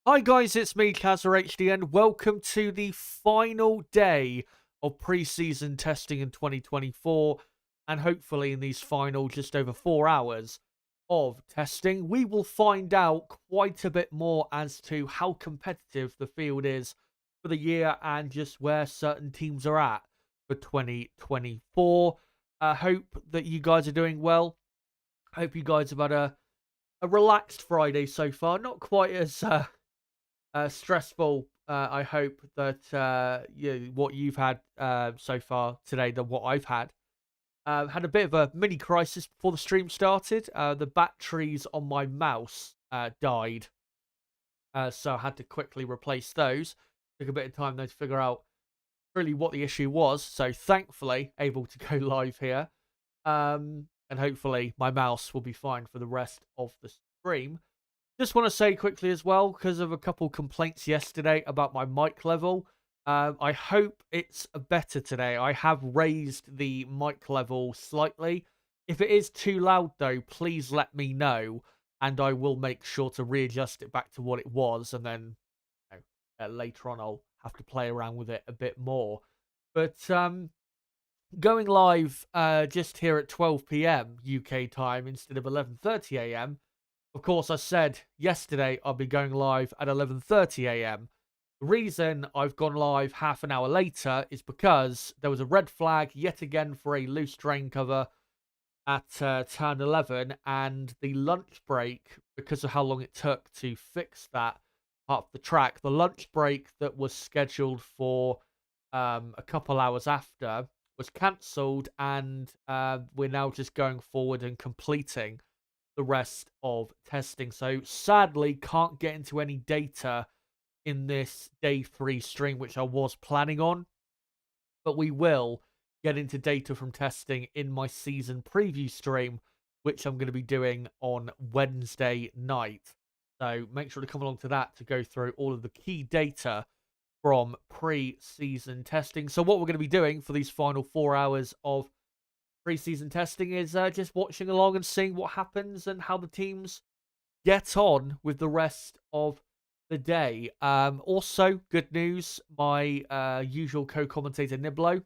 Hi guys, it's me, Kazza HD, and welcome to the final day of pre-season testing in 2024. And hopefully in these final just over 4 hours of testing, we will find out quite a bit more as to how competitive the field is for the year and just where certain teams are at for 2024. I hope that you guys are doing well. I hope you guys have had a relaxed Friday so far. Not quite as stressful. I hope that what you've had so far today than what I've had. Had a bit of a mini crisis before the stream started. The batteries on my mouse died, so I had to quickly replace those. Took a bit of time though to figure out really what the issue was. So thankfully, able to go live here, and hopefully my mouse will be fine for the rest of the stream. Just want to say quickly as well, because of a couple complaints yesterday about my mic level. I hope it's better today. I have raised the mic level slightly. If it is too loud, though, please let me know, and I will make sure to readjust it back to what it was, and then later on I'll have to play around with it a bit more. But going live just here at 12 p.m. UK time instead of 11:30 a.m. Of course, I said yesterday I'll be going live at 11:30 a.m. The reason I've gone live half an hour later is because there was a red flag yet again for a loose drain cover at turn 11, and the lunch break, because of how long it took to fix that part of the track, the lunch break that was scheduled for a couple hours after was cancelled, and we're now just going forward and completing the rest of testing. So sadly, can't get into any data in this day 3 stream, which I was planning on, but we will get into data from testing in my season preview stream, which I'm going to be doing on Wednesday night. So make sure to come along to that to go through all of the key data from pre-season testing. So what we're going to be doing for these final 4 hours of pre-season testing is just watching along and seeing what happens and how the teams get on with the rest of the day. Also, good news, my usual co-commentator Niblo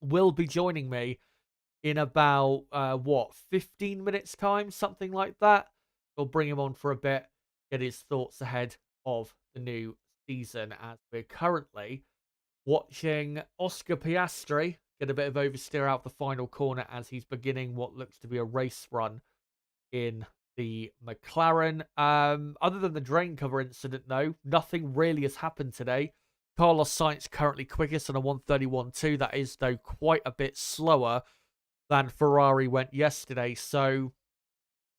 will be joining me in about 15 minutes time, something like that. We'll bring him on for a bit, get his thoughts ahead of the new season, as we're currently watching Oscar Piastri get a bit of oversteer out the final corner as he's beginning what looks to be a race run in the McLaren. Other than the drain cover incident, though, nothing really has happened today. Carlos Sainz currently quickest on a 1:31.2. That is, though, quite a bit slower than Ferrari went yesterday. So,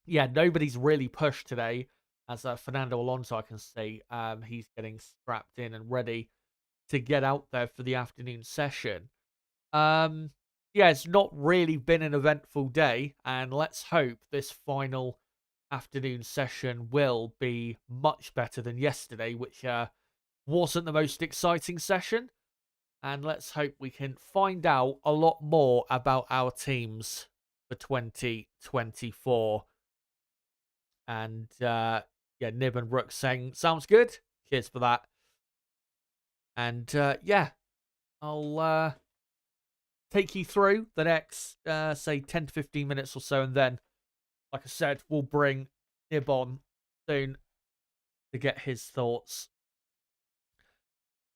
yeah, nobody's really pushed today. As Fernando Alonso, I can see, he's getting strapped in and ready to get out there for the afternoon session. Yeah, it's not really been an eventful day, and let's hope this final afternoon session will be much better than yesterday, which wasn't the most exciting session. And let's hope we can find out a lot more about our teams for 2024. And yeah, Nib and Rook saying, sounds good. Cheers for that. And yeah, I'll take you through the next, say, 10 to 15 minutes or so. And then, like I said, we'll bring Nib on soon to get his thoughts.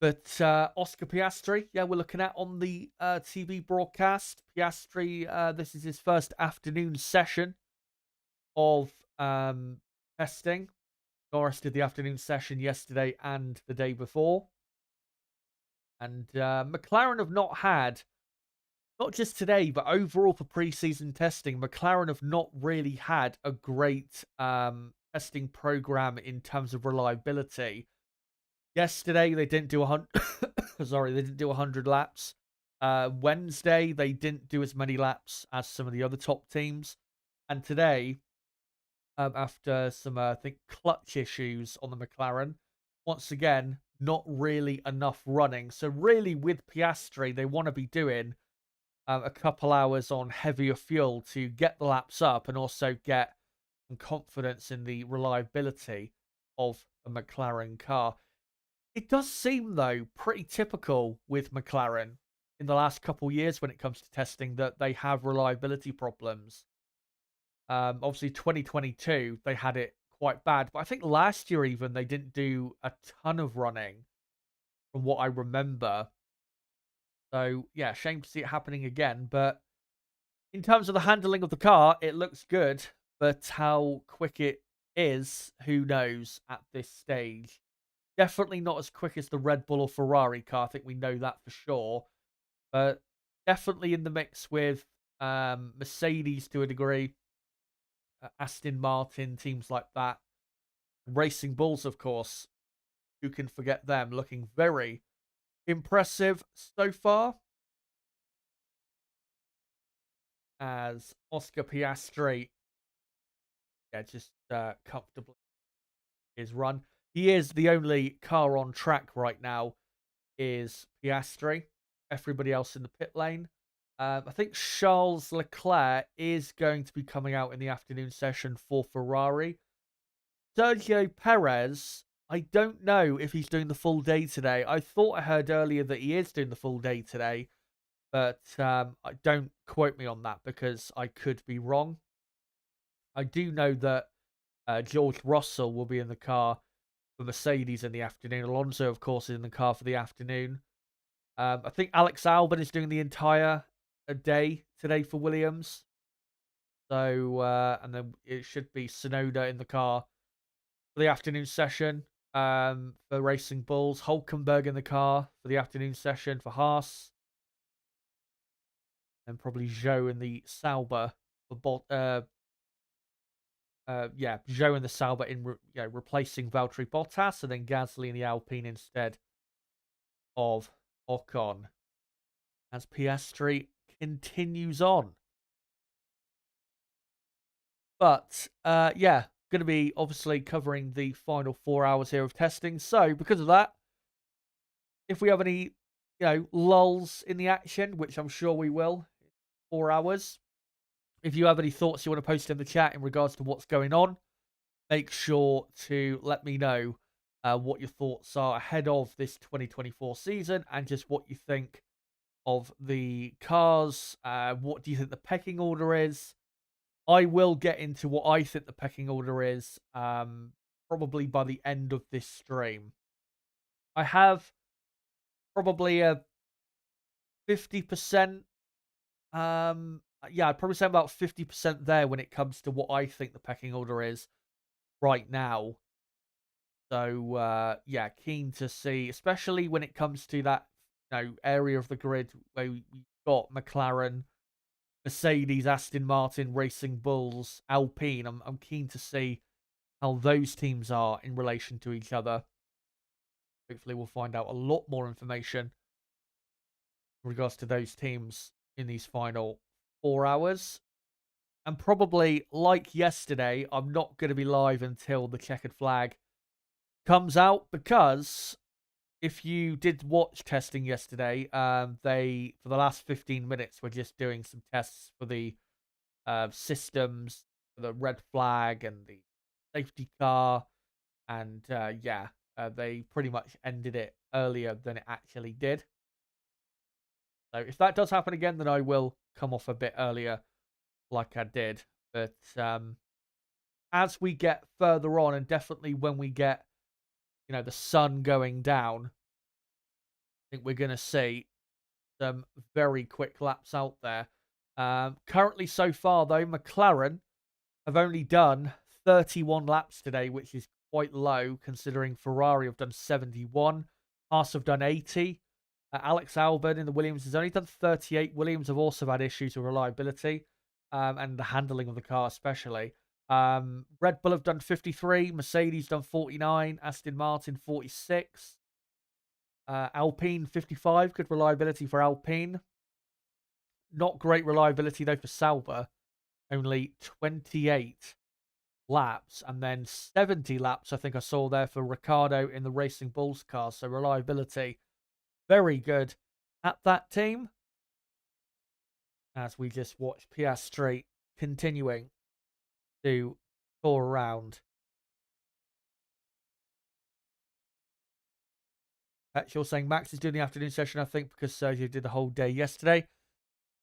But Oscar Piastri, yeah, we're looking at on the TV broadcast. Piastri, this is his first afternoon session of testing. Norris did the afternoon session yesterday and the day before. And McLaren have not had, not just today, but overall for pre-season testing, McLaren have not really had a great testing program in terms of reliability. Yesterday they didn't do 100. Sorry, they didn't do 100 laps. Wednesday they didn't do as many laps as some of the other top teams, and today, after some I think clutch issues on the McLaren, once again not really enough running. So really, with Piastri, they want to be doing a couple hours on heavier fuel to get the laps up and also get some confidence in the reliability of a McLaren car. It does seem, though, pretty typical with McLaren in the last couple years when it comes to testing that they have reliability problems. Obviously, 2022, they had it quite bad. But I think last year, even, they didn't do a ton of running from what I remember. So, yeah, shame to see it happening again. But in terms of the handling of the car, it looks good. But how quick it is, who knows at this stage. Definitely not as quick as the Red Bull or Ferrari car. I think we know that for sure. But definitely in the mix with Mercedes to a degree. Aston Martin, teams like that. Racing Bulls, of course. Who can forget them? Looking very impressive so far. As Oscar Piastri, yeah, just comfortably his run. He is the only car on track right now. Is Piastri. Everybody else in the pit lane. I think Charles Leclerc is going to be coming out in the afternoon session for Ferrari. Sergio Perez, I don't know if he's doing the full day today. I thought I heard earlier that he is doing the full day today, but don't quote me on that because I could be wrong. I do know that George Russell will be in the car for Mercedes in the afternoon. Alonso, of course, is in the car for the afternoon. I think Alex Albon is doing the entire day today for Williams. So, and then it should be Tsunoda in the car for the afternoon session for Racing Bulls. Hulkenberg in the car for the afternoon session for Haas. And probably Zhou in the Sauber for Zhou in the Sauber replacing Valtteri Bottas, and then Gasly in the Alpine instead of Ocon. As Piastri continues on. But, going to be obviously covering the final 4 hours here of testing. So, because of that, if we have any, lulls in the action, which I'm sure we will, 4 hours, if you have any thoughts you want to post in the chat in regards to what's going on, make sure to let me know what your thoughts are ahead of this 2024 season and just what you think of the cars. What do you think the pecking order is? I will get into what I think the pecking order is probably by the end of this stream. I have probably a 50%. I'd probably say about 50% there when it comes to what I think the pecking order is right now. So, keen to see, especially when it comes to that area of the grid where we've got McLaren, Mercedes, Aston Martin, Racing Bulls, Alpine. I'm keen to see how those teams are in relation to each other. Hopefully we'll find out a lot more information in regards to those teams in these final 4 hours. And probably, like yesterday, I'm not going to be live until the checkered flag comes out, because if you did watch testing yesterday, they, for the last 15 minutes, were just doing some tests for the systems, for the red flag and the safety car. And they pretty much ended it earlier than it actually did. So if that does happen again, then I will come off a bit earlier like I did. But as we get further on, and definitely when we get, the sun going down, I think we're going to see some very quick laps out there. Currently, so far, though, McLaren have only done 31 laps today, which is quite low considering Ferrari have done 71. Haas have done 80. Alex Albon in the Williams has only done 38. Williams have also had issues with reliability and the handling of the car especially. Red Bull have done 53. Mercedes done 49. Aston Martin 46. Alpine 55. Good reliability for Alpine. Not great reliability though for Sauber. Only 28 laps, and then 70 laps I think I saw there for Ricciardo in the Racing Bulls car. So reliability very good at that team. As we just watch Piastri continuing to tour around. You're saying Max is doing the afternoon session, I think, because Sergio did the whole day yesterday.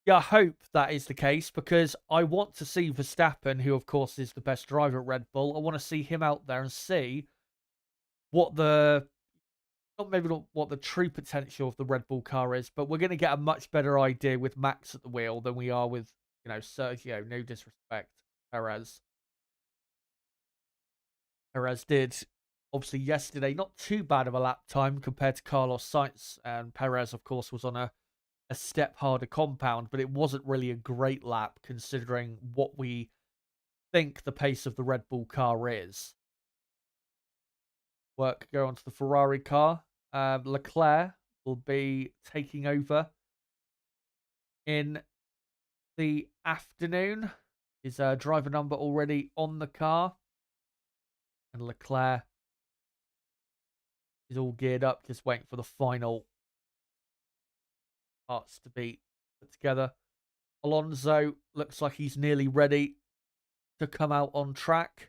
Yeah, I hope that is the case because I want to see Verstappen, who, of course, is the best driver at Red Bull. I want to see him out there and see what the not what the true potential of the Red Bull car is, but we're going to get a much better idea with Max at the wheel than we are with, Sergio. No disrespect, Perez. Perez did obviously yesterday not too bad of a lap time compared to Carlos Sainz, and Perez, of course, was on a step harder compound, but it wasn't really a great lap considering what we think the pace of the Red Bull car is. Go on to the Ferrari car. Leclerc will be taking over in the afternoon. His driver number already on the car. And Leclerc is all geared up, just waiting for the final parts to be put together. Alonso looks like he's nearly ready to come out on track.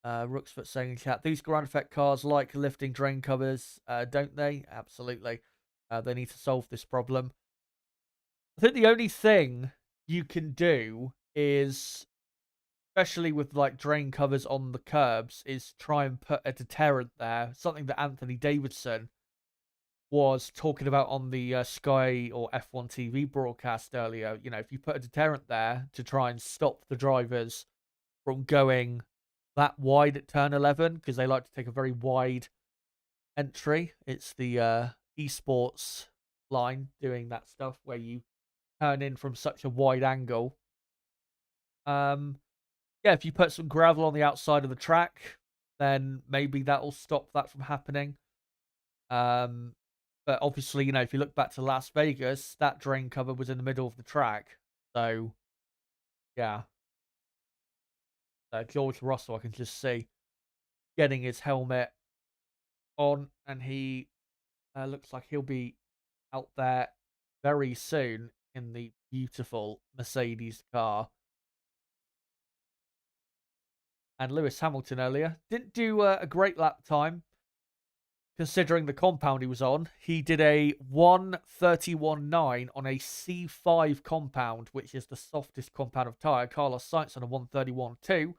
Rooksfoot saying in chat, these ground effect cars like lifting drain covers, don't they? Absolutely. They need to solve this problem. I think the only thing you can do is, especially with like drain covers on the curbs, is try and put a deterrent there. Something that Anthony Davidson was talking about on the Sky or F1 TV broadcast earlier. If you put a deterrent there to try and stop the drivers from going that wide at turn 11, because they like to take a very wide entry. It's the esports line doing that stuff where you turn in from such a wide angle. If you put some gravel on the outside of the track, then maybe that'll stop that from happening. But obviously, if you look back to Las Vegas, that drain cover was in the middle of the track. So, yeah. George Russell, I can just see getting his helmet on, and he looks like he'll be out there very soon in the beautiful Mercedes car. And Lewis Hamilton earlier didn't do a great lap time considering the compound he was on. He did a 1:31.9 on a C5 compound, which is the softest compound of tyre. Carlos Sainz on a 1:31.2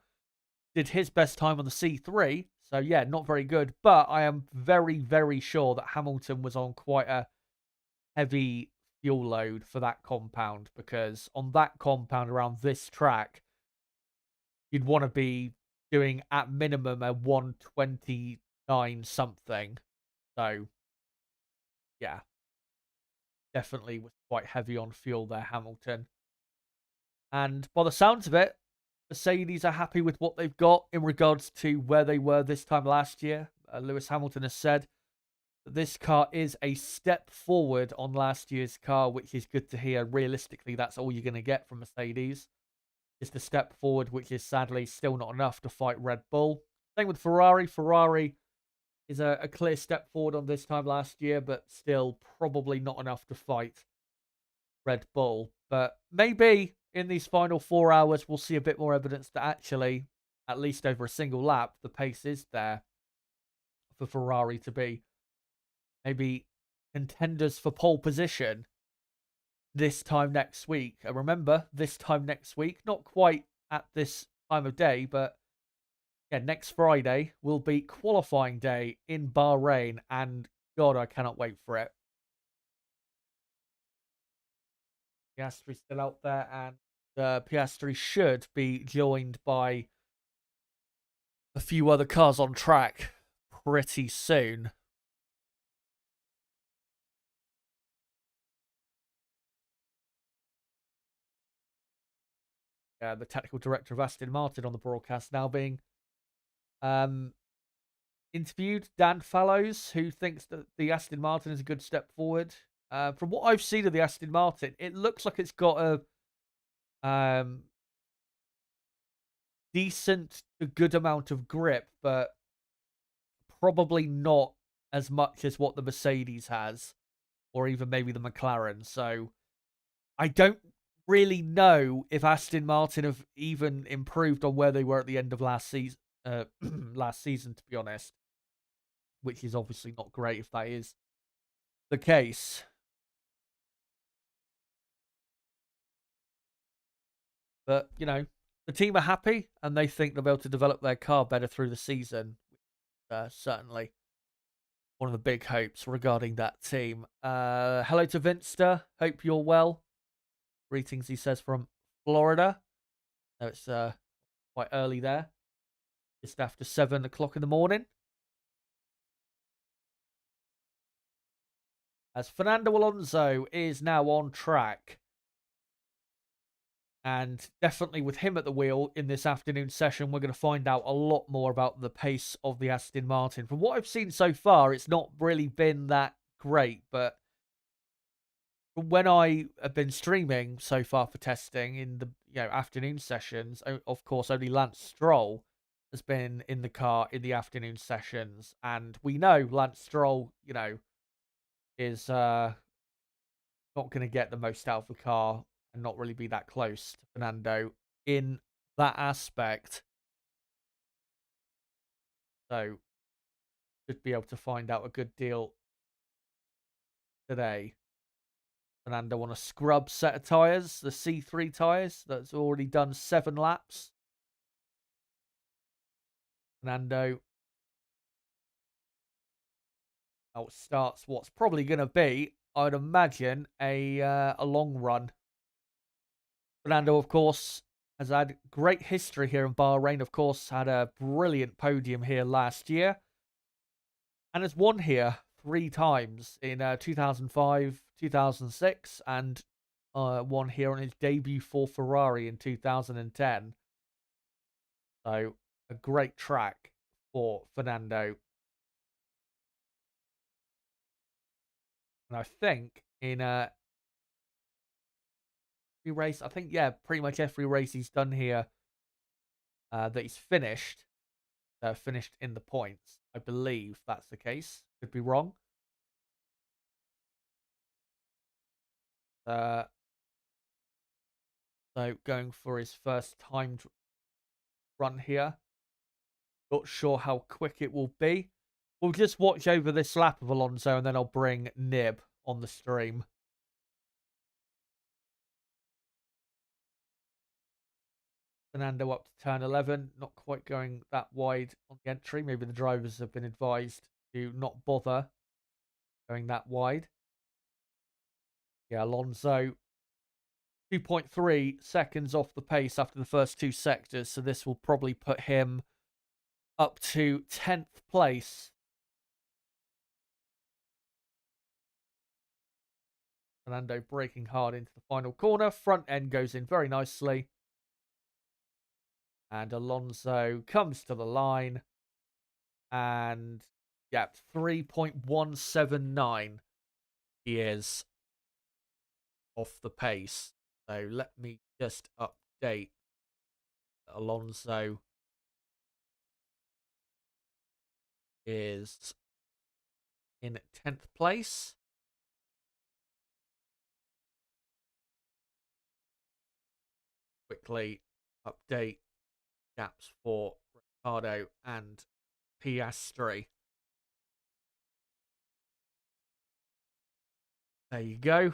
did his best time on the C3. So, yeah, not very good. But I am very, very sure that Hamilton was on quite a heavy fuel load for that compound, because on that compound around this track, you'd want to be doing at minimum a 1:29 something. So, yeah, definitely was quite heavy on fuel there, Hamilton. And by the sounds of it, Mercedes are happy with what they've got in regards to where they were this time last year. Lewis Hamilton has said that this car is a step forward on last year's car, which is good to hear. Realistically, that's all you're going to get from Mercedes. Just a step forward, which is sadly still not enough to fight Red Bull. Same with Ferrari. Ferrari is a clear step forward on this time last year, but still probably not enough to fight Red Bull. But maybe in these final 4 hours, we'll see a bit more evidence that actually, at least over a single lap, the pace is there for Ferrari to be maybe contenders for pole position this time next week. And remember, this time next week, not quite at this time of day, but yeah, next Friday will be qualifying day in Bahrain, and God, I cannot wait for it. Piastri's still out there, and Piastri should be joined by a few other cars on track pretty soon. The technical director of Aston Martin on the broadcast now being interviewed. Dan Fallows, who thinks that the Aston Martin is a good step forward. From what I've seen of the Aston Martin, it looks like it's got a decent to good amount of grip, but probably not as much as what the Mercedes has, or even maybe the McLaren. So I don't really know if Aston Martin have even improved on where they were at the end of last season. To be honest, which is obviously not great if that is the case. But, the team are happy and they think they'll be able to develop their car better through the season. Certainly one of the big hopes regarding that team. Hello to Vinster. Hope you're well. Greetings, he says, from Florida. No, it's quite early there. Just after 7 o'clock in the morning. As Fernando Alonso is now on track. And definitely with him at the wheel in this afternoon session, we're going to find out a lot more about the pace of the Aston Martin. From what I've seen so far, it's not really been that great, but when I have been streaming so far for testing in the afternoon sessions, of course, only Lance Stroll has been in the car in the afternoon sessions, and we know Lance Stroll, is not going to get the most out of the car and not really be that close to Fernando in that aspect. So, should be able to find out a good deal today. Fernando on a scrub set of tyres, the C3 tyres, that's already done 7 laps. Fernando outstarts what's probably going to be, I'd imagine, a long run. Fernando, of course, has had great history here in Bahrain. Of course, had a brilliant podium here last year. And has won here 3 times in 2005, 2006, and won here on his debut for Ferrari in 2010. So, a great track for Fernando. And I think in every race, pretty much every race he's done here that he's finished in the points. I believe that's the case. Could be wrong. So going for his first timed run here. Not sure how quick it will be. We'll just watch over this lap of Alonso and then I'll bring Nib on the stream. Fernando up to turn 11. Not quite going that wide on the entry. Maybe the drivers have been advised to not bother going that wide. Yeah, Alonso 2.3 seconds off the pace after the first 2 sectors. So this will probably put him up to 10th place. Fernando braking hard into the final corner. Front end goes in very nicely. And Alonso comes to the line. And, 3.179 he is off the pace. So let me just update Alonso is in 10th place. Quickly update gaps for Ricciardo and Piastri. There you go.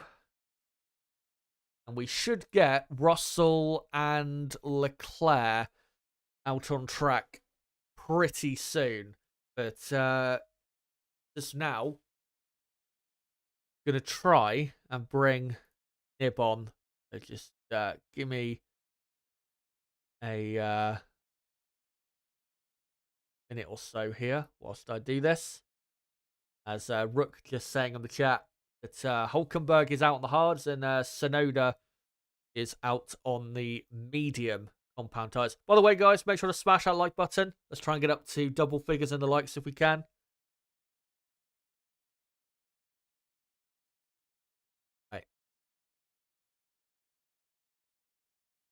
And we should get Russell and Leclerc out on track pretty soon. But just now, I'm going to try and bring Nib on. So just give me a minute or so here whilst I do this. As Rook just saying on the chat that Hulkenberg is out on the hards and Sonoda is out on the medium compound tyres. By the way, guys, make sure to smash that like button. Let's try and get up to double figures in the likes if we can.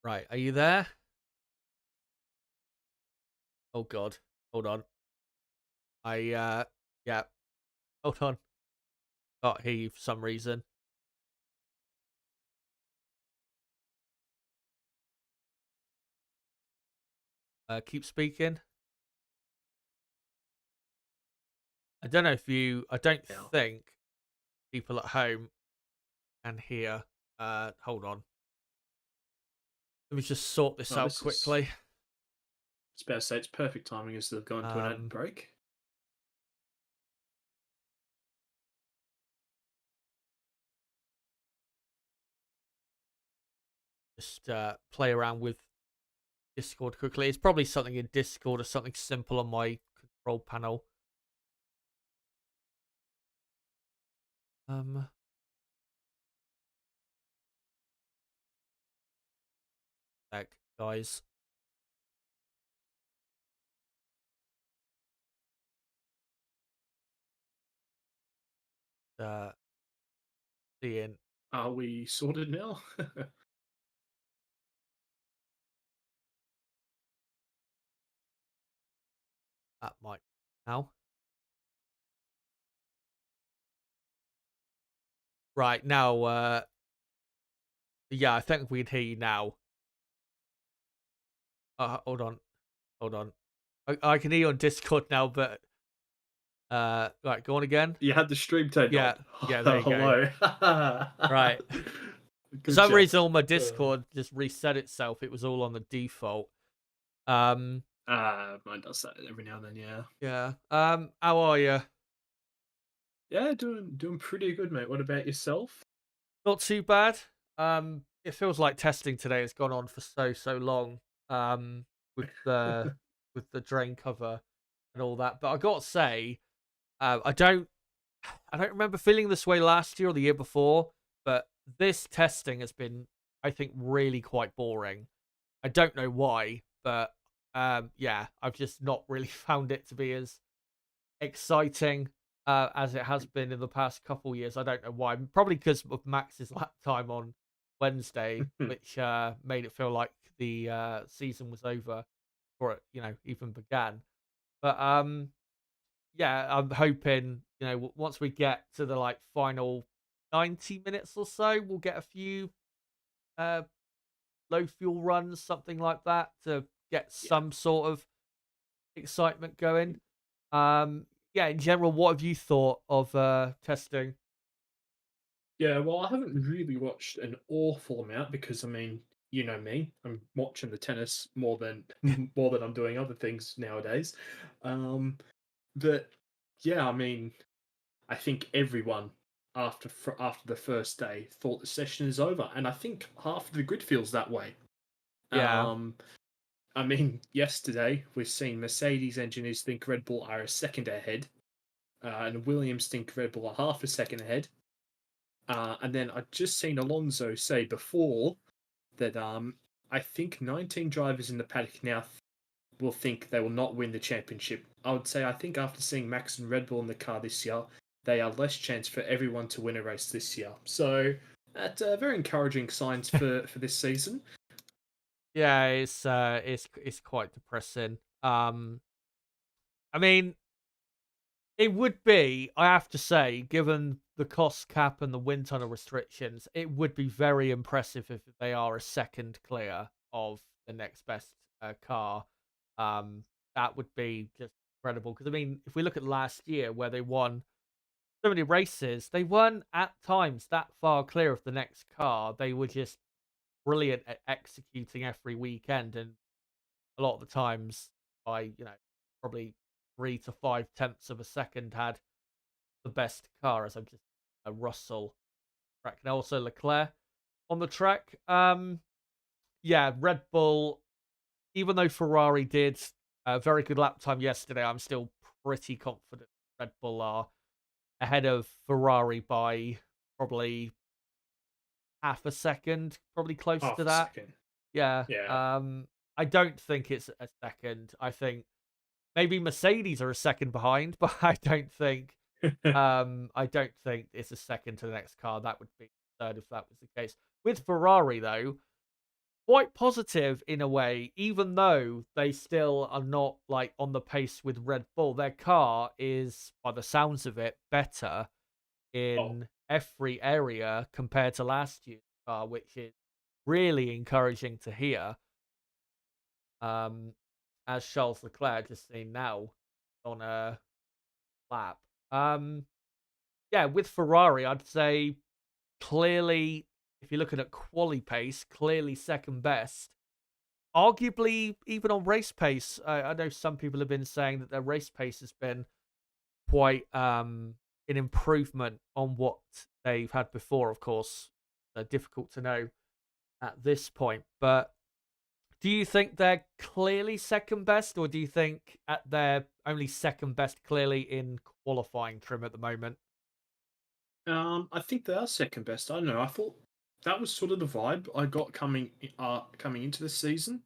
Right, are you there? Oh, God. Hold on. Yeah. Hold on. Can't hear you for some reason. Keep speaking. I don't know if you. I don't now. think people at home can hear. Hold on. Let me just sort this Oh, out this is. quickly. It's about to say it's perfect timing as they've gone to an ad Um, break. just play around with Discord quickly. It's probably something in Discord or something simple on my control panel. Um, Heck, guys. Seeing Are we sorted now? that mic now. Right now, yeah, I think we can hear you now. Hold on, hold on. I can hear you on Discord now, but right, go on again. You had the stream turned on. Yeah, yeah, there you go. Hello. Right. For Good some job. reason, on my Discord just reset itself. It was all on the default. Mine does that every now and then. Yeah. Yeah. How are you? Yeah, doing pretty good, mate. What about yourself? Not too bad. It feels like testing today has gone on for so long. With the drain cover and all that. But I got to say, I don't remember feeling this way last year or the year before. But this testing has been, I think, really quite boring. I don't know why, but yeah, I've just not really found it to be as exciting as it has been in the past couple years. I don't know why. Probably because of Max's lap time on Wednesday, which made it feel like the season was over before it, even began. But yeah, I'm hoping once we get to the final 90 minutes or so, we'll get a few uh, low fuel runs, something like that, to get Yeah. some sort of excitement going. Yeah, in general, what have you thought of testing? Yeah, well, I haven't really watched an awful amount because I mean, you know me, I'm watching the tennis more than more than I'm doing other things nowadays. Um, but yeah, I mean, I think everyone after the first day thought the session is over, and I think half of the grid feels that way. Yeah, Um, I mean, yesterday we've seen Mercedes engineers think Red Bull are a second ahead, and Williams think Red Bull are half a second ahead. And then I'd just seen Alonso say before that I think 19 drivers in the paddock now will think they will not win the championship. I would say I think after seeing Max and Red Bull in the car this year, they are less chance for everyone to win a race this year. So that's very encouraging signs for this season. yeah, it's quite depressing. I mean, it would be, I have to say, given the cost cap and the wind tunnel restrictions, it would be very impressive if they are a second clear of the next best car. Um, that would be just incredible. Because I mean, if we look at last year where they won so many races, they weren't at times that far clear of the next car. They were just brilliant at executing every weekend, and a lot of the times by probably 3 to 5 tenths of a second had the best car, as I'm just a Russell track. And also Leclerc on the track. Yeah, Red Bull, even though Ferrari did a very good lap time yesterday, I'm still pretty confident Red Bull are ahead of Ferrari by probably half a second, probably close to Half a that. second. Yeah. Yeah. I don't think it's a second. I think maybe Mercedes are a second behind, but I don't think it's a second to the next car. That would be third if that was the case. With Ferrari though, quite positive in a way, even though they still are not on the pace with Red Bull. Their car is, by the sounds of it, better Oh, in every area compared to last year's car, which is really encouraging to hear. Um, as Charles Leclerc just seen now on a lap. Um, yeah, with Ferrari, I'd say clearly, if you're looking at quali pace, clearly second best. Arguably, even on race pace, I know some people have been saying that their race pace has been quite an improvement on what they've had before. Of course, difficult to know at this point. But do you think they're clearly second best, or do you think they're only second best clearly in qualifying trim at the moment? I think they are second best. I don't know. I thought that was sort of the vibe I got coming into the season,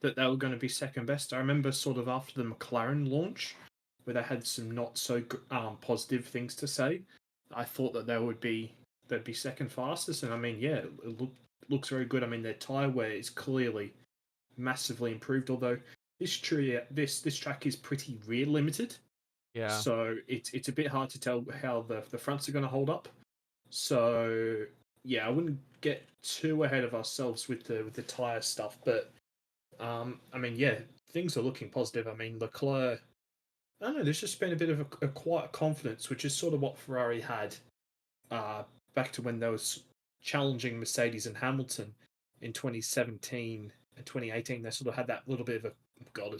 that they were going to be second best. I remember sort of after the McLaren launch, where they had some not so positive things to say. I thought that they'd be second fastest, and I mean, yeah, looks very good. I mean, their tire wear is clearly massively improved. Although this track is pretty rear limited, Yeah. so it's a bit hard to tell how the fronts are going to hold up. So yeah, I wouldn't get too ahead of ourselves with the tire stuff, but I mean, yeah, things are looking positive. I mean, Leclerc, I don't know, there's just been a bit of a quiet confidence, which is sort of what Ferrari had uh, back to when they was challenging Mercedes and Hamilton in 2017 and 2018. They sort of had that little bit of a God.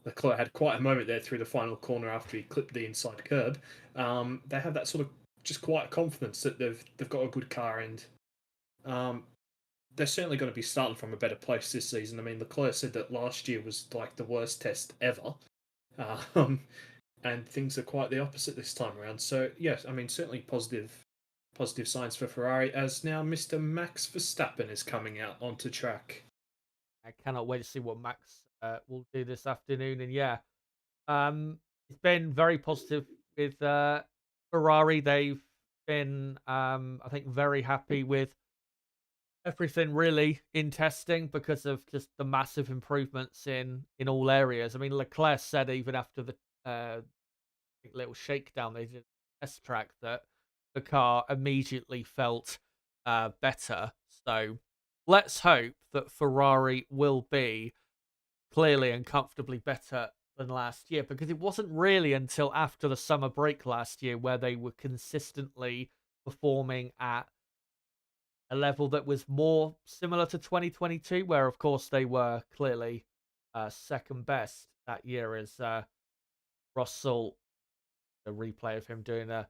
Leclerc had quite a moment there through the final corner after he clipped the inside curb. They have that sort of just quiet confidence that they've got a good car, and um, they're certainly going to be starting from a better place this season. I mean, Leclerc said that last year was like the worst test ever. Um, and things are quite the opposite this time around. So yes, I mean certainly positive signs for Ferrari, as now Mr. Max Verstappen is coming out onto track. I cannot wait to see what Max will do this afternoon. And yeah, it's been very positive with Ferrari. They've been, I think, very happy with everything really in testing because of just the massive improvements in all areas. I mean, Leclerc said even after the little shakedown they did test track that the car immediately felt better. So let's hope that Ferrari will be clearly and comfortably better than last year, because it wasn't really until after the summer break last year where they were consistently performing at a level that was more similar to 2022, where of course they were clearly second best that year, as Russell, the replay of him doing a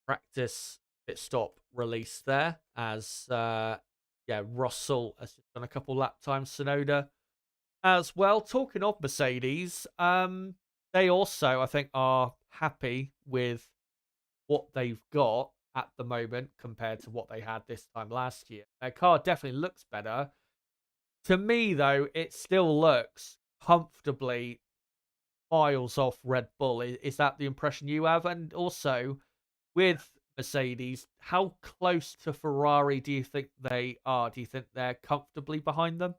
practice pit stop release there, as yeah, Russell has just done a couple lap times, Sonoda as well. Talking of Mercedes, they also, I think, are happy with what they've got at the moment compared to what they had this time last year. Their car definitely looks better. To me, though, it still looks comfortably miles off Red Bull. Is that the impression you have? And also, with Mercedes, how close to Ferrari do you think they are? Do you think they're comfortably behind them?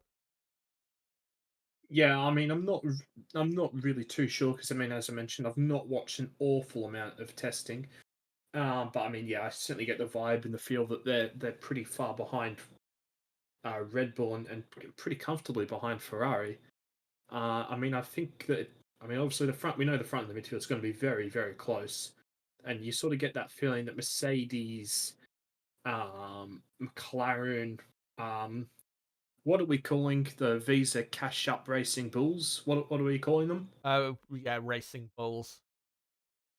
Yeah, I mean, I'm not really too sure because I mean, as I mentioned, I've not watched an awful amount of testing. But I mean, yeah, I certainly get the vibe and the feel that they're pretty far behind Red Bull, and pretty comfortably behind Ferrari. I mean, I think that I mean, obviously the front, we know the front of the midfield is going to be very close, and you sort of get that feeling that Mercedes, McLaren, um, what are we calling the Visa Cash Up Racing Bulls? What are we calling them? Oh, yeah, Racing Bulls.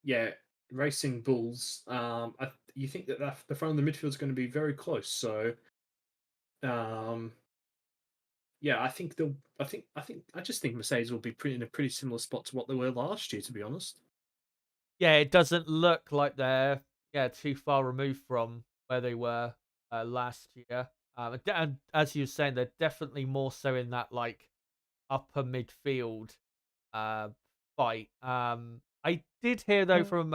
Yeah, Racing Bulls. You think that the front of the midfield is going to be very close. So, um, yeah, I think they'll. I just think Mercedes will be in a pretty similar spot to what they were last year, to be honest. Yeah, it doesn't look like they're, yeah, too far removed from where they were last year. And as you were saying, they're definitely more so in that like upper midfield uh, fight. I did hear though from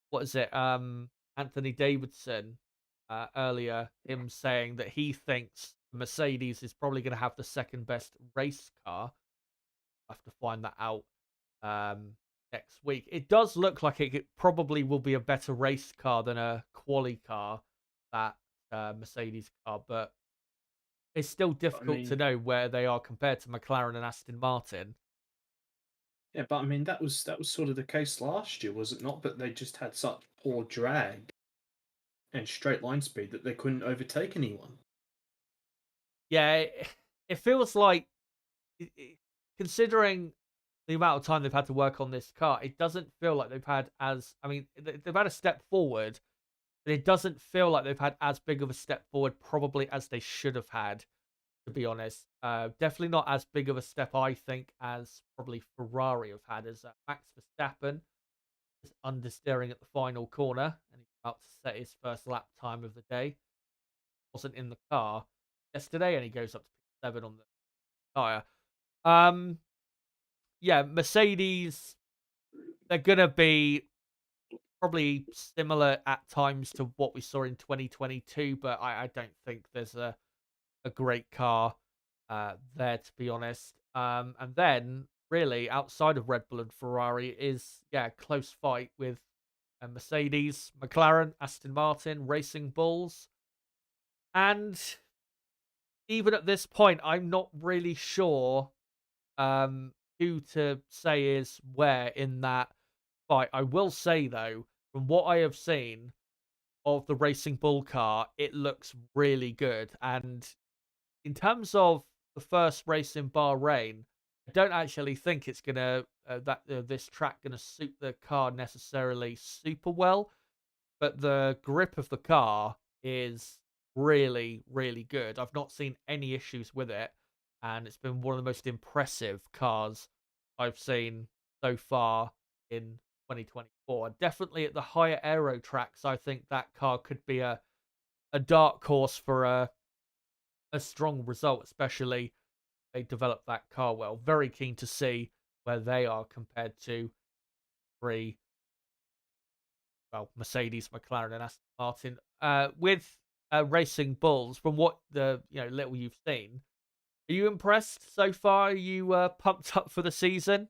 what is it, Anthony Davidson earlier, him saying that he thinks Mercedes is probably going to have the second best race car. I have to find that out um, next week. It does look like probably will be a better race car than a quali car, that Mercedes car, but it's still I difficult to mean, know where they are compared to McLaren and Aston Martin. Yeah, but I mean that was sort of the case last year, was it not? But they just had such poor drag and straight line speed that they couldn't overtake anyone. Yeah, it feels like, considering the amount of time they've had to work on this car, it doesn't feel like they've had as. I mean, they've had a step forward, but it doesn't feel like they've had as big of a step forward, probably as they should have had. To be honest, definitely not as big of a step, I think, as probably Ferrari have had. As Max Verstappen is understeering at the final corner, and he's about to set his first lap time of the day. Wasn't in the car yesterday, and he goes up to P7 on the tyre. Um, yeah, Mercedes, they're gonna be probably similar at times to what we saw in 2022, but I don't think there's a great car there, to be honest. And then really outside of Red Bull and Ferrari is, yeah, close fight with Mercedes, McLaren, Aston Martin, Racing Bulls, and even at this point, I'm not really sure who to say is where in that fight. I will say though, from what I have seen of the Racing Bull car, it looks really good. And in terms of the first race in Bahrain, I don't actually think it's gonna this track gonna suit the car necessarily super well. But the grip of the car is really, really good. I've not seen any issues with it, and it's been one of the most impressive cars I've seen so far in 2024. Definitely at the higher aero tracks, I think that car could be a dark horse for a strong result, especially if they develop that car well. Very keen to see where they are compared to three Mercedes, McLaren, and Aston Martin. With Racing Bulls, from what the little you've seen, are you impressed so far? Are you pumped up for the season?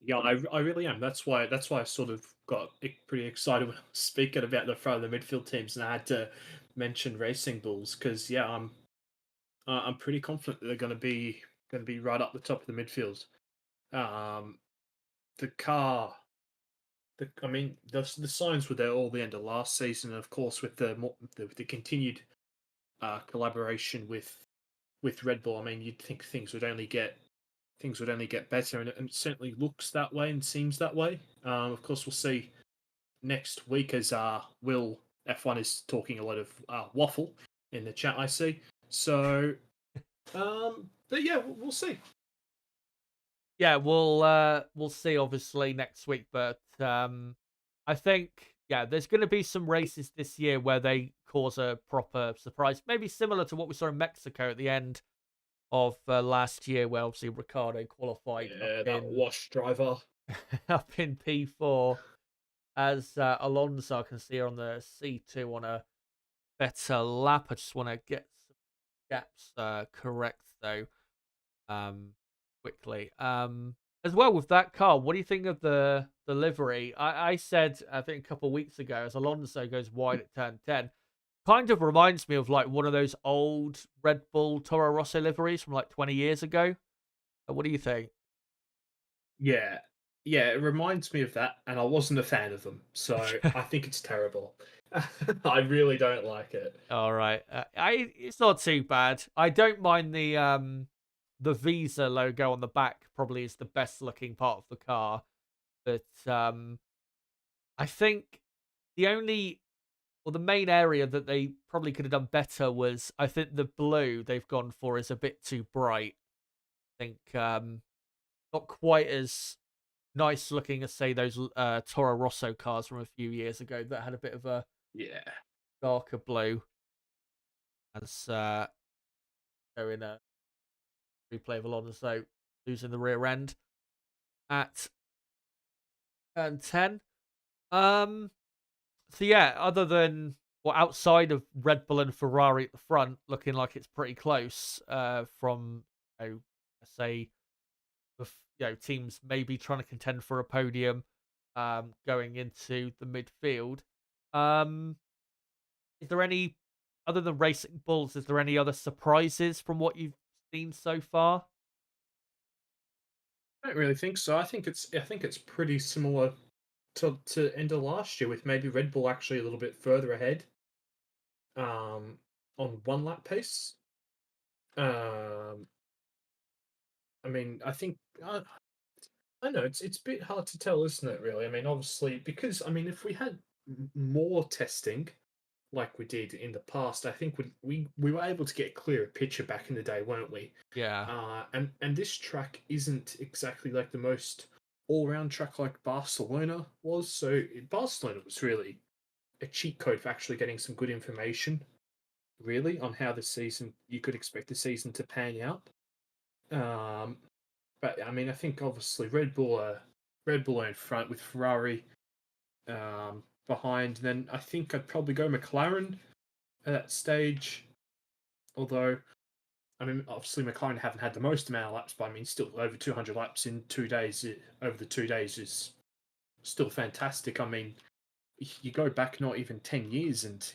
Yeah, I really am. That's why I sort of got pretty excited when I was speaking about the front of the midfield teams, and I had to mention Racing Bulls because yeah, I'm pretty confident that they're going to be right up the top of the midfield. Um, the car, I mean, the signs were there all the end of last season, and of course with the continued collaboration with Red Bull. I mean, you'd think things would only get better, and it certainly looks that way and seems that way. Of course, we'll see next week as Will F1 is talking a lot of waffle in the chat. I see. So, but yeah, we'll see. Yeah, we'll see obviously next week, but I think yeah, there's going to be some races this year where they cause a proper surprise, maybe similar to what we saw in Mexico at the end of last year, where obviously Ricardo qualified Yeah, that wash driver. up in P4 as Alonso, I can see her on the C2 on a better lap. I just want to get some gaps correct though, um, quickly. As well with that car, what do you think of the livery? I said I think a couple of weeks ago, as Alonso goes wide at turn 10, kind of reminds me of like one of those old Red Bull Toro Rosso liveries from like 20 years ago. What do you think? Yeah, yeah, it reminds me of that, and I wasn't a fan of them, so I think it's terrible. I really don't like it. All right. It's not too bad. I don't mind the Visa logo on the back. Probably is the best looking part of the car, but I think the only the main area that they probably could have done better was, I think the blue they've gone for is a bit too bright. I think not quite as nice looking as say those Toro Rosso cars from a few years ago that had a bit of a Yeah, darker blue as showing a replay of Alonso losing the rear end at turn 10. Um, so yeah, other than outside of Red Bull and Ferrari at the front, looking like it's pretty close. From say, teams maybe trying to contend for a podium, going into the midfield. Um, is there any other than Racing Bulls? Is there any other surprises from what you've seen so far? I don't really think so. I think it's pretty similar to end of last year, with maybe Red Bull actually a little bit further ahead um, on one lap pace. Um, I mean, I think I know it's a bit hard to tell, isn't it? Really, I mean, obviously, because I mean, if we had more testing like we did in the past, I think we were able to get a clearer picture back in the day, weren't we? Yeah. And this track isn't exactly like the most all round track like Barcelona was. So Barcelona was really a cheat code for actually getting some good information, really, on how the season you could expect the season to pan out. Um, but I mean, I think obviously Red Bull are in front with Ferrari behind. Then I think I'd probably go McLaren at that stage. Although I mean, obviously McLaren haven't had the most amount of laps, but I mean, still over 200 laps in 2 days. Over the 2 days is still fantastic. I mean, you go back not even 10 years, and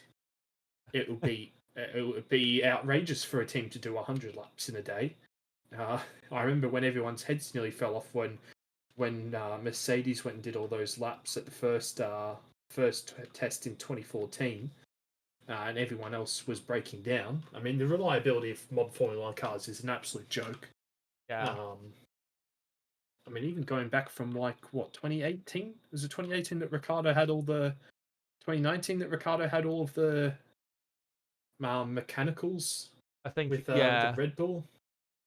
it would be outrageous for a team to do 100 laps in a day. Uh, I remember when everyone's heads nearly fell off when Mercedes went and did all those laps at the first test in 2014, and everyone else was breaking down. I mean, the reliability of modern Formula One cars is an absolute joke. Yeah. Um, I mean, even going back from like what 2018, was it 2018 that Ricardo had all the 2019 that Ricardo had all of the mechanicals I think with the yeah. Red Bull?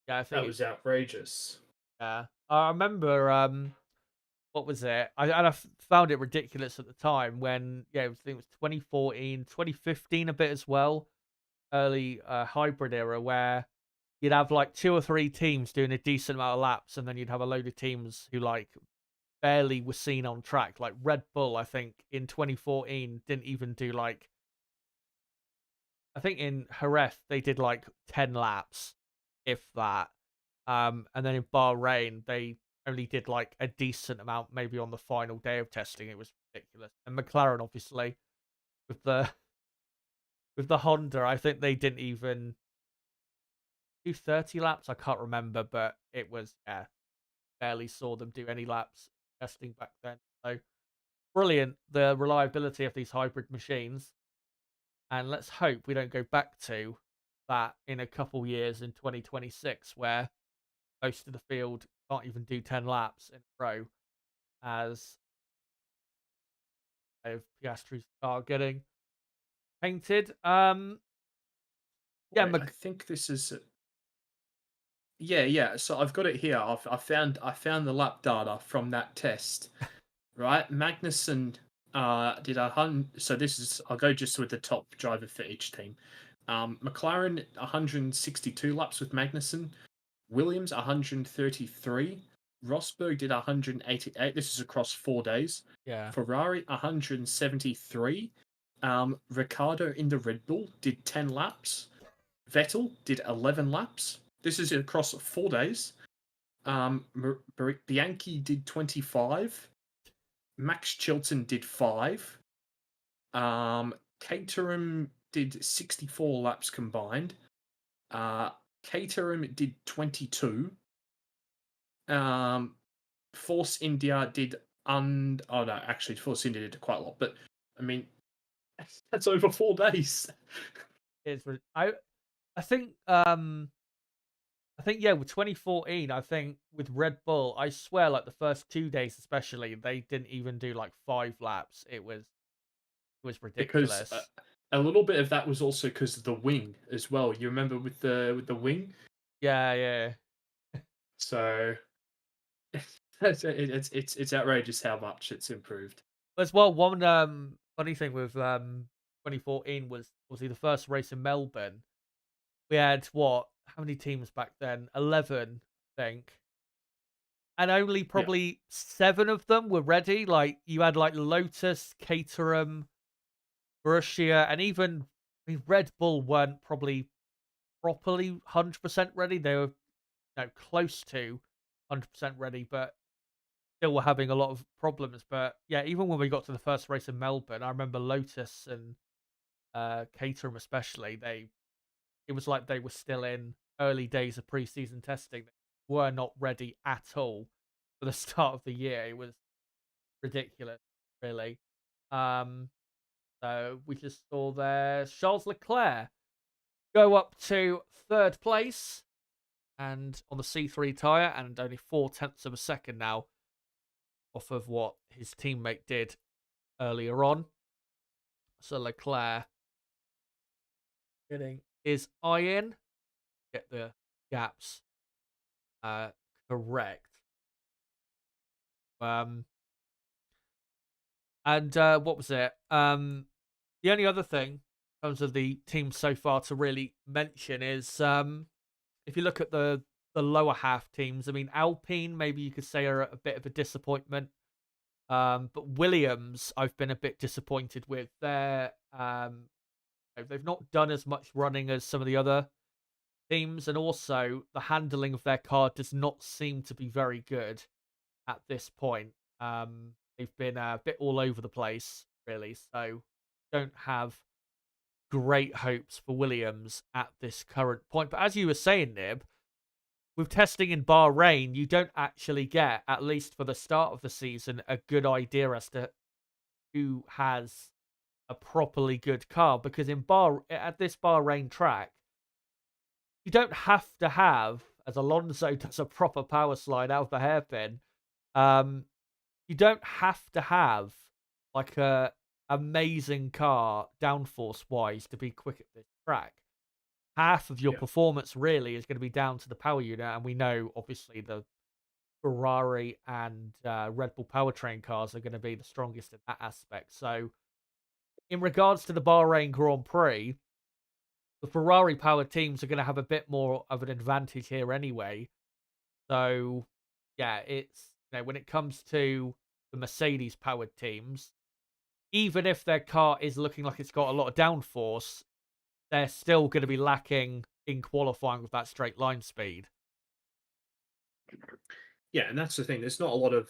Yeah, I think That it was outrageous. yeah. I remember what was it? Found it ridiculous at the time when yeah, I think it was 2014, 2015 a bit as well. Early hybrid era where you'd have like two or three teams doing a decent amount of laps, and then you'd have a load of teams who like barely were seen on track. Like Red Bull, I think in 2014 didn't even do like I think in Jerez they did like 10 laps, if that. And then in Bahrain they only did like a decent amount, maybe on the final day of testing. It was ridiculous. And McLaren, obviously, with the with the Honda, I think they didn't even do 30 laps. I can't remember, but it was yeah, barely saw them do any laps testing back then. So brilliant, the reliability of these hybrid machines. And let's hope we don't go back to that in a couple years in 2026, where most of the field can't even do 10 laps in a row, as of Piastri's car getting painted. Yeah, Wait, I think this is yeah, yeah. So I've got it here. I found the lap data from that test. Right, Magnussen did 100. So this is I'll go just with the top driver for each team. McLaren 162 laps with Magnussen. Williams 133. Rosberg did 188. This is across 4 days. yeah, Ferrari 173. Ricardo in the Red Bull did 10 laps. Vettel did 11 laps. This is across 4 days. Bianchi did 25. Max Chilton did 5. Caterham did 64 laps combined. Caterham did 22. Um, Force India did oh no, actually Force India did quite a lot, but I mean that's over 4 days. it's I think I think yeah, with 2014, I think with Red Bull, I swear like the first 2 days especially, they didn't even do like 5 laps. It was Because ridiculous. a little bit of that was also because of the wing as well. You remember with the wing, Yeah, yeah. so it's outrageous how much it's improved. As well, one funny thing with 2014 was obviously the first race in Melbourne. We had what? How many teams back then? 11, I think. And only Yeah, probably 7 of them were ready. Like you had like Lotus, Caterham, Borussia, and even I mean, Red Bull weren't probably properly 100% ready. They were close to 100% ready, but still were having a lot of problems. But yeah, even when we got to the first race in Melbourne, I remember Lotus and Caterham especially. It was like they were still in early days of pre-season testing. They were not ready at all. for the start of the year. It was ridiculous, really. Um, so we just saw there Charles Leclerc go up to third place and on the C3 tyre, and only 4/10 of a second now off of what his teammate did earlier on. So Leclerc getting his eye in, get the gaps uh, correct. Um, and what was it? The only other thing in terms of the team so far to really mention is if you look at the lower half teams. I mean, Alpine maybe you could say are a bit of a disappointment. But Williams, I've been a bit disappointed with. They've not done as much running as some of the other teams, and also the handling of their car does not seem to be very good at this point. They've been a bit all over the place, really, so don't have great hopes for Williams at this current point. But as you were saying, Nib, with testing in Bahrain, you don't actually get, at least for the start of the season, a good idea as to who has a properly good car. Because at this Bahrain track, you don't have to have, as Alonso does, a proper power slide out of the hairpin. You don't have to have like a amazing car downforce wise to be quick at this track. Half of your Yeah. performance really is going to be down to the power unit, and we know obviously the Ferrari and Red Bull powertrain cars are going to be the strongest in that aspect. So, in regards to the Bahrain Grand Prix, the Ferrari powered teams are going to have a bit more of an advantage here anyway. So, yeah, it's when it comes to the Mercedes powered teams, even if their car is looking like it's got a lot of downforce, they're still going to be lacking in qualifying with that straight line speed. Yeah, and that's the thing. There's not a lot of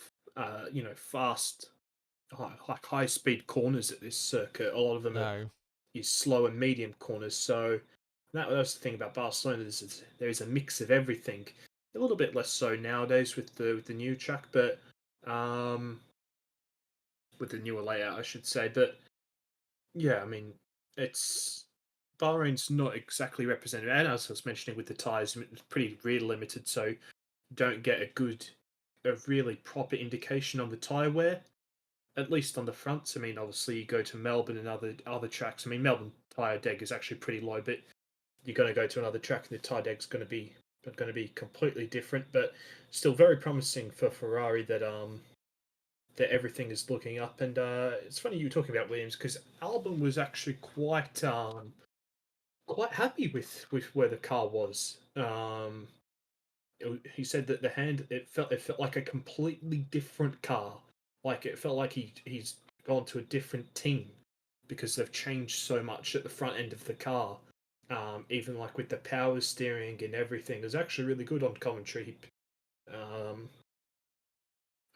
fast, like high speed corners at this circuit. A lot of them are No. is slow and medium corners. So that's the thing about Barcelona. There is a mix of everything. A little bit less so nowadays with the new track, but um, with the newer layout, I should say. But yeah, I mean, it's Bahrain's not exactly representative. And as I was mentioning with the tyres, it's pretty rear limited, so you don't get a really proper indication on the tyre wear, at least on the fronts. I mean, obviously you go to Melbourne and other tracks. I mean, Melbourne tyre deg is actually pretty low, but you're going to go to another track and the tyre deg's going to be completely different. But still very promising for Ferrari that everything is looking up. And it's funny you were talking about Williams because Albon was actually quite happy with where the car was. He said that it felt like a completely different car. Like it felt like he's gone to a different team because they've changed so much at the front end of the car. Even like with the power steering and everything, it was actually really good on commentary. Um,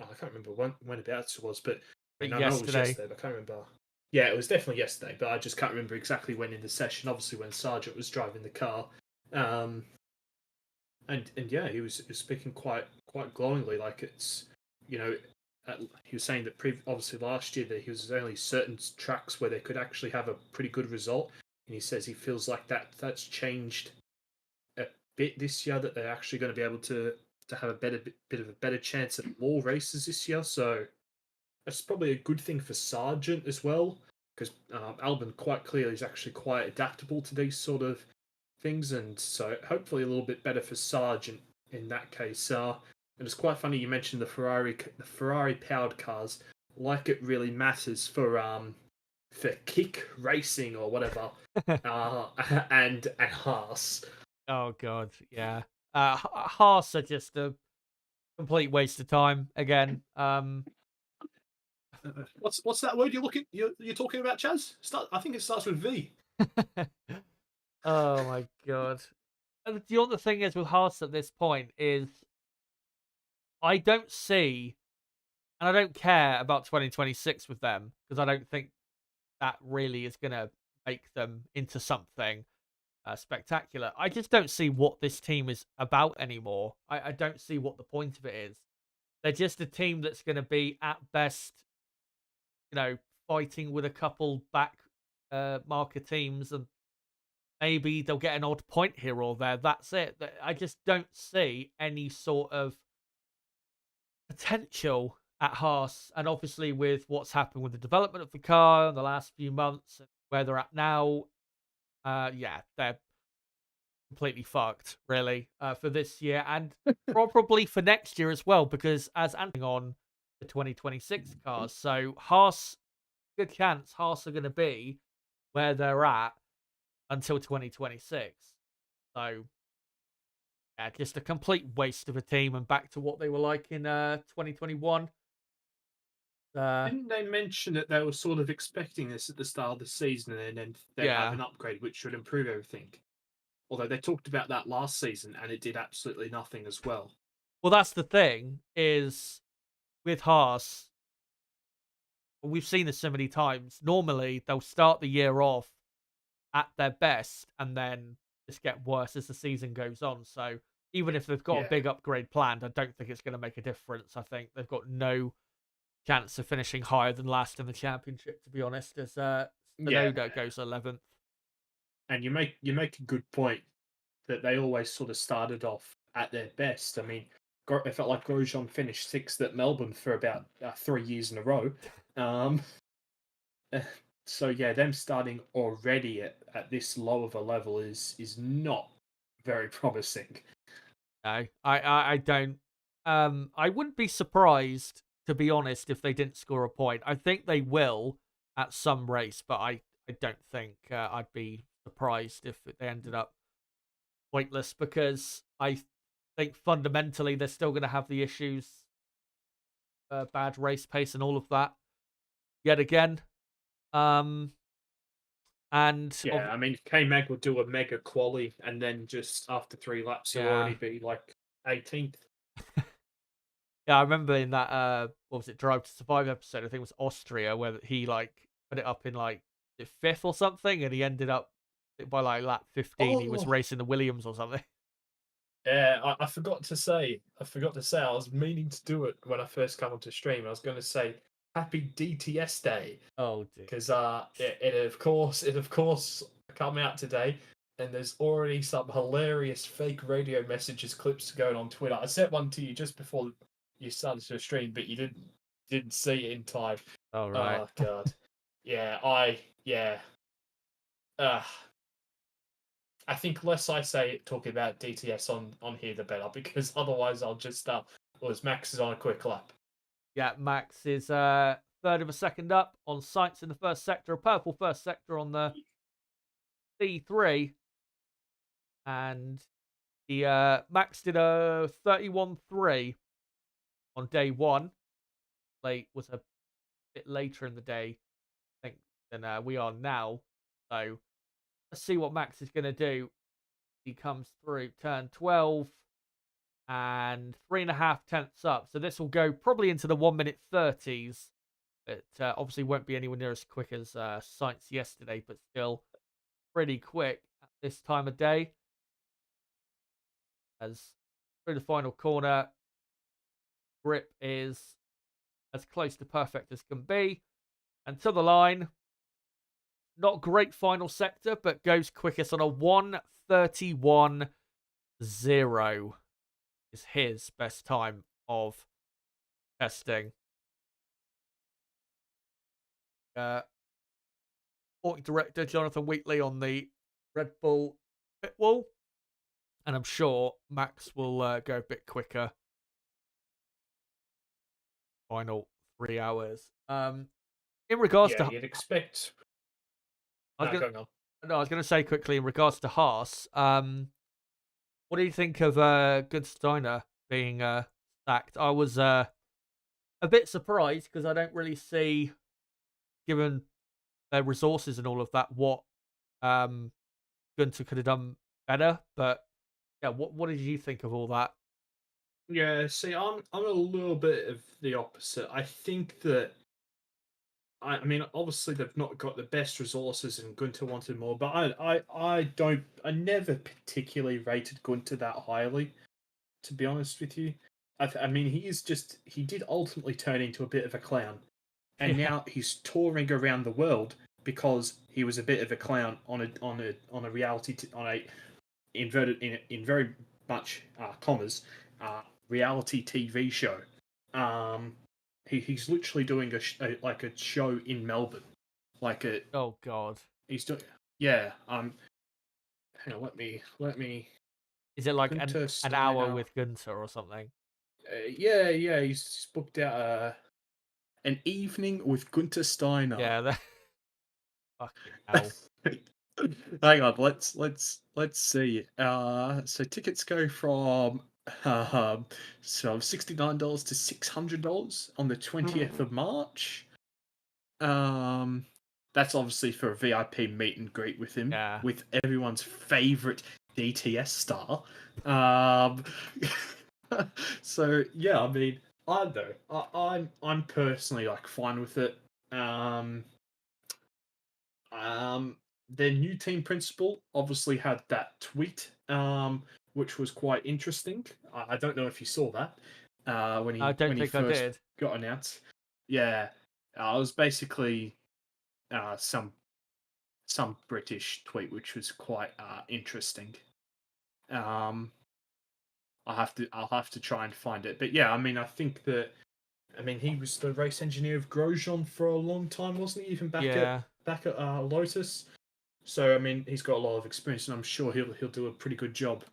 I can't remember whenabouts it was, but I know it was Yesterday. yesterday. But I can't remember. Yeah, it was definitely yesterday, but I just can't remember exactly when in the session. Obviously, when Sargent was driving the car, um, and yeah, he was speaking quite glowingly. Like it's you know, he was saying that obviously last year that he was only certain tracks where they could actually have a pretty good result, and he says he feels like that's changed a bit this year. That they're actually going to be able to have a bit of a better chance at more races this year. So that's probably a good thing for Sargent as well, because Albon quite clearly is actually quite adaptable to these sort of things, and so hopefully a little bit better for Sargent in that case. And it's quite funny you mentioned the Ferrari powered cars, like it really matters for kick racing or whatever, uh, and Haas. Oh god, yeah. Haas are just a complete waste of time again. What's that word you're talking about, Chaz? I think it starts with V. Oh my god. And the other thing is with Haas at this point is I don't see, and I don't care about 2026 with them because I don't think that really is going to make them into something spectacular. I just don't see what this team is about anymore. I don't see what the point of it is. They're just a team that's going to be at best, fighting with a couple back marker teams, and maybe they'll get an odd point here or there. That's it. I just don't see any sort of potential at Haas, and obviously with what's happened with the development of the car in the last few months and where they're at now, yeah, they're completely fucked, really, for this year and probably for next year as well, because as Anthony on the 2026 cars, so Haas, good chance Haas are going to be where they're at until 2026. So, yeah, just a complete waste of a team and back to what they were like in 2021. Didn't they mention that they were sort of expecting this at the start of the season and then they'd have Yeah. an upgrade which should improve everything? Although they talked about that last season and it did absolutely nothing as well. Well, that's the thing is with Haas, we've seen this so many times. Normally, they'll start the year off at their best and then just get worse as the season goes on. So even if they've got a Yeah. big upgrade planned, I don't think it's going to make a difference. I think they've got no chance of finishing higher than last in the championship, to be honest, as Yeah. Tsunoda goes 11th. And you make a good point that they always sort of started off at their best. I mean, it felt like Grosjean finished sixth at Melbourne for about 3 years in a row. So yeah, them starting already at this low of a level is not very promising. No, I don't. I wouldn't be surprised, to be honest, if they didn't score a point. I think they will at some race, but I don't think I'd be surprised if they ended up pointless, because I think fundamentally they're still going to have the issues, bad race pace and all of that yet again. And Yeah, I mean, K Mag will do a mega quali, and then just after 3 laps, he'll yeah, already be like 18th. yeah, I remember in that what was it, Drive to Survive episode, I think it was Austria, where he like put it up in like the fifth or something, and he ended up by like lap 15. He was Oh, racing the Williams or something. yeah, I forgot to say. I was meaning to do it when I first come onto stream. I was going to say Happy DTS Day Oh dear. because it of course come out today, and there's already some hilarious fake radio messages clips going on Twitter. I sent one to you just before you started to stream, but you didn't see it in time. All right. Oh god, yeah. Uh, I think less I say talking about DTS on here, the better, because otherwise I'll just well, as Max is on a quick lap. Yeah, Max is third of a second up on sights in the first sector, a purple first sector on the C3, and he Max did a 31.3 on day one. Late was a bit later in the day, I think, than we are now. So let's see what Max is going to do. He comes through turn 12 and 3.5 tenths up. So this will go probably into the 1 minute 30s. It obviously won't be anywhere near as quick as Sainz yesterday, but still pretty quick at this time of day. As through the final corner, grip is as close to perfect as can be. And to the line, not great final sector, but goes quickest on a 1:31.0 is his best time of testing. Sporting director Jonathan Wheatley on the Red Bull pit wall, and I'm sure Max will go a bit quicker. Final 3 hours. In regards Yeah, to, you'd expect. I was No, gonna, going on. no, I was gonna say quickly in regards to Haas. What do you think of Goodsteiner being sacked? I was a bit surprised because I don't really see, given their resources and all of that, what Gunter could have done better. But yeah, what did you think of all that? Yeah, see, I'm a little bit of the opposite. I think that I mean, obviously they've not got the best resources, and Gunter wanted more. But I never particularly rated Gunter that highly, to be honest with you. I mean, he did ultimately turn into a bit of a clown, and now he's touring around the world because he was a bit of a clown on a on a inverted in very much commas reality TV show. He's literally doing like a show in Melbourne, like a Oh God. he's doing yeah. Hang on, let me Is it like Gunter an hour Steiner. with Gunter or something? Yeah, he's booked out an evening with Gunter Steiner. Yeah. Fucking hell. Hang on, let's see. So tickets go from so $69 to $600 on the 20th of March. Um, that's obviously for a VIP meet and greet with him, Yeah. with everyone's favorite DTS star. Um, so yeah, I mean, I don't know. I'm personally like fine with it. Um, um, their new team principal obviously had that tweet, which was quite interesting. I don't know if you saw that I don't when he think I first did. got announced. Yeah, it was basically uh, some some British tweet, which was quite interesting. Um, I'll have to try and find it. But yeah, I mean, I think that he was the race engineer of Grosjean for a long time, wasn't he? Even Yeah. back at Lotus. So I mean, he's got a lot of experience, and I'm sure he'll do a pretty good job.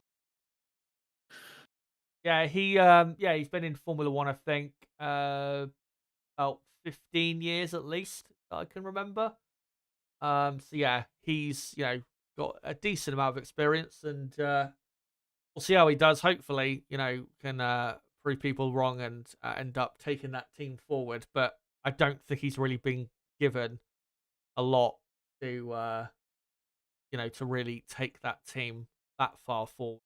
Yeah, he's been in Formula One, I think, about 15 years at least, that I can remember. So yeah, he's, got a decent amount of experience, and we'll see how he does. Hopefully, can prove people wrong and end up taking that team forward. But I don't think he's really been given a lot to to really take that team that far forward,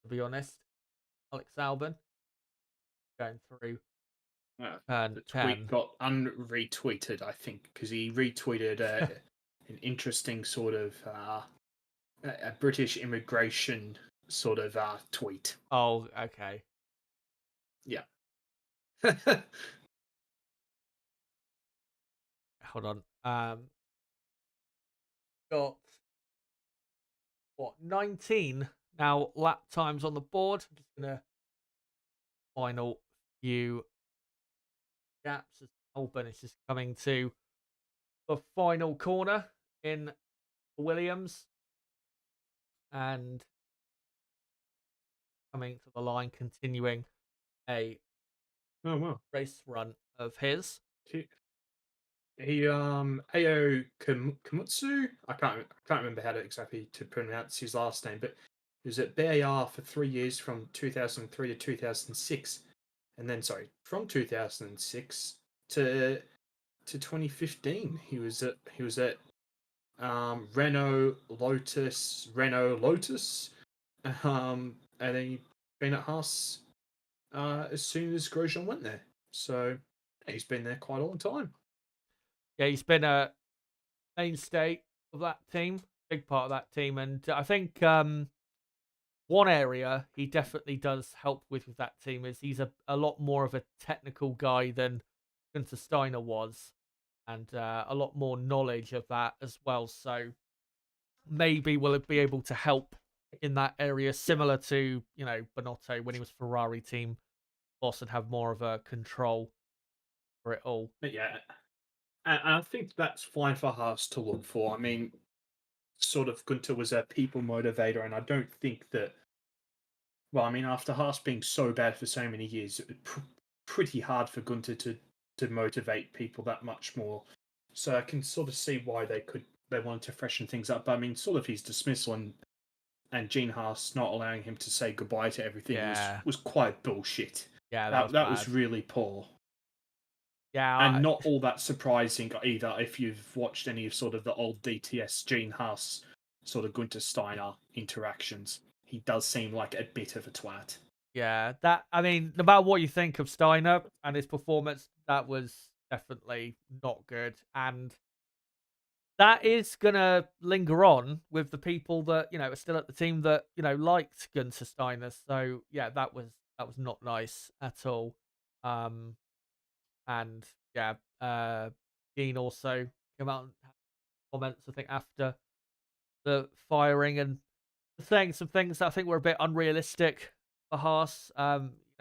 to be honest. Alex Albon going through turn The tweet 10. got unretweeted, I think, because he retweeted an interesting sort of a British immigration sort of tweet. Oh, okay. Yeah. Hold on. Got what, 19 now lap times on the board. I'm just gonna final few gaps as Albon is just coming to the final corner in Williams and coming to the line, continuing a Oh wow. race run of his. He Ao Kamutsu. I can't remember how to exactly to pronounce his last name, but he was at BAR for 3 years from 2003 to 2006, and then sorry from 2006 to 2015 he was at Renault Lotus, and then he been at Haas as soon as Grosjean went there. So he's been there quite a long time. Yeah, he's been a mainstay of that team, big part of that team, and I think one area he definitely does help with that team is he's a lot more of a technical guy than Gunther Steiner was, and a lot more knowledge of that as well. So maybe will it be able to help in that area, Yeah. similar to Bonotto when he was Ferrari team boss and have more of a control for it all. But yeah, and I think that's fine for Haas to look for. I mean, sort of Gunter was a people motivator, and I don't think that. Well, I mean, after Haas being so bad for so many years, it pretty hard for Gunter to motivate people that much more. So I can sort of see why they wanted to freshen things up. But I mean, sort of his dismissal and Gene Haas not allowing him to say goodbye to everything Yeah, was quite bullshit. yeah, that That was that was bad. really poor. Yeah, And not all that surprising either if you've watched any of sort of the old DTS Gene Haas sort of Gunter Steiner interactions. He does seem like a bit of a twat. yeah. That, I mean, no matter what you think of Steiner and his performance, that was definitely not good, and that is gonna linger on with the people that are still at the team that liked Gunther Steiner. So yeah, that was That was not nice at all. Um, and yeah, Dean also came out and had comments, I think, after the firing and saying some things that I think were a bit unrealistic for Haas.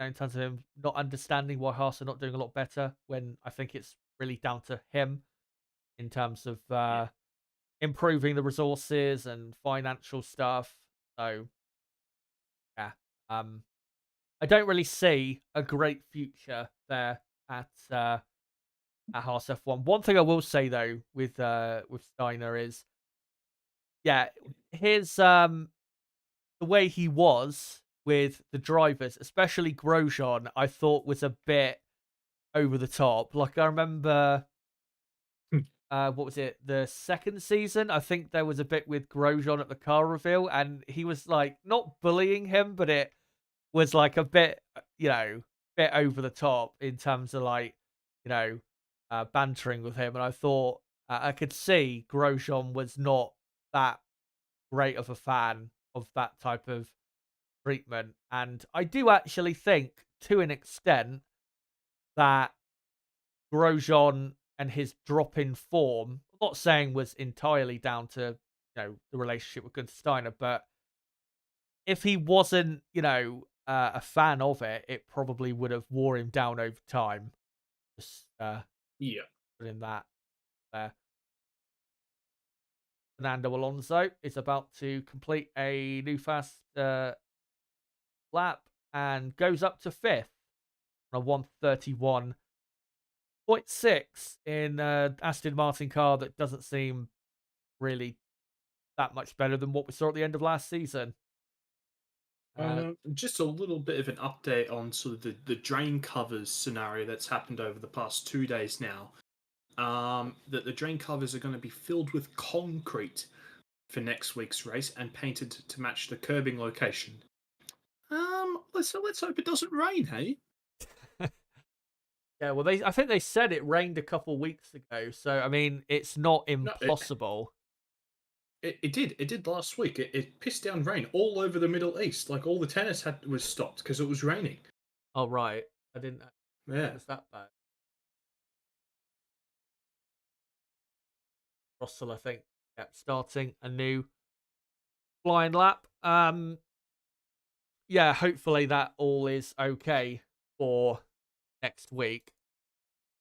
In terms of him not understanding why Haas are not doing a lot better, when I think it's really down to him in terms of Yeah. improving the resources and financial stuff. So yeah, um, I don't really see a great future there at Haas F1. One thing I will say though with Steiner is, yeah, his the way he was with the drivers, especially Grosjean, I thought was a bit over the top. Like I remember, what was it? The second season, I think there was a bit with Grosjean at the car reveal, and he was like not bullying him, but it was like a bit, bit over the top in terms of like, bantering with him. And I thought I could see Grosjean was not that great of a fan of that type of treatment. And I do actually think, to an extent, that Grosjean and his drop in form, I'm not saying was entirely down to, the relationship with Gunther Steiner, but if he wasn't, a fan of it, it probably would have wore him down over time. Just Yeah. putting that there. Fernando Alonso is about to complete a new fast lap and goes up to fifth on a 1:31.6 in Aston Martin car that doesn't seem really that much better than what we saw at the end of last season. Just a little bit of an update on sort of the drain covers scenario that's happened over the past 2 days now. That the drain covers are going to be filled with concrete for next week's race and painted to match the curbing location. Let's hope it doesn't rain, hey? Yeah, well, I think they said it rained a couple weeks ago, so I mean, it's not No, impossible. it did. It did last week. It pissed down rain all over the Middle East. Like all the tennis was stopped because it was raining. Oh right, I didn't. It Yeah. was that bad. Russell, I think, starting a new flying lap. Yeah, hopefully that all is okay for next week.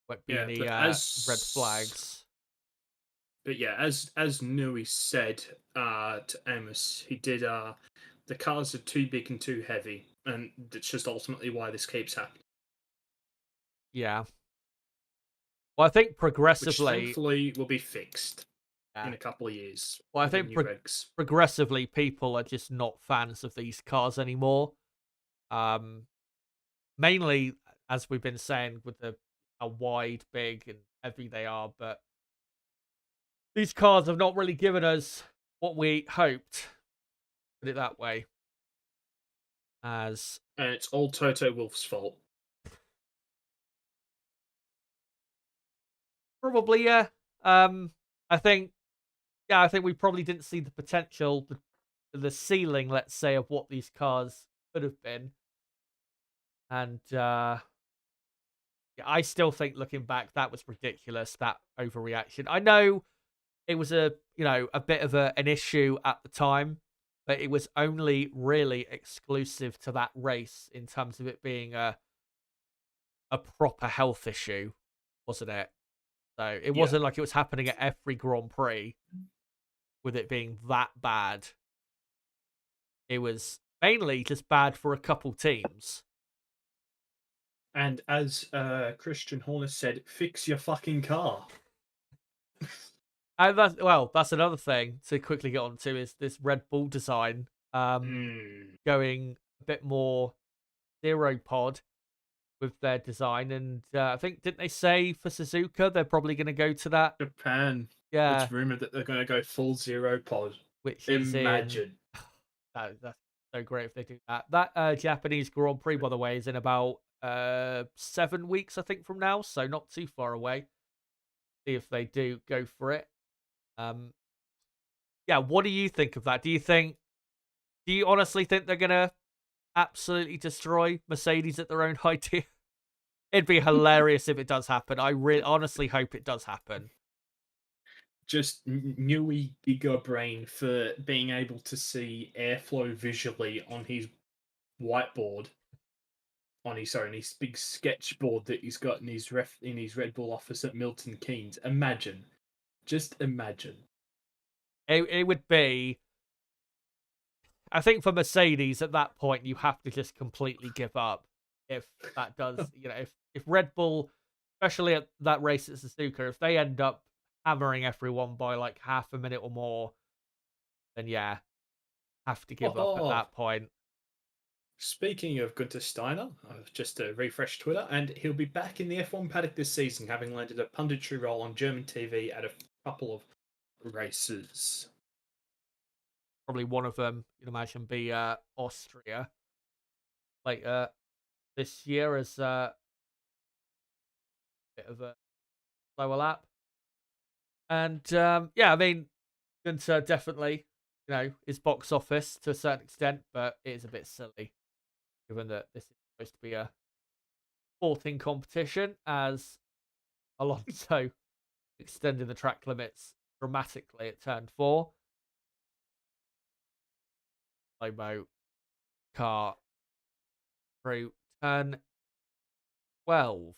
Won't be Yeah, any red flags. but yeah, as Nui said to Amos, he did the cars are too big and too heavy, and that's just ultimately why this keeps happening. Yeah. Well, I think Which progressively, thankfully will be fixed yeah. in a couple of years Well, I with the think new regs. progressively people are just not fans of these cars anymore. Um, Mainly, as we've been saying, with how wide, big, and heavy they are, but these cars have not really given us what we hoped. Put it that way. As And it's all Toto Wolff's fault. probably, yeah. Um, I think, yeah, I think we probably didn't see the potential, the ceiling, let's say, of what these cars could have been. And yeah, I still think, looking back, that was ridiculous. That overreaction. I know it was a bit of an issue at the time, but it was only really exclusive to that race in terms of it being a proper health issue, wasn't it? So it Yeah. wasn't like it was happening at every Grand Prix with it being that bad. It was mainly just bad for a couple teams. And as Christian Horner said, fix your fucking car. And that's another thing to quickly get on to is this Red Bull design Mm. going a bit more zero pod with their design. And I think, didn't they say for Suzuka they're probably going to go to that? Japan. Yeah, It's rumored that they're going to go full zero pod. which is in. Imagine. That's so great if they do that. That Japanese Grand Prix, by the way, is in about 7 weeks, I think, from now, so not too far away. See if they do go for it. Yeah, what do you think of that? Do you honestly think they're gonna absolutely destroy Mercedes at their own idea. It'd be hilarious if it does happen. I honestly hope it does happen. Just Nui Giga Brain for being able to see airflow visually on his whiteboard, on his big sketchboard that he's got in his Red Bull office at Milton Keynes. Imagine, just imagine. It would be. I think for Mercedes at that point, you have to just completely give up. If that does, if Red Bull, especially at that race at Suzuka, if they end up hammering everyone by like half a minute or more, then yeah, have to give up at Oh, that point. speaking of Gunter Steiner, I've just refreshed Twitter, and he'll be back in the F1 paddock this season, having landed a punditry role on German TV at a couple of races. Probably one of them, you'd imagine, be Austria later this year as a bit of a slower lap. And yeah, I mean, Gunter definitely, is box office to a certain extent, but it is a bit silly given that this is supposed to be a sporting competition, as Alonso extended the track limits dramatically at turn 4. Slow-mo car through turn 12.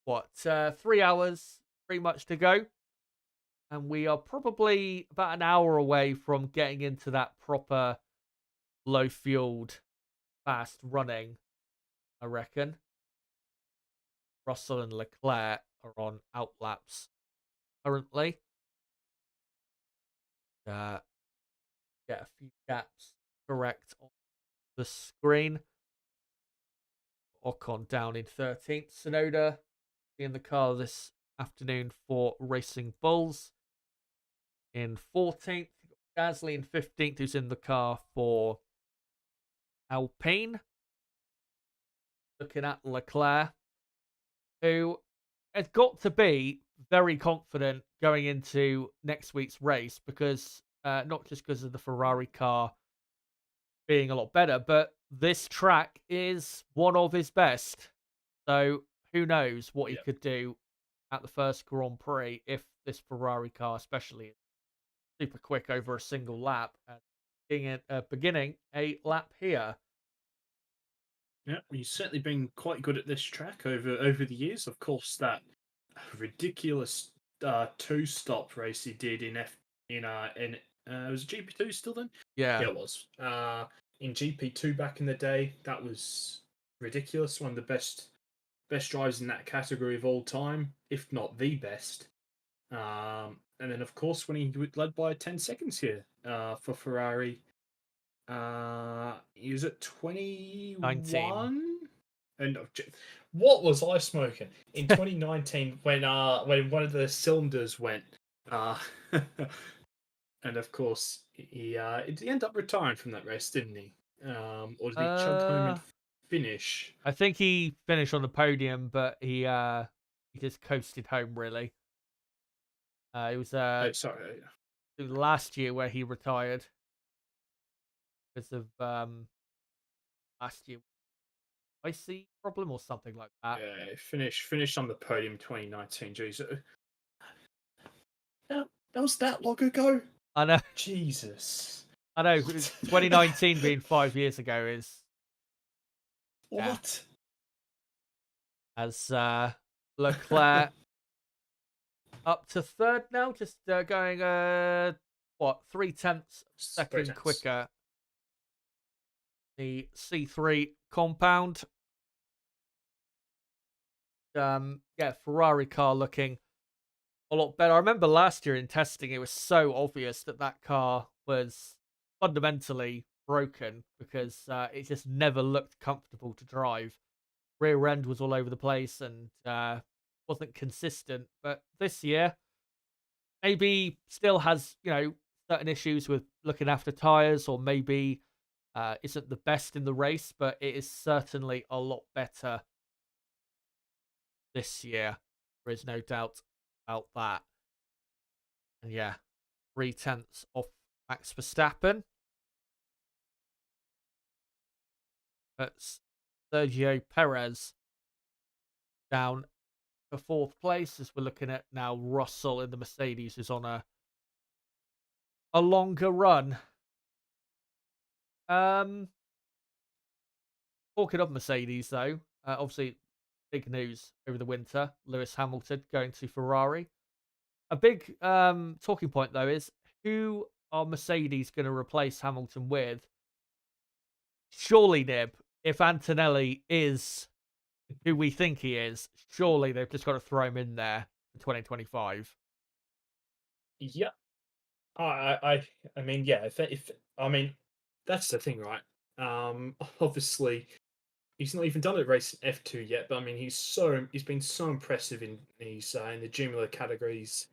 But 3 hours pretty much to go, and we are probably about an hour away from getting into that proper low fueled fast running, I reckon. Russell and Leclerc are on outlaps currently. Get a few gaps correct on the screen. Ocon down in 13th. Sonoda in the car this afternoon for Racing Bulls. In 14th, Gasly in 15th, who's in the car for Alpine. Looking at Leclerc, who has got to be very confident going into next week's race, because not just because of the Ferrari car being a lot better, but this track is one of his best. So who knows what he could do at the first Grand Prix if this Ferrari car especially is super quick over a single lap and beginning a lap here. Yeah, he's certainly been quite good at this track over the years. Of course, that ridiculous 2-stop race he did in was GP2 still then? Yeah. Yeah, it was. In GP2 back in the day, that was ridiculous. One of the best drivers in that category of all time, if not the best. And then, of course, when he led by 10 seconds here for Ferrari, he was at 19. 21. And what was I smoking in 2019 when one of the cylinders went? And of course, he ended up retiring from that race, didn't he? Or did he chug home and finish? I think he finished on the podium, but he just coasted home, really. It was Oh, sorry. last year where he retired because of last year icy problem or something like that. Yeah, finished on the podium 2019. Jeez, that was that long ago. I know. Jesus. I know. 2019 being 5 years ago is what? As Leclerc up to third now, just going 0.3 second quicker. The C3 compound. Ferrari car looking a lot better. I remember last year in testing, it was so obvious that car was fundamentally broken because it just never looked comfortable to drive. Rear end was all over the place and wasn't consistent. But this year, maybe still has, certain issues with looking after tyres, or maybe isn't the best in the race, but it is certainly a lot better this year. There is no doubt about that. And yeah, 0.3 off Max Verstappen. That's Sergio Perez down for fourth place, as we're looking at now Russell in the Mercedes, who's on a longer run. Um, Talking of Mercedes, though, obviously big news over the winter: Lewis Hamilton going to Ferrari. A big talking point though is, who are Mercedes going to replace Hamilton with? Surely, Nib, if Antonelli is who we think he is, surely they've just got to throw him in there for 2025. Yeah, I mean, yeah. If I mean, that's the thing, right? Obviously, he's not even done a race in F2 yet, but I mean, he's been so impressive in the junior categories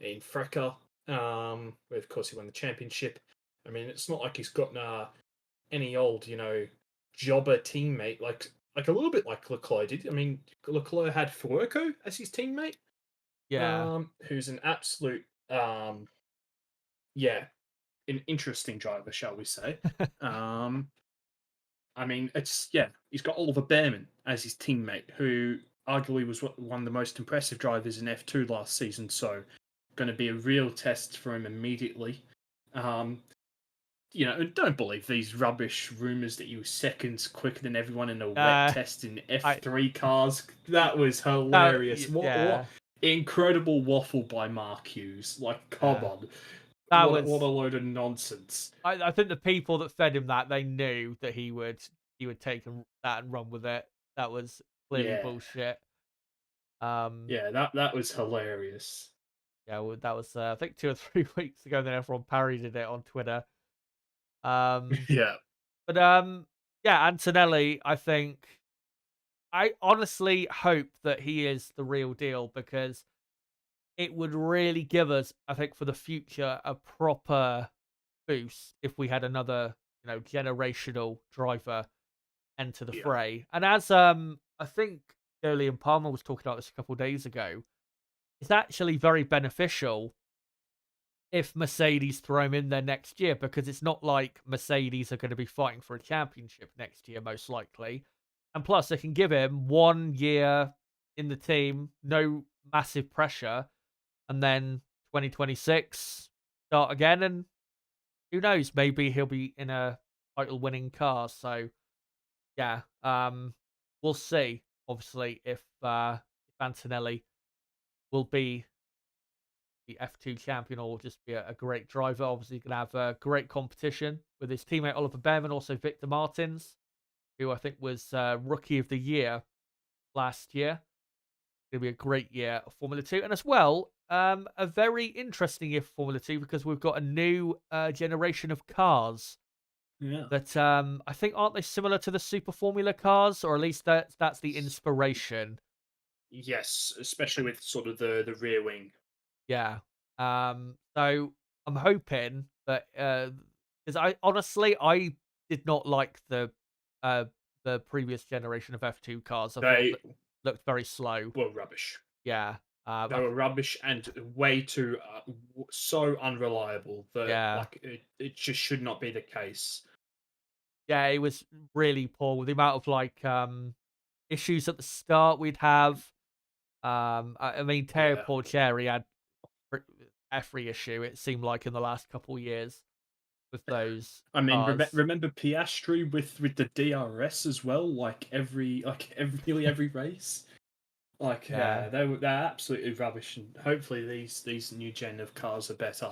in Freca. Where of course he won the championship. I mean, it's not like he's got any old, jobber teammate like a little bit like Leclerc did. I mean, Leclerc had Fuoco as his teammate, Yeah. who's an absolute yeah, an interesting driver, shall we say. Um, I mean, he's got Oliver Behrman as his teammate, who arguably was one of the most impressive drivers in F2 last season. So, going to be a real test for him immediately. Um, don't believe these rubbish rumors that he was seconds quicker than everyone in a wet uh, test in I F3 cars. That was that hilarious. What yeah, incredible waffle by Mark Hughes. Like, come yeah. on. That What a was. load of nonsense. I think the people that fed him that, they knew that he would take that and run with it. That was clearly Yeah. bullshit. Um, Yeah, that was hilarious. yeah, well, that was I think 2 or 3 weeks ago. Then everyone parodied it on Twitter. Um, Yeah. but yeah, Antonelli. I honestly hope that he is the real deal, because it would really give us, I think, for the future, a proper boost if we had another, generational driver enter the Yeah. fray. And as I think Julian Palmer was talking about this a couple of days ago, it's actually very beneficial if Mercedes throw him in there next year, because it's not like Mercedes are going to be fighting for a championship next year, most likely. And plus, they can give him 1 year in the team, no massive pressure, and then 2026 start again. And who knows, maybe he'll be in a title winning car. So yeah, we'll see. Obviously, if Antonelli will be the F2 champion, or will just be a great driver. Obviously, he can have a great competition with his teammate Oliver Behrman, also Victor Martins, who I think was Rookie of the Year last year. Going to be a great year of Formula 2. And as well, a very interesting year for Formula 2, because we've got a new generation of cars Yeah. that I think, aren't they similar to the Super Formula cars? Or at least that's the inspiration. Yes, especially with sort of the rear wing. Yeah. So I'm hoping that, because I honestly, I did not like uh the previous generation of F2 cars. I thought They that looked very slow. were rubbish. Yeah. They were rubbish and way too so unreliable that Yeah. like it just should not be the case. Yeah, it was really poor with the amount of issues at the start we'd have. I mean, Teo Yeah. Porcheri had every issue, it seemed like, in the last couple of years with those I mean, cars. remember Piastri with the DRS as well, nearly every race. Like, Yeah. yeah, they're absolutely rubbish, and hopefully these new gen of cars are better.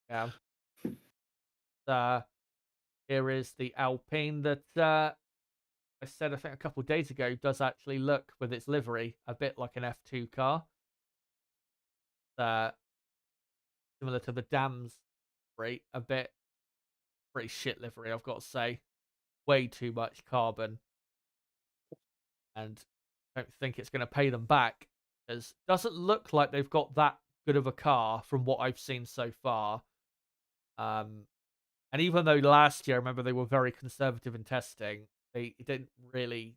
Yeah. Uh, Here is the Alpine that I said, I think, a couple of days ago, does actually look, with its livery, a bit like an F2 car. Uh, Similar to the Dams livery, a bit pretty shit livery, I've got to say. Way too much carbon, and I don't think it's going to pay them back, because it doesn't look like they've got that good of a car from what I've seen so far. Um, and even though last year, I remember, they were very conservative in testing, they didn't really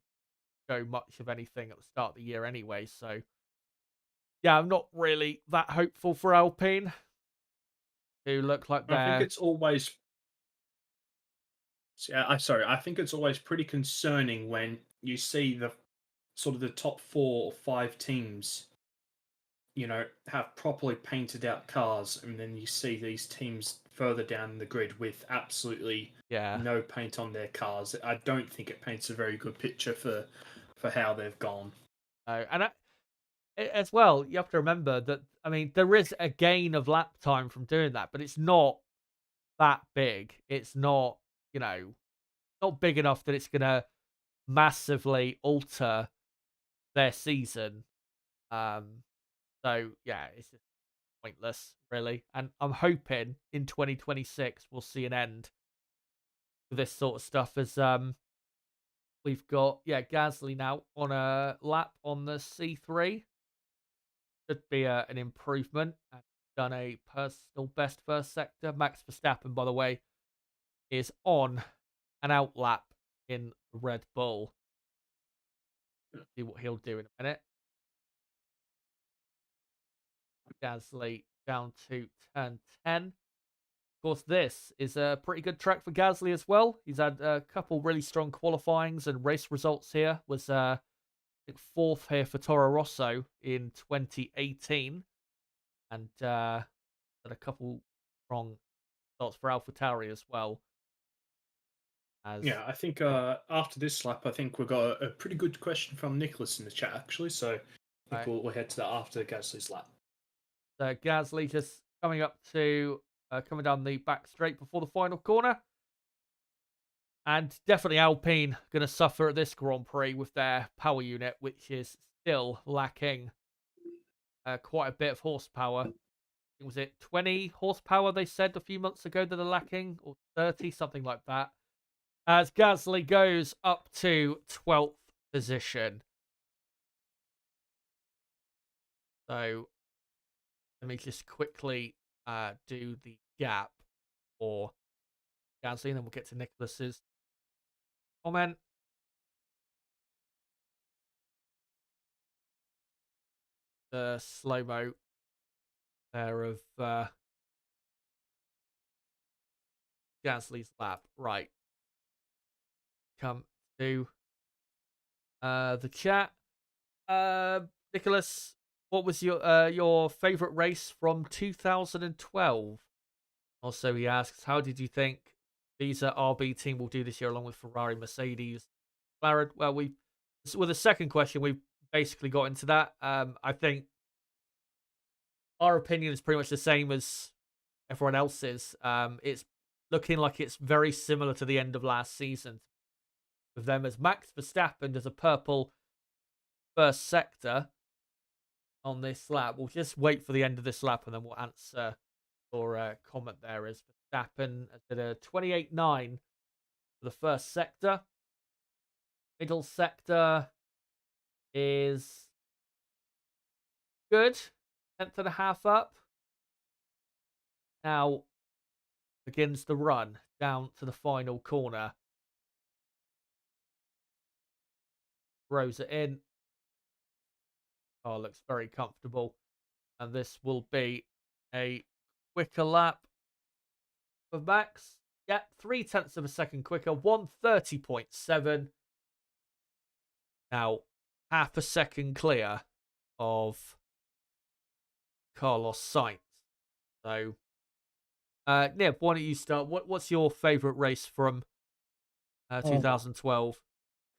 show much of anything at the start of the year anyway. So yeah, I'm not really that hopeful for Alpine, who look like I think they're. it's always I'm sorry. I think it's always pretty concerning when you see the sort of the top 4 or 5 teams, have properly painted out cars, and then you see these teams further down the grid with absolutely Yeah. no paint on their cars. I don't think it paints a very good picture for how they've gone. And as well, you have to remember that, I mean, there is a gain of lap time from doing that, but it's not that big. It's not, you know, not big enough that it's going to massively alter their season. Um, so yeah, it's just pointless, really. And I'm hoping in 2026 we'll see an end to this sort of stuff as we've got Gasly now on a lap on the C3. Should be an improvement. And done a personal best first sector. Max Verstappen, by the way, is on an out lap in Red Bull. See what he'll do in a minute. Gasly down to turn 10. Of course, this is a pretty good track for Gasly as well. He's had a couple really strong qualifyings and race results here. Was I think fourth here for Toro Rosso in 2018, and had a couple strong results for AlphaTauri as well. As Yeah, I think after this lap, I think we've got a pretty good question from Nicholas in the chat actually. So I think right, we'll head to that after Gasly's lap. so Gasly just coming up to coming down the back straight before the final corner. And definitely Alpine going to suffer at this Grand Prix with their power unit, which is still lacking quite a bit of horsepower. Was it 20 horsepower they said a few months ago that they're lacking, or 30, something like that? As Gasly goes up to 12th position. So let me just quickly do the gap for Gasly, and then we'll get to Nicholas's comment. The slow-mo there of Gasly's lap. Right. Come to the chat. Nicholas, what was your favorite race from 2012? Also, he asks, how did you think these RB team will do this year along with Ferrari, Mercedes, McLaren? Well, with the second question, we've basically got into that. I think our opinion is pretty much the same as everyone else's. It's looking like it's very similar to the end of last season, with them as Max Verstappen as a purple first sector on this lap. We'll just wait for the end of this lap and then we'll answer your comment there. As Verstappen at a 28.9 for the first sector. Middle sector is good. 10th and a half up. Now begins the run down to the final corner. Throws it in. Oh, looks very comfortable. And this will be a quicker lap for Max. Yeah, 0.3 of a second quicker. 130.7. Now, half a second clear of Carlos Sainz. So, Nib, why don't you start? What's your favourite race from Oh, 2012?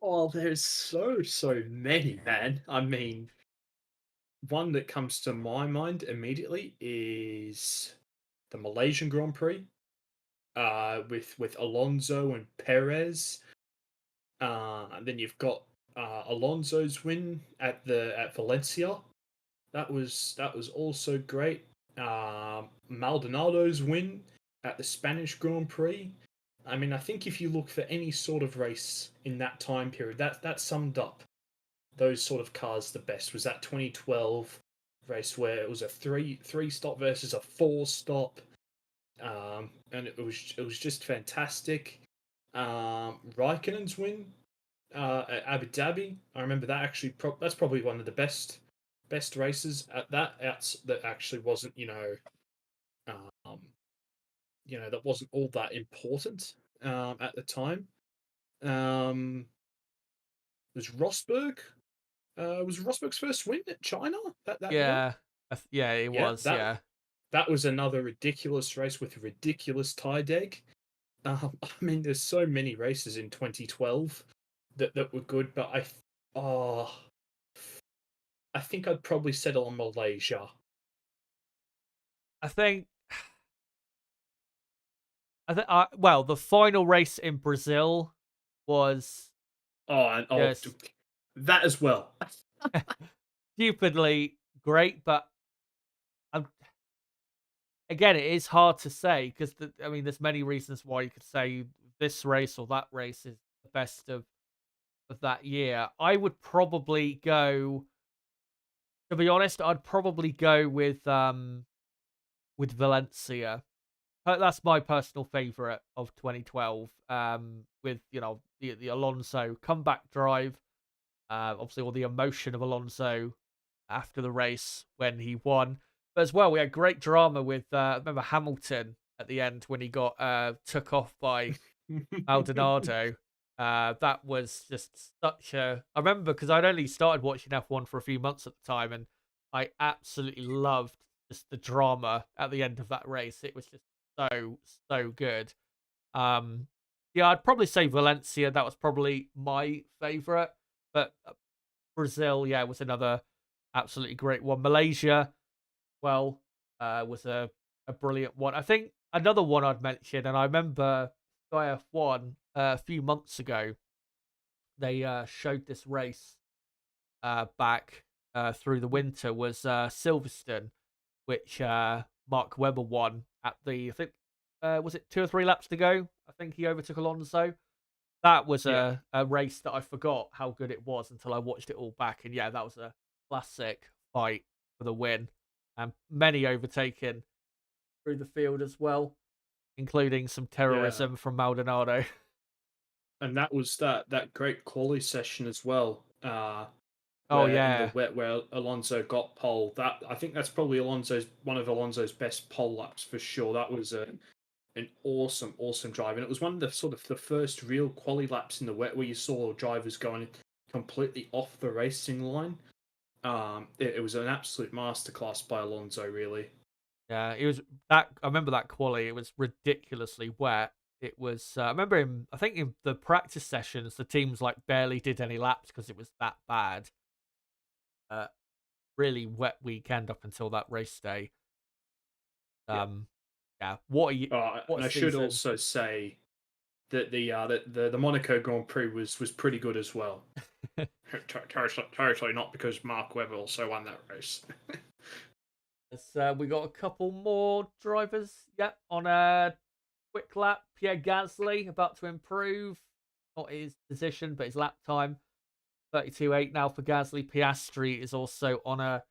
oh, there's so many, man. I mean, one that comes to my mind immediately is the Malaysian Grand Prix, with Alonso and Perez. And then you've got Alonso's win at Valencia. That was also great. Maldonado's win at the Spanish Grand Prix. I mean, I think if you look for any sort of race in that time period, that summed up those sort of cars the best. Was that 2012 race where it was a three stop versus a four stop, and it was just fantastic. Raikkonen's win at Abu Dhabi. I remember that actually. That's probably one of the best races at that actually wasn't um, that wasn't all that important. at the time. Um, was Rosberg? Was Rosberg's first win at China that year? Yeah, yeah, it Yeah, was. Yeah, that was another ridiculous race with a ridiculous tie deck. I mean, there's so many races in 2012 that were good, but oh, I think I'd probably settle on Malaysia. I think. Well, the final race in Brazil was Oh, and just that as well. stupidly great, but um, again, it is hard to say because I mean, there's many reasons why you could say this race or that race is the best of that year. I would probably go. To be honest, I'd probably go with Valencia. That's my personal favorite of 2012. With the Alonso comeback drive, obviously all the emotion of Alonso after the race when he won, but as well we had great drama with remember Hamilton at the end when he got took off by Maldonado. That was just such a. I remember because I'd only started watching F1 for a few months at the time, and I absolutely loved just the drama at the end of that race. It was just so good. Um, yeah, I'd probably say Valencia. That was probably my favorite, but Brazil, yeah, was another absolutely great one. Malaysia, well, was a brilliant one. I think another one I'd mention, and I remember Sky F1 a few months ago, they showed this race back through the winter was Silverstone, which Mark Webber won at the I think was it 2 or 3 laps to go? I think he overtook Alonso. That was Yeah, a race that I forgot how good it was until I watched it all back, and yeah, that was a classic fight for the win, and many overtaken through the field as well, including some yeah, terrorism from Maldonado. and that was that great quali session as well. Oh Where in the yeah, wet where Alonso got pole. That I think that's probably Alonso's one of Alonso's best pole laps for sure. That was an awesome drive, and it was one of the sort of the first real quali laps in the wet where you saw drivers going completely off the racing line. It was an absolute masterclass by Alonso, really. yeah, it was that. I remember that quali. It was ridiculously wet. It was. I remember him. I think in the practice sessions, the teams like barely did any laps because it was that bad. Uh, really wet weekend up until that race day. Yeah. Um, yeah. What a what And a I should season. also say that the Monaco Grand Prix was pretty good as well. Totally not because Mark Webber also won that race. Yes, we got a couple more drivers. Yep, on a quick lap. Pierre Gasly about to improve. Not his position, but his lap time. 32.8 now for Gasly. Piastri is also on a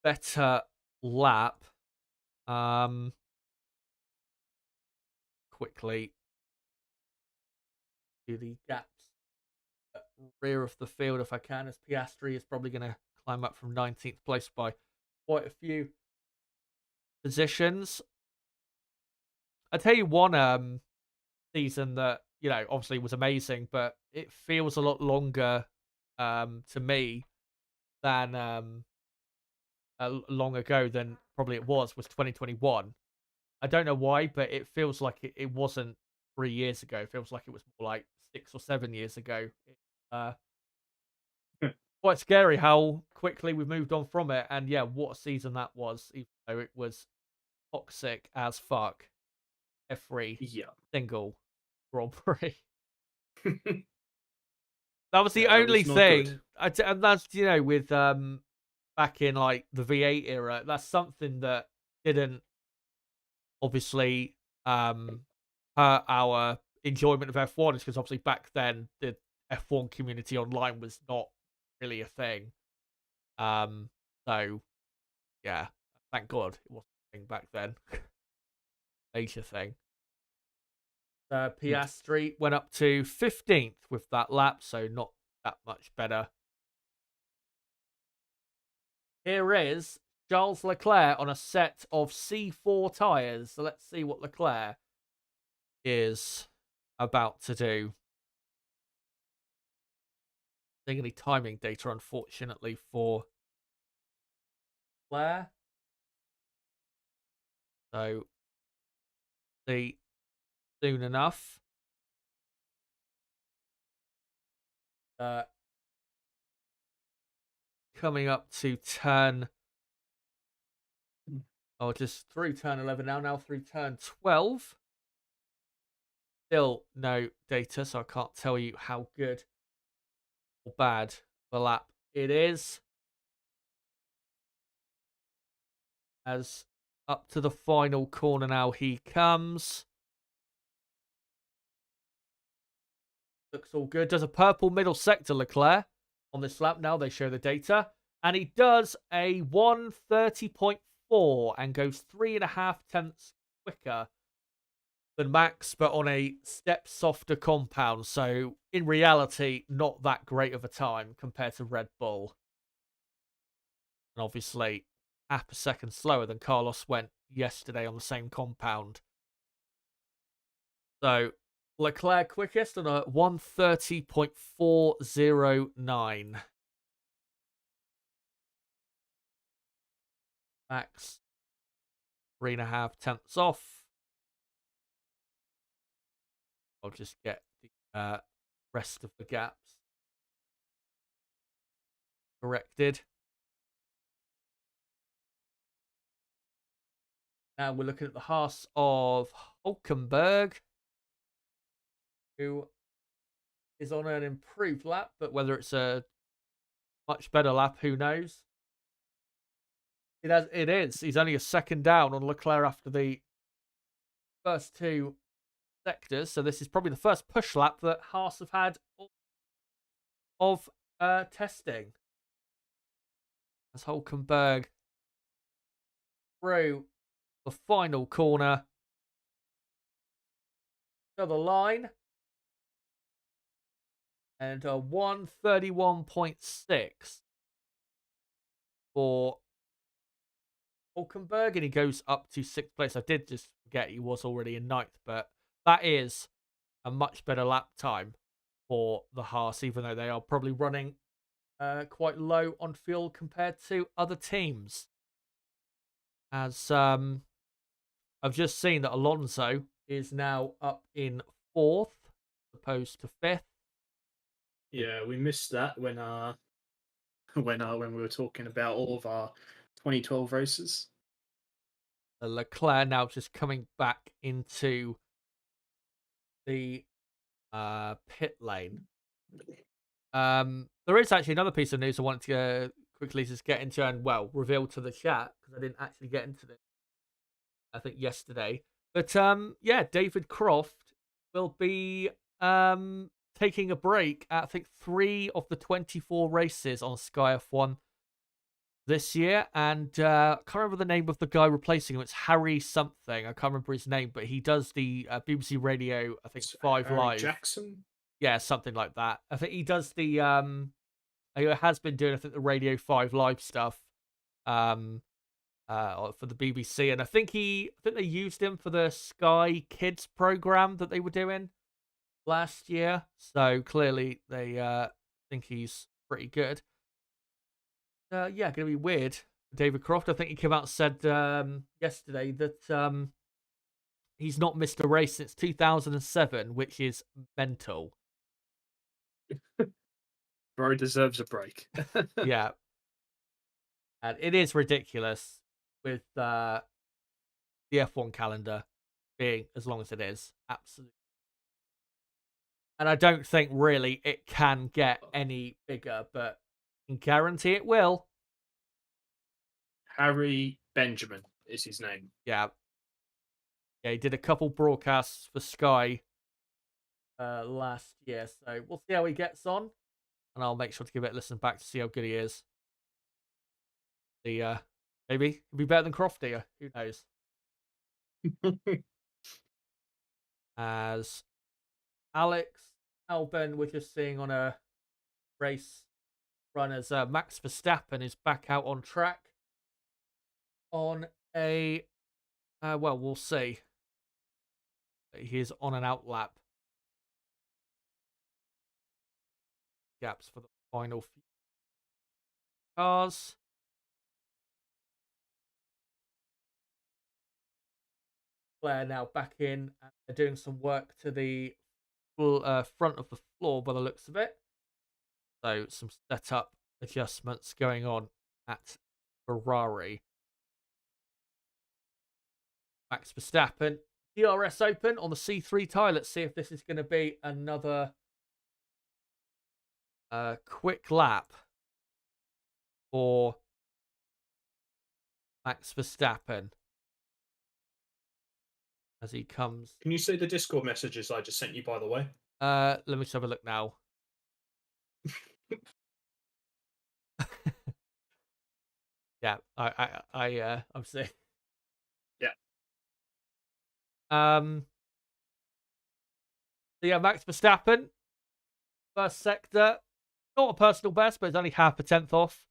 better lap. Um, quickly do the gaps at rear of the field if I can, as Piastri is probably going to climb up from 19th place by quite a few positions. I tell you one season that obviously was amazing, but it feels a lot longer to me than long ago than probably it was 2021. I don't know why, but it feels like it wasn't 3 years ago. It feels like it was more like 6 or 7 years ago. Uh, quite scary how quickly we've moved on from it. And yeah, what a season that was, even though it was toxic as fuck every Yeah. single Grand Prix. That was the Yeah, that only was not good. thing. And that's with back in like the V8 era. That's something that didn't obviously hurt our enjoyment of F1 is because obviously back then the F1 community online was not really a thing. So yeah, thank God it wasn't a thing back then. Major thing. Mm. Piastri went up to 15th with that lap, so not that much better. Here is Charles Leclerc on a set of C4 tyres. So let's see what Leclerc is about to do. Seeing any timing data, unfortunately, for Claire. So, see soon enough. Coming up to turn, just through turn 11 now through turn 12. Still no data, so I can't tell you how good or bad the lap it is. As up to the final corner now he comes. Looks all good. Does a purple middle sector, Leclerc, on this lap. Now they show the data. And he does a 1:30.4 and goes 3.5 tenths quicker than Max, but on a step softer compound. So in reality, not that great of a time compared to Red Bull. And obviously, half a second slower than Carlos went yesterday on the same compound. So Leclerc quickest on a 1:30.409. Max 3.5 tenths off. I'll just get the rest of the gaps corrected. Now we're looking at the Haas of Hulkenberg, who is on an improved lap, but whether it's a much better lap, who knows? It is. He's only a second down on Leclerc after the first two sectors, so this is probably the first push lap that Haas have had of testing. As Hulkenberg through the final corner to the line, and a 1:31.6 for Hulkenberg, and he goes up to 6th place. I did just forget he was already in 9th, but that is a much better lap time for the Haas, even though they are probably running quite low on fuel compared to other teams. As I've just seen that Alonso is now up in 4th, opposed to 5th. Yeah, we missed that when when we were talking about all of our 2012 races. Leclerc now just coming back into the pit lane. There is actually another piece of news I wanted to quickly just get into and, well, reveal to the chat, because I didn't actually get into this, I think, yesterday. But, yeah, David Croft will be taking a break at, I think, 3 of the 24 races on Sky F1 this year. And I can't remember the name of the guy replacing him. It's Harry something. I can't remember his name, but he does the BBC Radio, I think, 5 Harry Live. Jackson? Yeah, something like that. I think he does the he has been doing, I think, the Radio 5 Live stuff for the BBC, and I think they used him for the Sky Kids program that they were doing last year. So clearly they think he's pretty good. Yeah, gonna be weird. David Croft, I think he came out and said yesterday that he's not missed a race since 2007, which is mental. Bro deserves a break. Yeah. And it is ridiculous with the F1 calendar being as long as it is. Absolutely. And I don't think really it can get any bigger, but I can guarantee it will. Harry Benjamin is his name. Yeah. Yeah, he did a couple broadcasts for Sky last year, so we'll see how he gets on. And I'll make sure to give it a listen back to see how good he is. Maybe he'll be better than Crofty. Who knows? As Alex Albon, we're just seeing on a race run as Max Verstappen is back out on track on a well, we'll see. He is on an out lap. Gaps for the final few cars. Blair now back in, and they're doing some work to the front of the floor by the looks of it. So some setup adjustments going on at Ferrari. Max Verstappen, DRS open on the C3 tyre. Let's see if this is going to be another quick lap for Max Verstappen as he comes. Can you see the Discord messages I just sent you, by the way? Let me just have a look now. Yeah, I'm seeing. Yeah. So yeah, Max Verstappen, first sector, not a personal best, but it's only half a tenth off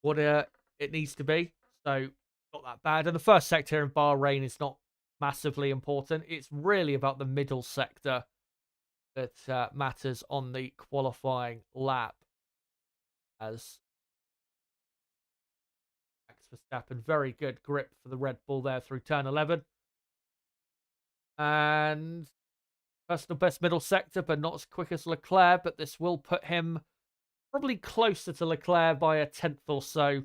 what it needs to be. So not that bad. And the first sector in Bahrain is not massively important. It's really about the middle sector that matters on the qualifying lap. As Max Verstappen, very good grip for the Red Bull there through turn 11. And personal best middle sector, but not as quick as Leclerc. But this will put him probably closer to Leclerc by a tenth or so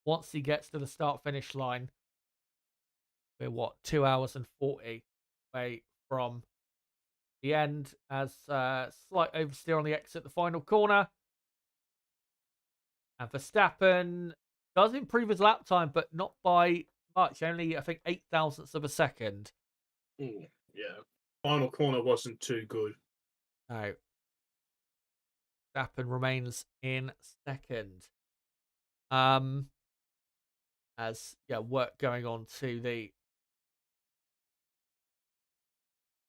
once he gets to the start-finish line. We're 2 hours and 40 away from the end, as slight oversteer on the exit, the final corner. And Verstappen does improve his lap time, but not by much. Only, I think, 8 thousandths of a second. Ooh, yeah. Final corner wasn't too good. No. Verstappen remains in second. As work going on to the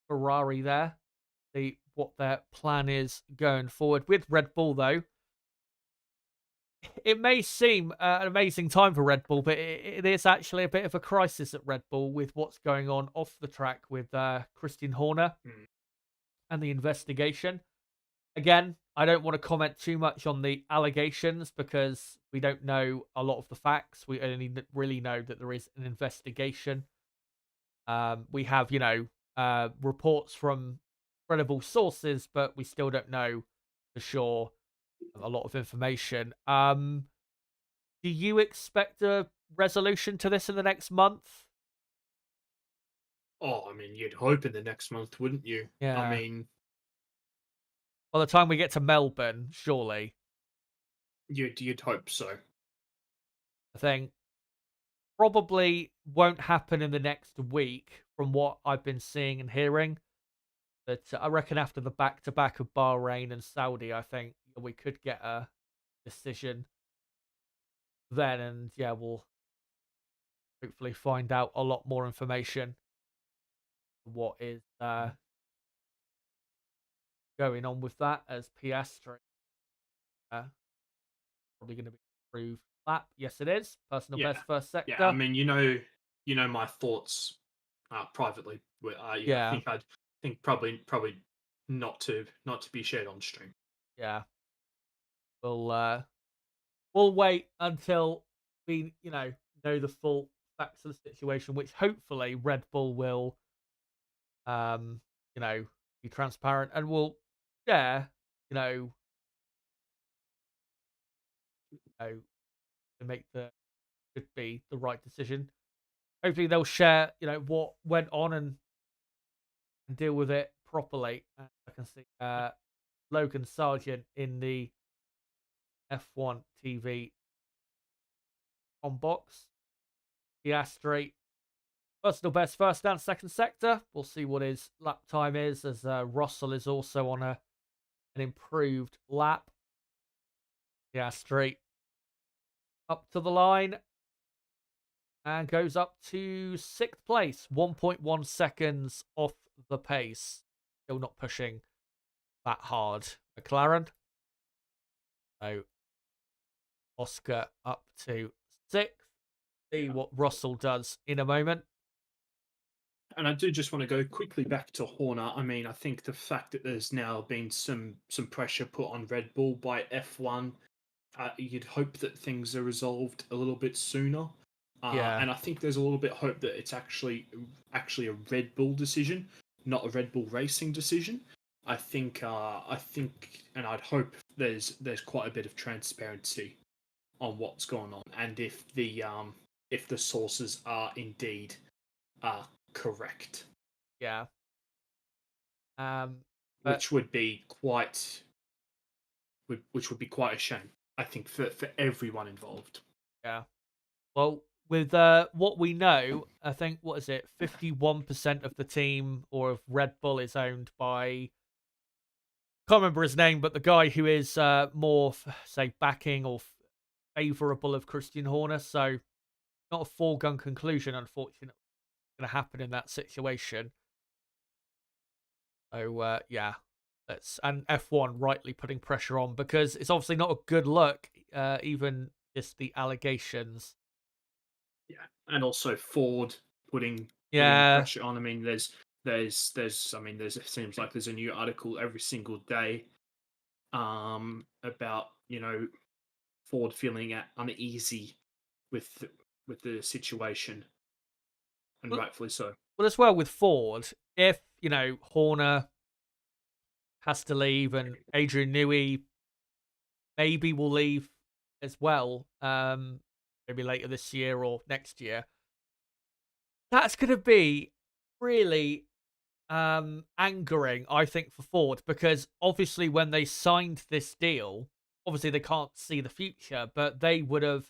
Ferrari there. See what their plan is going forward with Red Bull, though. It may seem an amazing time for Red Bull, but it is actually a bit of a crisis at Red Bull with what's going on off the track with Christian Horner and the investigation. Again, I don't want to comment too much on the allegations because we don't know a lot of the facts. We only really know that there is an investigation. We have, reports from credible sources, but we still don't know for sure a lot of information. Do you expect a resolution to this in the next month? Oh, I mean, you'd hope in the next month, wouldn't you? Yeah. I mean, by the time we get to Melbourne, surely. You'd hope so. I think probably won't happen in the next week from what I've been seeing and hearing. But I reckon after the back-to-back of Bahrain and Saudi, I think we could get a decision then. And we'll hopefully find out a lot more information. What is going on with that as Piastri probably going to be approved lap. Yes, it is. Personal best first sector. Yeah, I mean, you know my thoughts privately. Yeah. I think probably not to be shared on stream. Yeah. We'll wait until we know the full facts of the situation, which hopefully Red Bull will be transparent and will share to make should be the right decision. Hopefully they'll share what went on and deal with it properly. I can see Logan Sargent in the F1 TV on box. Piastri, personal best first and second sector. We'll see what his lap time is, as Russell is also on an improved lap. Piastri up to the line and goes up to 6th place, 1.1 seconds off the pace. Still not pushing that hard. McLaren. So Oscar up to 6th. See what Russell does in a moment. And I do just want to go quickly back to Horner. I mean, I think the fact that there's now been some pressure put on Red Bull by F1, you'd hope that things are resolved a little bit sooner. Yeah, And I think there's a little bit of hope that it's actually a Red Bull decision, not a Red Bull Racing decision. I think, and I'd hope there's quite a bit of transparency on what's going on, and if the sources are indeed correct, yeah. Um, but which would be quite which would be quite a shame. I think for everyone involved. yeah. Well, with what we know, I think what is it? 51% of the team or of Red Bull is owned by, can't remember his name, but the guy who is more say backing or favorable of Christian Horner. So not a foregone conclusion, unfortunately, going to happen in that situation. So yeah, that's and F1 rightly putting pressure on because it's obviously not a good look. Even just the allegations. Yeah, and also Ford putting the Yeah, pressure on. I mean, there's I mean, it seems like there's a new article every single day about Ford feeling uneasy with with the situation, and well, rightfully so. well as well with Ford. If Horner has to leave and Adrian Newey maybe will leave as well, maybe later this year or next year, that's going to be really angering, I think, for Ford because obviously when they signed this deal, obviously they can't see the future, but they would have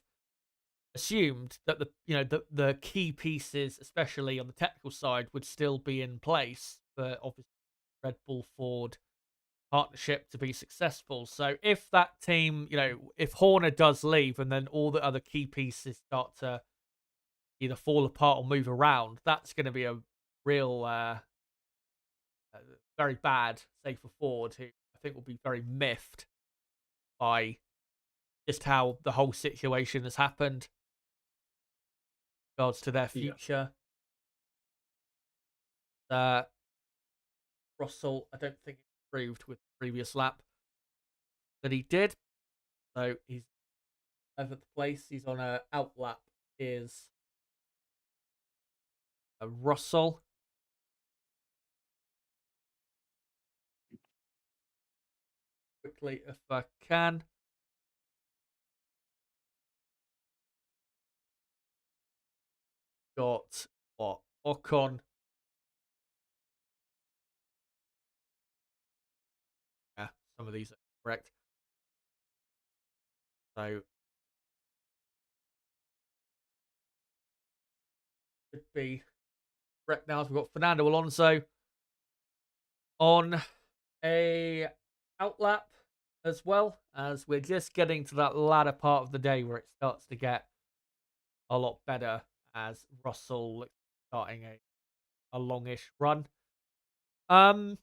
assumed that the key pieces, especially on the technical side, would still be in place for obviously Red Bull Ford partnership to be successful. So if that team, if Horner does leave and then all the other key pieces start to either fall apart or move around, that's going to be a real very bad, say for Ford, who I think will be very miffed by just how the whole situation has happened in regards to their Yeah, future. Uh, Russell, I don't think improved with the previous lap that he did. So he's 11th place. He's on a out lap. Is Russell quickly if I can. Got what? Ocon. Yeah, some of these are correct. So should be correct now. So we've got Fernando Alonso on a outlap as well, as we're just getting to that latter part of the day where it starts to get a lot better as Russell starting a longish run. Um,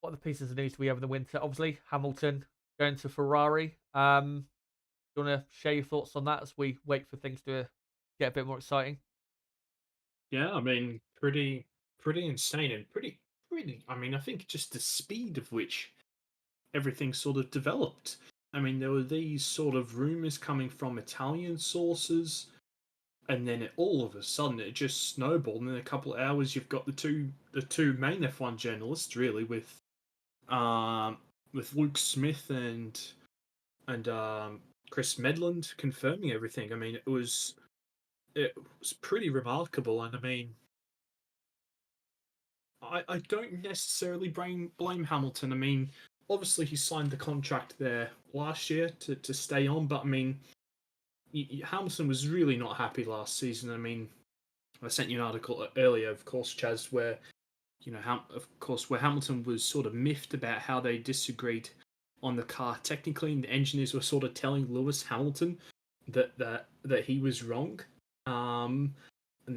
what other pieces of news do we have in the winter? Obviously, Hamilton going to Ferrari. Do you want to share your thoughts on that as we wait for things to get a bit more exciting? yeah. I mean, pretty insane and pretty. I mean, I think just the speed of which everything sort of developed. I mean, there were these sort of rumors coming from Italian sources, and then all of a sudden it just snowballed. And in a couple of hours, you've got the two main F1 journalists really um with Luke Smith and Chris Medland confirming everything. I mean, it was pretty remarkable, and I mean, I don't necessarily blame Hamilton. I mean, obviously he signed the contract there last year to stay on, but I mean, Hamilton was really not happy last season. I mean, I sent you an article earlier, of course, Chaz, where of course, where Hamilton was sort of miffed about how they disagreed on the car technically, and the engineers were sort of telling Lewis Hamilton that he was wrong, and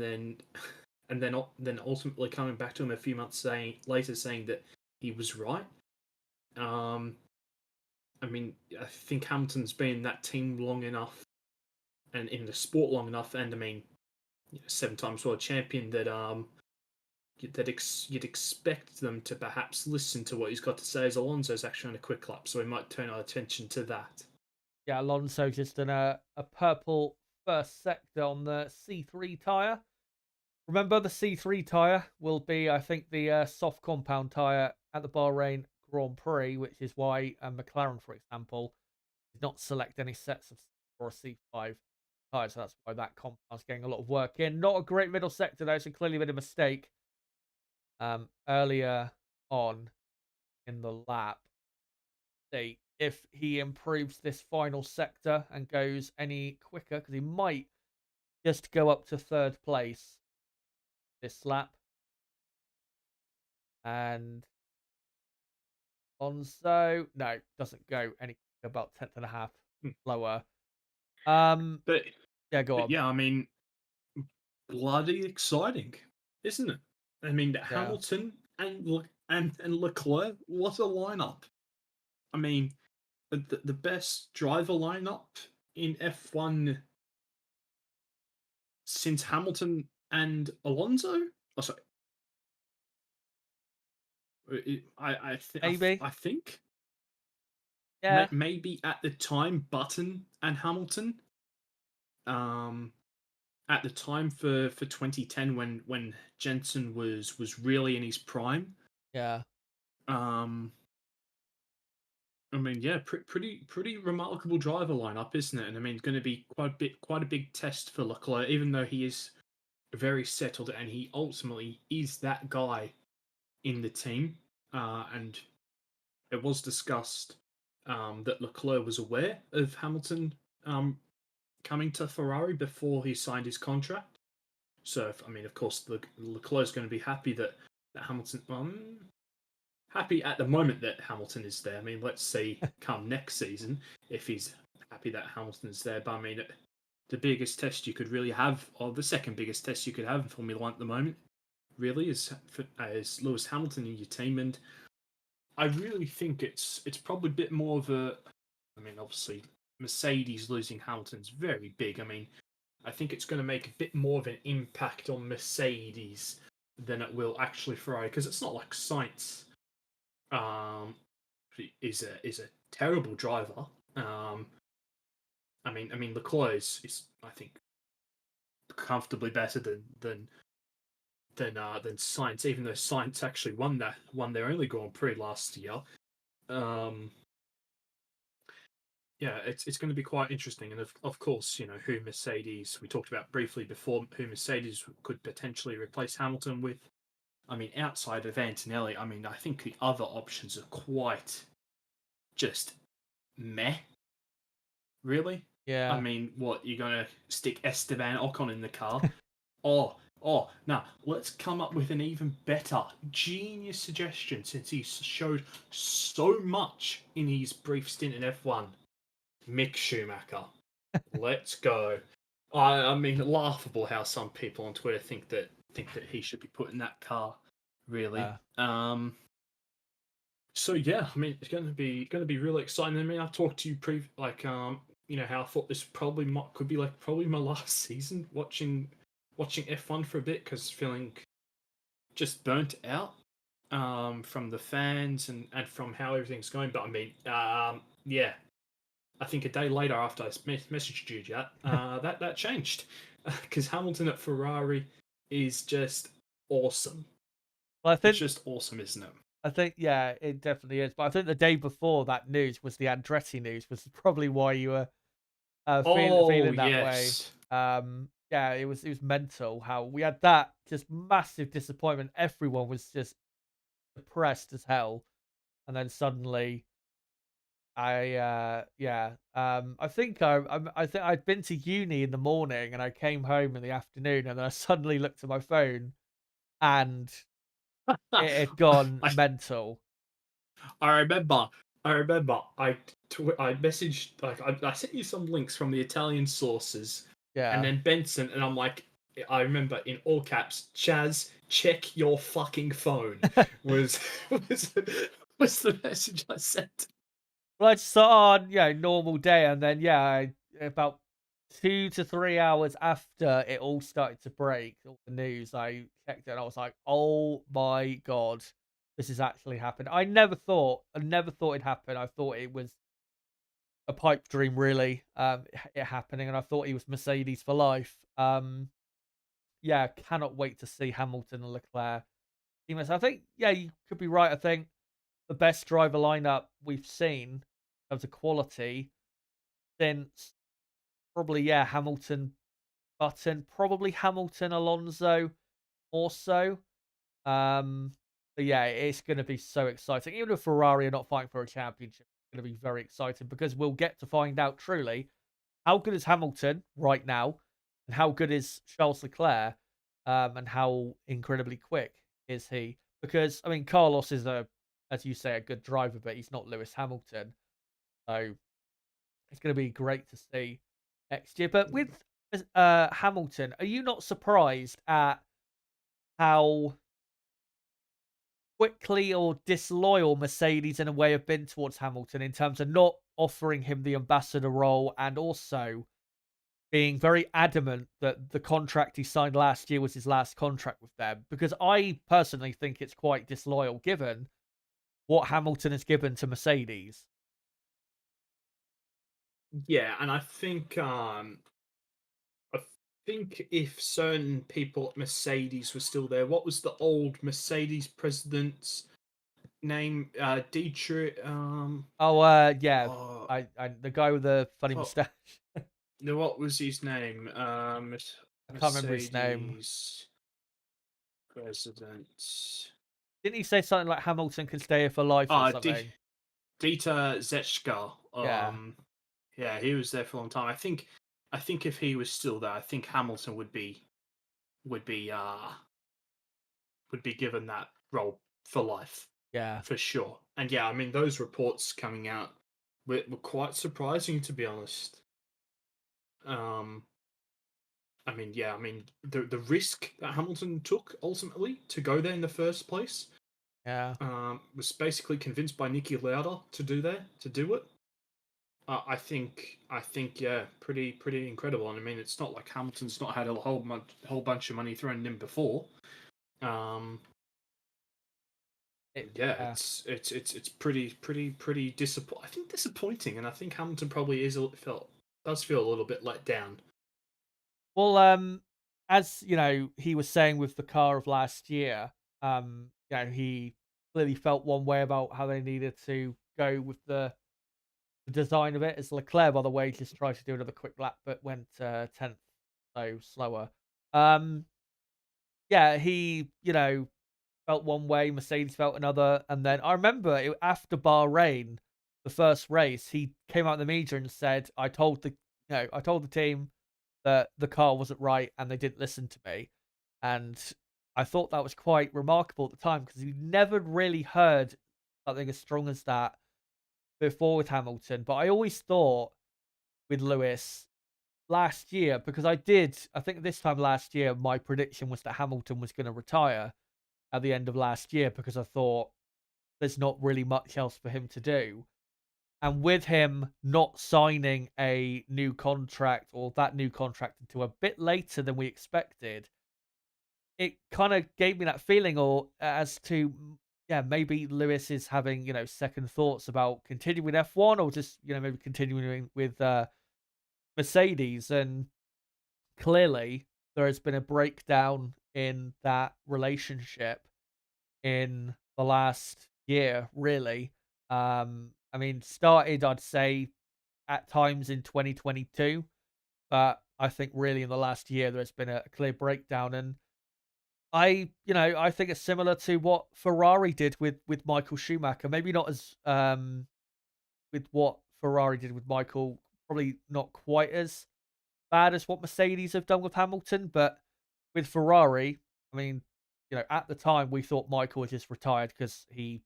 then ultimately coming back to him a few months later saying that he was right. Um, I mean, I think Hamilton's been in that team long enough and in the sport long enough, and I mean, seven times world champion that you'd expect them to perhaps listen to what he's got to say, as Alonso's actually on a quick lap, so we might turn our attention to that. Yeah, Alonso just done a purple first sector on the C3 tyre. Remember, the C3 tyre will be, I think, the soft compound tyre at the Bahrain Grand Prix, which is why McLaren, for example, did not select any sets of for a C5 tyre. So that's why that compound's getting a lot of work in. Not a great middle sector, though, so clearly been a mistake earlier on in the lap. See if he improves this final sector and goes any quicker, because he might just go up to third place this lap. And Alonso, no, doesn't go any about 10th and a half Hmm. lower. But Yeah, go on. yeah, I mean, bloody exciting, isn't it? I mean, Yeah, Hamilton and Leclerc, what a lineup! I mean, the best driver lineup in F1 since Hamilton and Alonso. Oh, sorry, maybe. I think Yeah, maybe at the time Button and Hamilton. Um, at the time for 2010 when Jensen was really in his prime. yeah. Um, I mean, yeah, pretty remarkable driver lineup, isn't it? And I mean, going to be quite a big test for Leclerc, even though he is very settled and he ultimately is that guy in the team. And it was discussed that Leclerc was aware of Hamilton coming to Ferrari before he signed his contract. So, I mean, of course, Leclerc's going to be happy that Hamilton. Happy at the moment that Hamilton is there. I mean, let's see come next season if he's happy that Hamilton is there. But I mean, the biggest test you could really have, or the second biggest test you could have in Formula One at the moment, really is Lewis Hamilton in your team. And I really think it's probably a bit more of a. I mean, obviously, Mercedes losing Hamilton's very big. I mean, I think it's going to make a bit more of an impact on Mercedes than it will actually Ferrari, because it's not like Sainz um, is a terrible driver. I mean, Leclerc is I think comfortably better than Sainz, even though Sainz actually won their only Grand Prix last year. Um, yeah, it's going to be quite interesting, and of course, who Mercedes we talked about briefly before, who Mercedes could potentially replace Hamilton with. I mean, outside of Antonelli, I mean, I think the other options are quite just meh, really. I Yeah. mean, what, you're going to stick Esteban Ocon in the car? No, let's come up with an even better, genius suggestion since he showed so much in his brief stint in F1. Mick Schumacher. Let's go. I mean, laughable how some people on Twitter think that he should be put in that car. Really. Uh, So yeah, I mean, it's going to be really exciting. I mean, I talked to you how I thought this could be like probably my last season watching F1 for a bit, because feeling just burnt out from the fans and from how everything's going. But I mean, yeah, I think a day later after I messaged you, that changed, because Hamilton at Ferrari is just awesome. well, It's just awesome, isn't it? yeah, it definitely is. But I think the day before that news was the Andretti news, was probably why you were Oh feeling that way. yes. Yeah, it was mental how we had that just massive disappointment. Everyone was just depressed as hell, and then suddenly, I think I think I'd been to uni in the morning and I came home in the afternoon, and then I suddenly looked at my phone and it had gone I mental. I remember. I messaged, like, I sent you some links from the Italian sources, and Yeah. then Benson, and I'm like, I remember in all caps, Chaz, check your fucking phone. Was was was the message I sent. Well, I just thought, oh, yeah, normal day, and then yeah, about 2 to 3 hours after it all started to break, all the news, I checked it and I was like, "Oh my god, this has actually happened." I never thought it'd happen. I thought it was a pipe dream, really, it happening, and I thought he was Mercedes for life. Yeah, cannot wait to see Hamilton and Leclerc teammates. I think, yeah, you could be right. I think the best driver lineup we've seen in terms of quality since probably, yeah, Hamilton, Button, probably Hamilton, Alonso more so. Um, but yeah, it's going to be so exciting. Even if Ferrari are not fighting for a championship, it's going to be very exciting because we'll get to find out truly how good is Hamilton right now, and how good is Charles Leclerc, and how incredibly quick is he? Because I mean, Carlos is as you say, a good driver, but he's not Lewis Hamilton. So it's going to be great to see next year. But with Hamilton, are you not surprised at how quickly or disloyal Mercedes in a way have been towards Hamilton in terms of not offering him the ambassador role, and also being very adamant that the contract he signed last year was his last contract with them? Because I personally think it's quite disloyal given what Hamilton has given to Mercedes. Yeah, and I think if certain people at Mercedes were still there, what was the old Mercedes president's name? Dietrich. Oh, yeah, Oh, I the guy with the funny what? mustache. No, what was his name? I can't remember his name. Mercedes president. Didn't he say something like Hamilton can stay here for life or Ah, something? Dieter Zetscha. Yeah, Yeah, he was there for a long time. I think if he was still there, I think Hamilton would be uh would be given that role for life yeah. for sure. And yeah, I mean those reports coming out were quite surprising to be honest. Um, I mean, yeah, I mean the risk that Hamilton took ultimately to go there in the first place, Yeah. was basically convinced by Nicky Lauda to do it. I think yeah, pretty incredible. And I mean, it's not like Hamilton's not had a whole bunch of money thrown in before. Um, yeah, Yeah. it's pretty disappointing. I think disappointing, and I think Hamilton probably does feel a little bit let down. Well, as you know, he was saying with the car of last year, he clearly felt one way about how they needed to go with the design of it. As Leclerc, by the way, just tried to do another quick lap, but went 10th, so slower. Um, yeah, he, felt one way, Mercedes felt another, and then I remember after Bahrain, the first race, he came out in the media and said, I told the team that the car wasn't right and they didn't listen to me." And I thought that was quite remarkable at the time because we never really heard something as strong as that before with Hamilton. But I always thought with Lewis last year, because I think this time last year, my prediction was that Hamilton was going to retire at the end of last year because I thought there's not really much else for him to do. And with him not signing a new contract, or that new contract, until a bit later than we expected, it kind of gave me that feeling, or as to, yeah, maybe Lewis is having, second thoughts about continuing with F1, or just, maybe continuing with Mercedes. And clearly there has been a breakdown in that relationship in the last year, really. I mean, started, I'd say, at times in 2022, but I think really in the last year there's been a clear breakdown. And I think it's similar to what Ferrari did with Michael Schumacher. Maybe not as with what Ferrari did with Michael, probably not quite as bad as what Mercedes have done with Hamilton, but with Ferrari, I mean, at the time we thought Michael was just retired because he,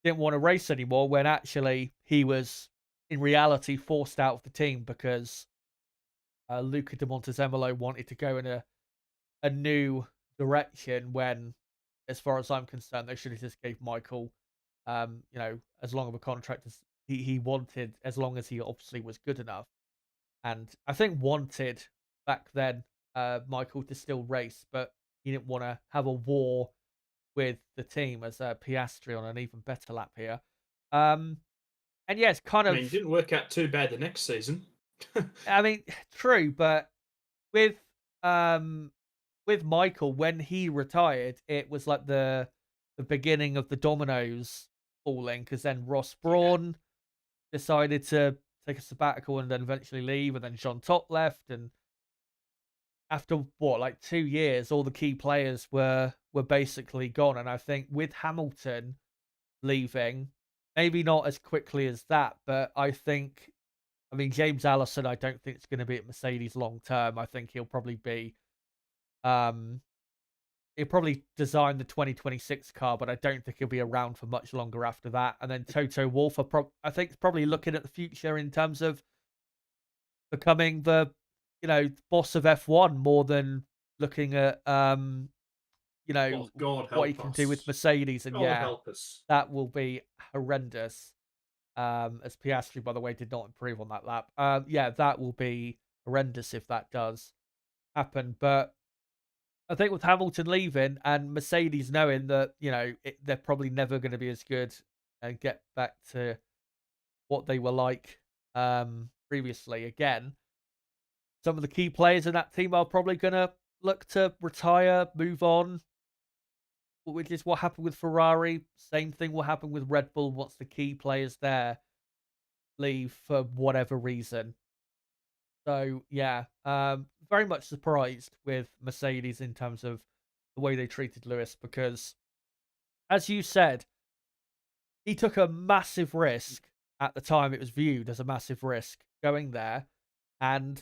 didn't want to race anymore, when actually he was in reality forced out of the team because Luca de Montezemolo wanted to go in a new direction, when, as far as I'm concerned, they should have just gave Michael, as long of a contract as he wanted, as long as he obviously was good enough. and I think wanted back then Michael to still race, but he didn't want to have a war with the team as Piastri on an even better lap here. Um, and yeah, it's kind I mean, it of, didn't work out too bad the next season. I mean, true, but with um with Michael when he retired, it was like the beginning of the dominoes falling because then Ross Yeah. Brawn decided to take a sabbatical and then eventually leave, and then Jean Todt left, and after what, like 2 years, all the key players were basically gone. And I think with Hamilton leaving, maybe not as quickly as that, but I mean, James Allison, I don't think it's going to be at Mercedes long term. I think um, he'll probably design the 2026 car, but I don't think he'll be around for much longer after that. And then Toto Wolff, I think, is probably looking at the future in terms of becoming the, boss of F1 more than looking at, Oh, God what he help can do with us. Mercedes. And God yeah, help us. that will be horrendous. As Piastri, by the way, did not improve on that lap. Yeah, that will be horrendous if that does happen. But I think with Hamilton leaving and Mercedes knowing that, they're probably never going to be as good and get back to what they were like previously again, some of the key players in that team are probably going to look to retire, move on, which is what happened with Ferrari. Same thing will happen with Red Bull once the key players there leave for whatever reason. So yeah, very much surprised with Mercedes in terms of the way they treated Lewis because, as you said, he took a massive risk at the time. It was viewed as a massive risk going there, and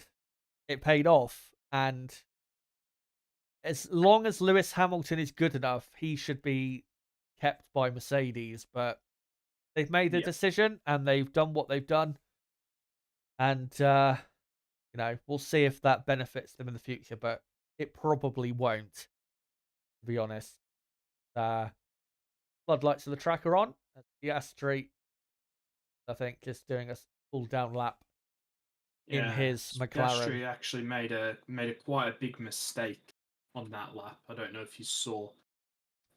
it paid off. And as long as Lewis Hamilton is good enough, he should be kept by Mercedes. But they've made the Yeah. decision and they've done what they've done, and we'll see if that benefits them in the future. But it probably won't, to be honest. Uh, Floodlights of the track are on. The Street, I think, just doing a full down lap in Yeah, his McLaren. Piastri actually made a quite a big mistake on that lap. I don't know if you saw.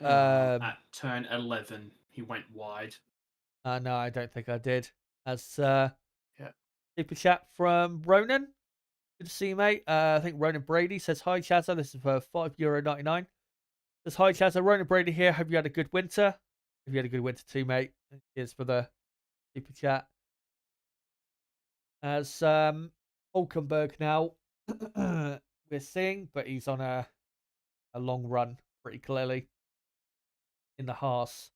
Um, At turn 11, he went wide. no, I don't think I did. As Yeah. super chat from Ronan. Good to see you, mate. I think Ronan Brady says, hi, Chazza. This is for €5.99. Says, hi, Chazza. Ronan Brady here. Hope you had a good winter. Hope you had a good winter too, mate. Here's for the super chat. As Hulkenberg now, we're seeing, but he's on a long run pretty clearly in the Haas.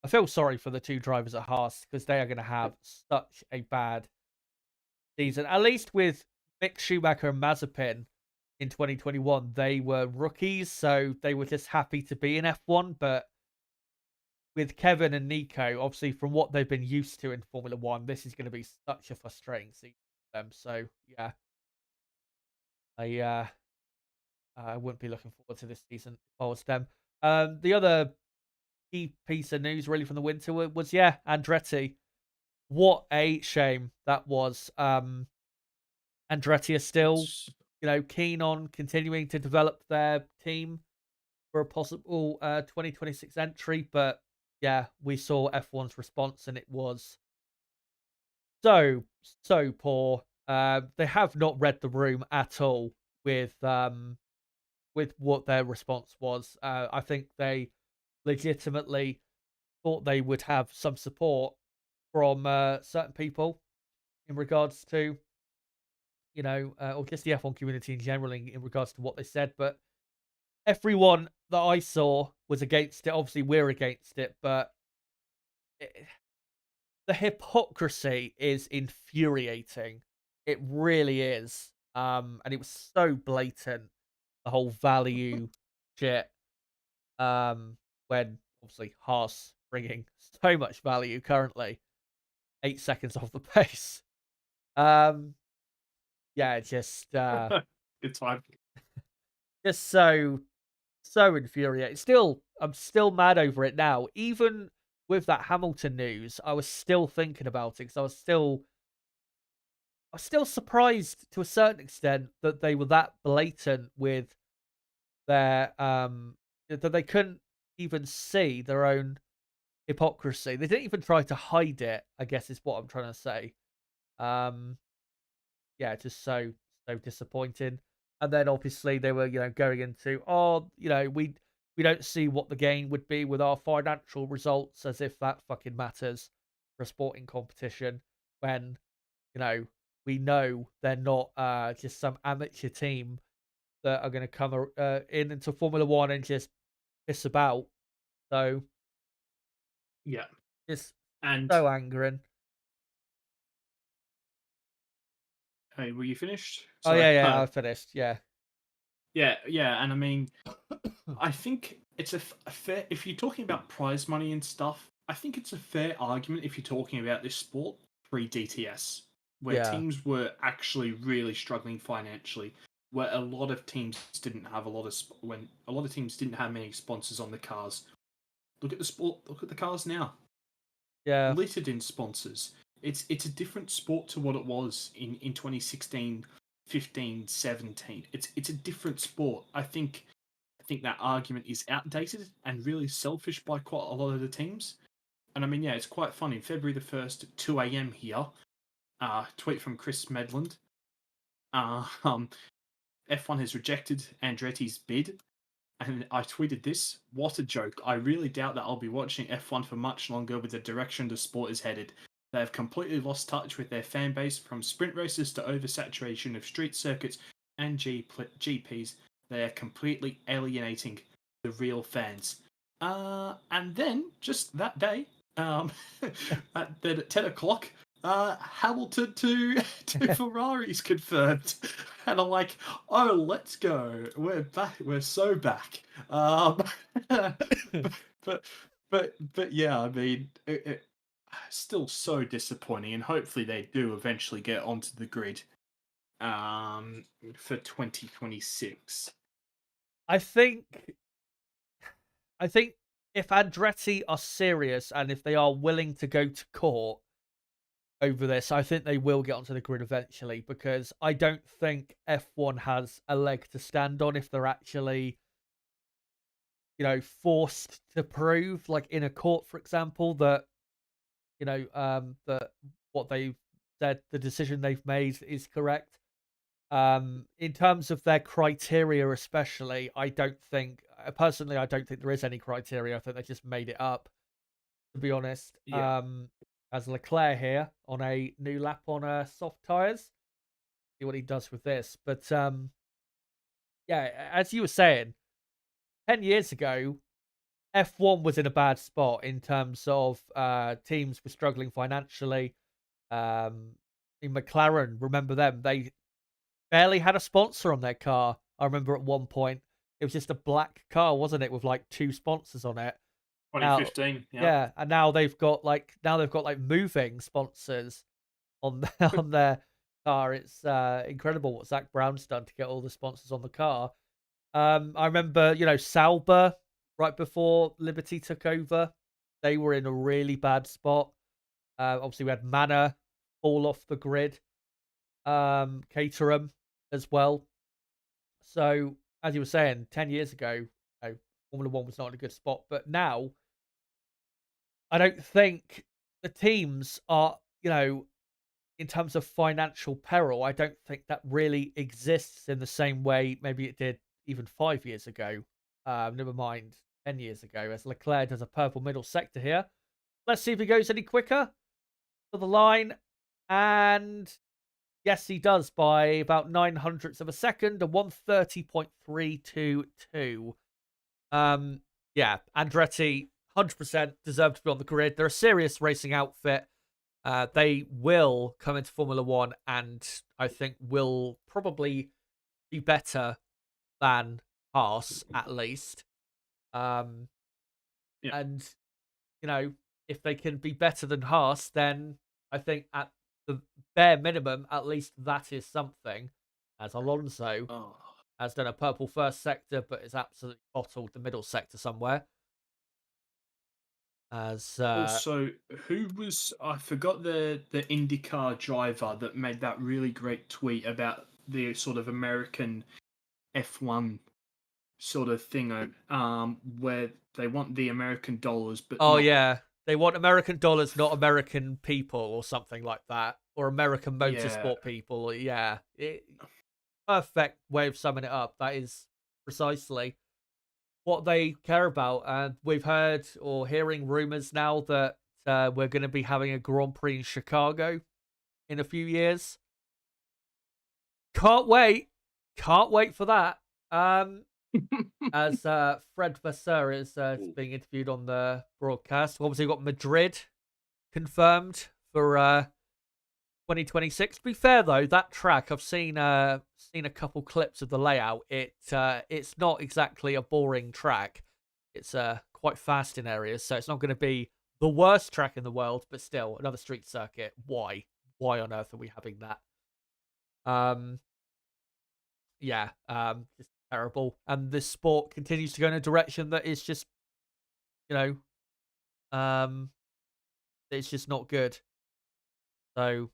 I feel sorry for the two drivers at Haas because they are going to have such a bad season. At least with Mick Schumacher and Mazepin in 2021, they were rookies, so they were just happy to be in F1. But with Kevin and Nico, obviously from what they've been used to in Formula One, this is going to be such a frustrating season for them. So yeah, I wouldn't be looking forward to this season if I was them. The other key piece of news really from the winter was Andretti. What a shame that was. Andretti are still, It's keen on continuing to develop their team for a possible 2026 entry, but yeah, we saw F1's response and it was so poor. They have not read the room at all with what their response was. I think they legitimately thought they would have some support from certain people in regards to, or just the F1 community in general in regards to what they said. But everyone that I saw was against it. Obviously, we're against it, but the hypocrisy is infuriating. It really is. And it was so blatant, the whole value shit. When obviously Haas bringing so much value currently, 8 seconds off the pace. Um, yeah, good time. just so infuriating. I'm still mad over it now. Even with that Hamilton news, I was still thinking about it because I'm still surprised to a certain extent that they were that blatant with their that they couldn't even see their own hypocrisy. They didn't even try to hide it, I guess is what I'm trying to say. Um yeah, just so disappointing. And then obviously they were, going into, oh, we don't see what the gain would be with our financial results, as if that fucking matters for a sporting competition when, you know, we know they're not just some amateur team that are going to come into Formula One and just piss about. So Yeah. it's And so angering. hey, were you finished? Oh Sorry. yeah, I finished. Yeah, Yeah, yeah, and I mean, I think it's a fair. If you're talking about prize money and stuff, I think it's a fair argument if you're talking about this sport pre DTS, where yeah, teams were actually really struggling financially, where a lot of teams didn't have a lot of when a lot of teams didn't have many sponsors on the cars. Look at the sport. Look at the cars now, yeah, littered in sponsors. It's a different sport to what it was in 2016, 15, 17. It's a different sport. I think that argument is outdated and really selfish by quite a lot of the teams. And I mean, yeah, it's quite funny. February the 1st at 2 a.m. here, tweet from Chris Medland. Uh, um, F1 has rejected Andretti's bid. And I tweeted this. What a joke. I really doubt that I'll be watching F1 for much longer with the direction the sport is headed. They have completely lost touch with their fan base, from sprint races to oversaturation of street circuits and GPs. They are completely alienating the real fans. And then, just that day, at 10 o'clock, Hamilton to Ferrari's confirmed. And I'm like, oh, let's go. We're back. We're so back. But but yeah, I mean, still so disappointing, and hopefully they do eventually get onto the grid for 2026. I think I think if Andretti are serious and if they are willing to go to court over this, I think they will get onto the grid eventually, because I don't think F1 has a leg to stand on if they're actually, forced to prove, like in a court, for example, that, that what they've said, the decision they've made is correct. In terms of their criteria, especially, I don't think, personally, I don't think there is any criteria. I think they just made it up, to be honest. Yeah, As Leclerc here on a new lap on soft tires, see what he does with this. But yeah, as you were saying, 10 years ago, F1 was in a bad spot in terms of teams were struggling financially. In McLaren, remember them? They barely had a sponsor on their car. I remember at one point it was just a black car, wasn't it, with like two sponsors on it. Now, 2015. Yeah. yeah, and now they've got like moving sponsors on on their car. It's incredible what Zach Brown's done to get all the sponsors on the car. I remember, Sauber right before Liberty took over, they were in a really bad spot. Obviously, we had Manor fall off the grid, Caterham as well. So, as you were saying, 10 years ago, Formula One was not in a good spot, but now I don't think the teams are, in terms of financial peril, I don't think that really exists in the same way maybe it did even 5 years ago. Never mind 10 years ago, as Leclerc does a purple middle sector here. Let's see if he goes any quicker to the line. And yes, he does by about 900ths of a second, a 130.322. Yeah, Andretti 100% deserve to be on the grid. They're a serious racing outfit. They will come into Formula One, and I think will probably be better than Haas at least. Um, Yeah. and if they can be better than Haas, then I think at the bare minimum, at least that is something. As Alonso Oh, has done a purple first sector, but is absolutely bottled the middle sector somewhere. As Also, who was I forgot the IndyCar driver that made that really great tweet about the sort of American F1 sort of thing, where they want the American dollars, but oh not. yeah, they want American dollars, not American people, or something like that, or American Yeah, motorsport people. Yeah, perfect way of summing it up. That is precisely what they care about. And we've heard or hearing rumors now that we're going to be having a Grand Prix in Chicago in a few years. Can't wait. Can't wait for that. As Fred Vasseur is being interviewed on the broadcast. Obviously, we've got Madrid confirmed for 2026. To be fair though, that track I've seen a couple clips of the layout. It's not exactly a boring track. It's quite fast in areas, so it's not going to be the worst track in the world, but still another street circuit. Why on earth are we having that? Um, yeah, just terrible. And this sport continues to go in a direction that is just, you um, it's just not good. So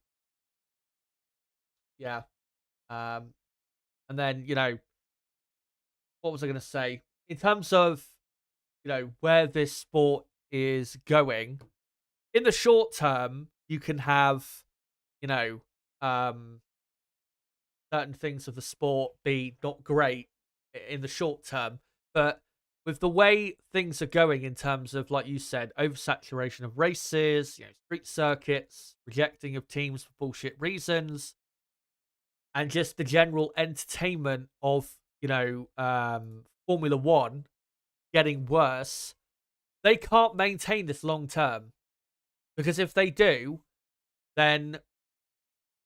yeah, um, and then what was I going to say in terms of where this sport is going in the short term? You can have you know um certain things of the sport be not great in the short term, but with the way things are going in terms of, like you said, oversaturation of races, street circuits, rejecting of teams for bullshit reasons, and just the general entertainment of Formula One getting worse, they can't maintain this long term, because if they do, then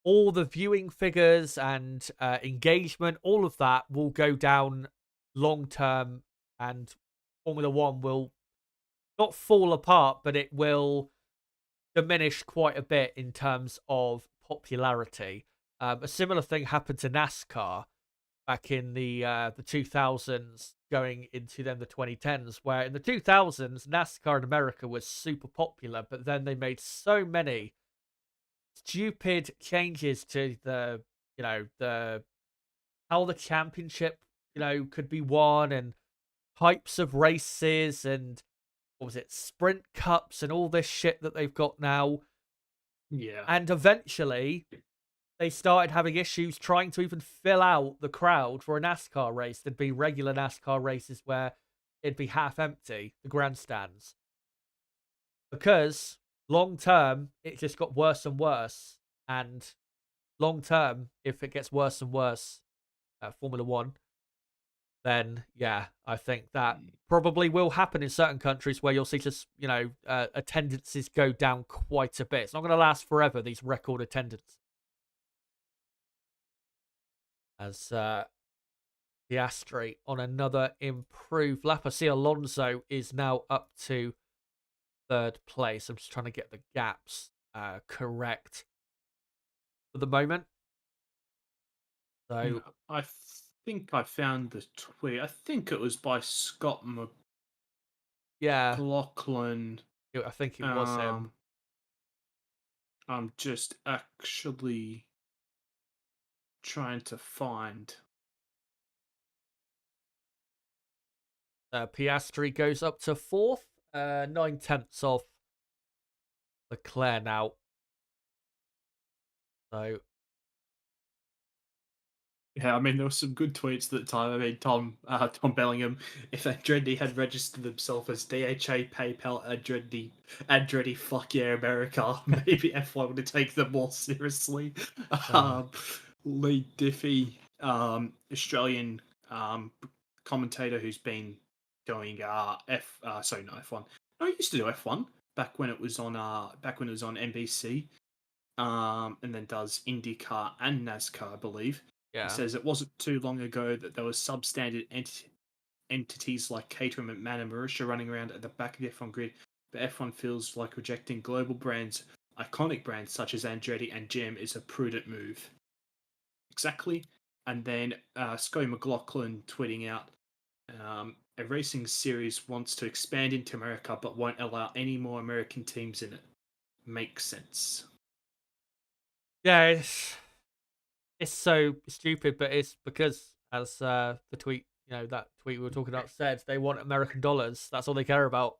all the viewing figures and engagement, all of that will go down long term, and Formula One will not fall apart, but it will diminish quite a bit in terms of popularity. A similar thing happened to NASCAR back in the 2000s, going into then the 2010s, where in the 2000s NASCAR in America was super popular, but then they made so many stupid changes to the how the championship could be won, and types of races, and what was it, sprint cups, and all this shit that they've got now. yeah, And eventually they started having issues trying to even fill out the crowd for a NASCAR race. There'd be regular NASCAR races where it'd be half empty, the grandstands, because long term it just got worse and worse. And long term, if it gets worse and worse at Formula One, then yeah, I think that probably will happen in certain countries where you'll see just attendances go down quite a bit. It's not going to last forever, these record attendance. As Piastri on another improved lap. I see Alonso is now up to third place. I'm just trying to get the gaps correct for the moment. no, So I think I found the tweet. I think it was by Scott yeah, McLaughlin. I think it was him. Um, I'm just actually trying to find. Piastri goes up to fourth, 9/10 off Leclerc now. So Yeah, I mean there were some good tweets at the time. I mean Tom Bellingham, if Andretti had registered themselves as DHA, PayPal, Andretti, fuck yeah, America, maybe F1 would have taken them more seriously. uh, Um, Lee Diffie, Australian commentator who's been going sorry, not F1. No, he used to do F1 back when it was on NBC. And then does IndyCar and NASCAR, I believe. He yeah, says it wasn't too long ago that there were substandard entities like Caterham, McMahon, and Marussia running around at the back of the F1 grid, but F1 feels like rejecting global brands, iconic brands such as Andretti and GM, is a prudent move. Exactly. And then Scotty McLaughlin tweeting out, a racing series wants to expand into America but won't allow any more American teams in it. Makes sense. Yeah, it's so stupid, but it's because, as the tweet, that tweet we were talking about said, they want American dollars. That's all they care about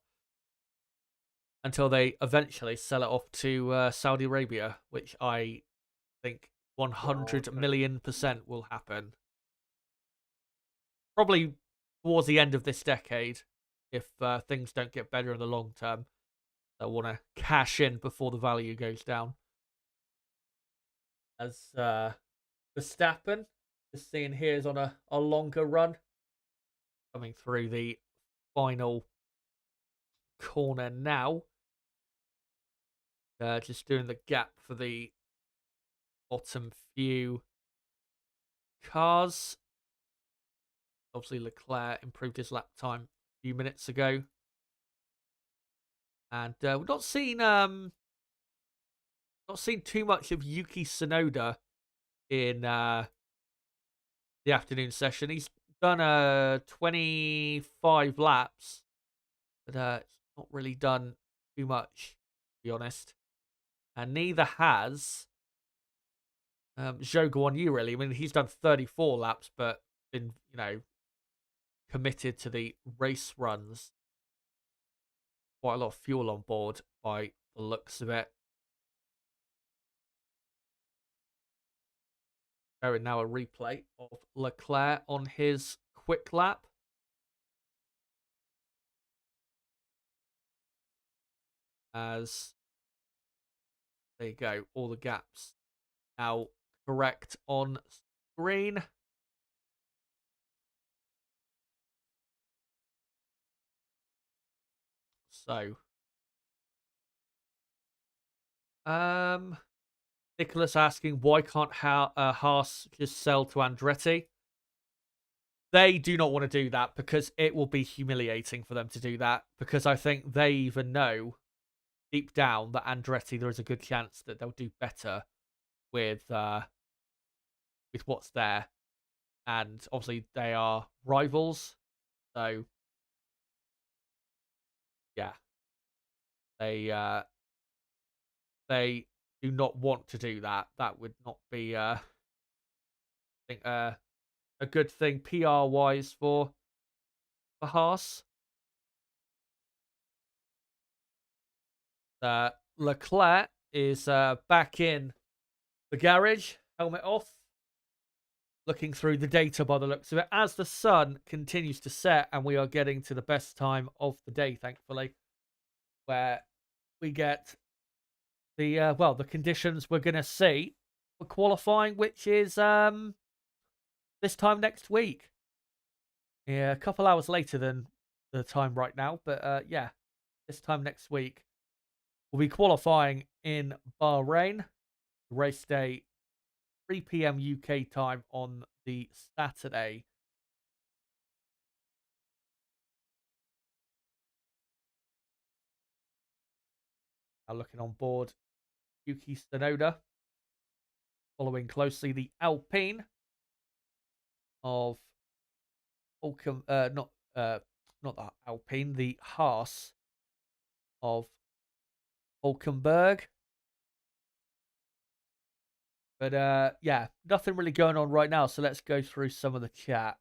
until they eventually sell it off to Saudi Arabia, which I think 100 million% will happen. Probably towards the end of this decade, if things don't get better in the long term. They'll want to cash in before the value goes down. As Verstappen, just seeing here, is on a longer run, coming through the final corner now. Just doing the gap for the bottom few cars. Obviously, Leclerc improved his lap time a few minutes ago, and we've not seen too much of Yuki Tsunoda in the afternoon session. He's done 25 laps, but it's not really done too much, to be honest. And neither has Zhou Guanyu, really. I mean, he's done 34 laps, but been, committed to the race runs. Quite a lot of fuel on board by the looks of it. Showing now a replay of Leclerc on his quick lap. As there you go, all the gaps now correct on screen. So, Nicholas asking, why can't Haas just sell to Andretti? They do not want to do that because it will be humiliating for them to do that, because I think they even know deep down that Andretti, there is a good chance that they'll do better with what's there. And obviously they are rivals. So yeah. They do not want to do that. That would not be I think a good thing PR wise for Haas. Leclerc is back in the garage, helmet off, looking through the data by the looks of it, as the sun continues to set, and we are getting to the best time of the day, thankfully, where we get the the conditions we're going to see for qualifying, which is this time next week. Yeah, a couple hours later than the time right now, but yeah, this time next week. We'll be qualifying in Bahrain. Race day, 3 p.m. UK time on the Saturday. Now looking on board, Yuki Tsunoda, following closely the Alpine of not the Alpine, the Haas of Hulkenberg. But yeah, nothing really going on right now, so let's go through some of the chat.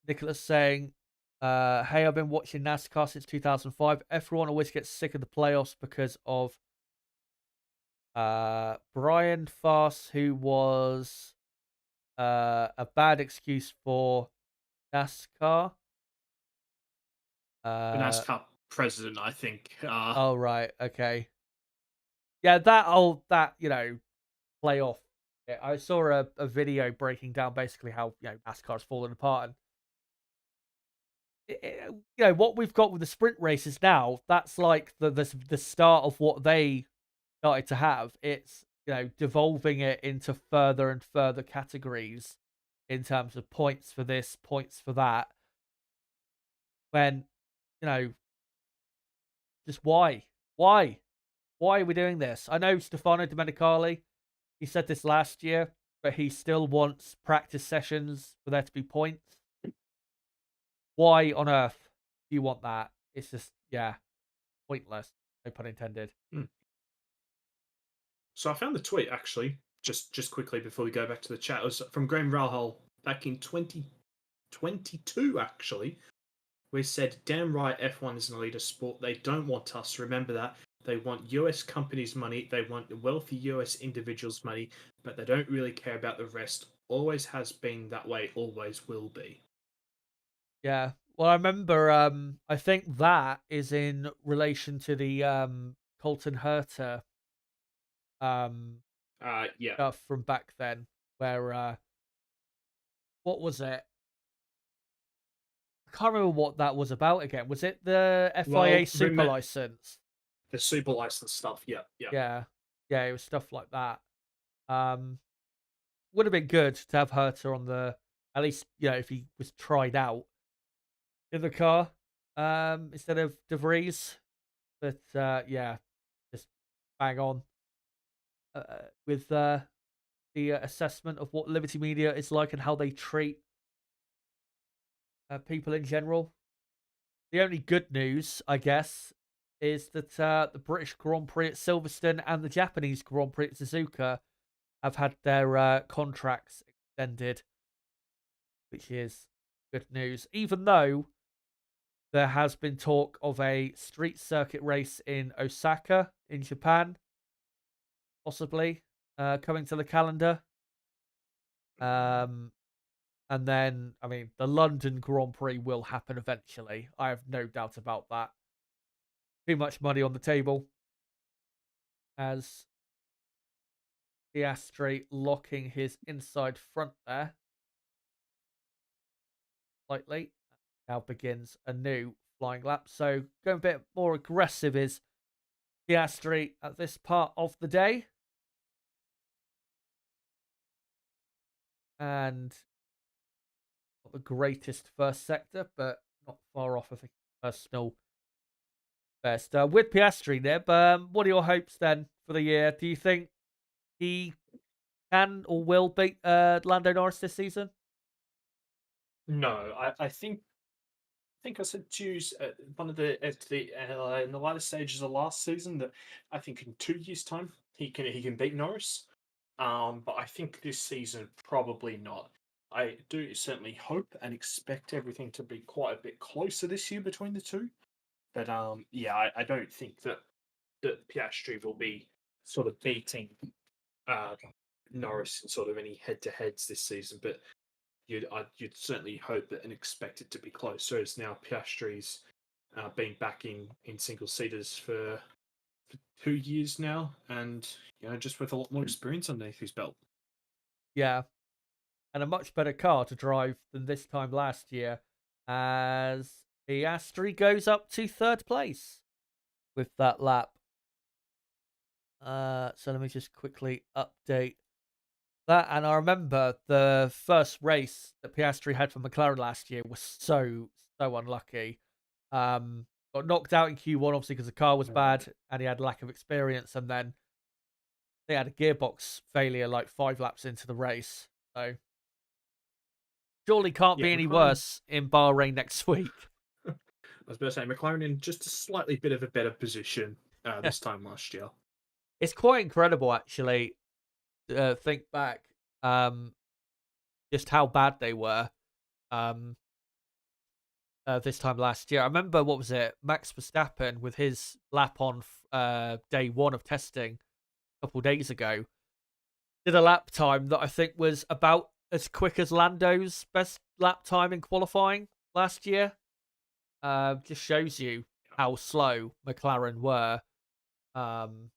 Nicholas saying, hey, I've been watching NASCAR since 2005. Everyone always gets sick of the playoffs because of Brian Fast, who was a bad excuse for NASCAR. The NASCAR president, I think. Oh, right. Okay. Yeah, that playoff. Yeah, I saw a video breaking down basically how NASCAR's fallen apart, and what we've got with the sprint races now. That's like the start of what they started to have. It's devolving it into further and further categories in terms of points for this, points for that. When just why are we doing this? I know Stefano Domenicali, he said this last year, but he still wants practice sessions for there to be points. why on earth do you want that? It's just, yeah, pointless. No pun intended. Mm. So I found the tweet actually, just quickly before we go back to the chat. It was from Graham Rahal back in 2022, actually. We said, damn right, F1 is an elite sport. They don't want us. Remember that. They want US companies' money. They want wealthy US individuals' money, but they don't really care about the rest. Always has been that way, always will be. Yeah. Well, I remember, I think that is in relation to the Colton Herta um Yeah. stuff from back then, where what was it? I can't remember what that was about again. Was it the FIA Well, super license? the super license stuff. Yeah, yeah. Yeah. Yeah, it was stuff like that. Um would have been good to have Herta on the, at least, if he was tried out in the car, instead of De Vries. But yeah, just bang on with the assessment of what Liberty Media is like and how they treat people in general. The only good news, I guess, is that the British Grand Prix at Silverstone and the Japanese Grand Prix at Suzuka have had their contracts extended, which is good news. Even though there has been talk of a street circuit race in Osaka, in Japan, possibly coming to the calendar. Um, and then, I mean, the London Grand Prix will happen eventually. I have no doubt about that. Too much money on the table, as Piastri locking his inside front there slightly. Now begins a new flying lap. So going a bit more aggressive is Piastri at this part of the day. And not the greatest first sector, but not far off of a personal best. With Piastri, Nib, what are your hopes then for the year? Do you think he can or will beat Lando Norris this season? No, I think I said to you one of the at the in the latter stages of last season that I think in 2 years' time he can beat Norris. But I think this season probably not. I do certainly hope and expect everything to be quite a bit closer this year between the two. But yeah, I don't think that Piastri will be sort of beating uh, Norris in sort of any head-to-heads this season. But you'd certainly hope that and expect it to be closer. As now Piastri's been back in single seaters for 2 years now, and just with a lot more experience underneath his belt. Yeah, and a much better car to drive than this time last year, as Piastri goes up to third place with that lap. So let me just quickly update that. And I remember the first race that Piastri had for McLaren last year was so unlucky. Got knocked out in Q1 obviously because the car was bad and he had lack of experience, and then they had a gearbox failure like 5 laps into the race. So surely can't Yeah, be any McLaren. worse in Bahrain next week. I was about to say McLaren in just a slightly bit of a better position this time last year. It's quite incredible, actually. Think back, just how bad they were um, this time last year. I remember, what was it? Max Verstappen with his lap on day one of testing a couple days ago did a lap time that I think was about as quick as Lando's best lap time in qualifying last year. Just shows you how slow McLaren were um,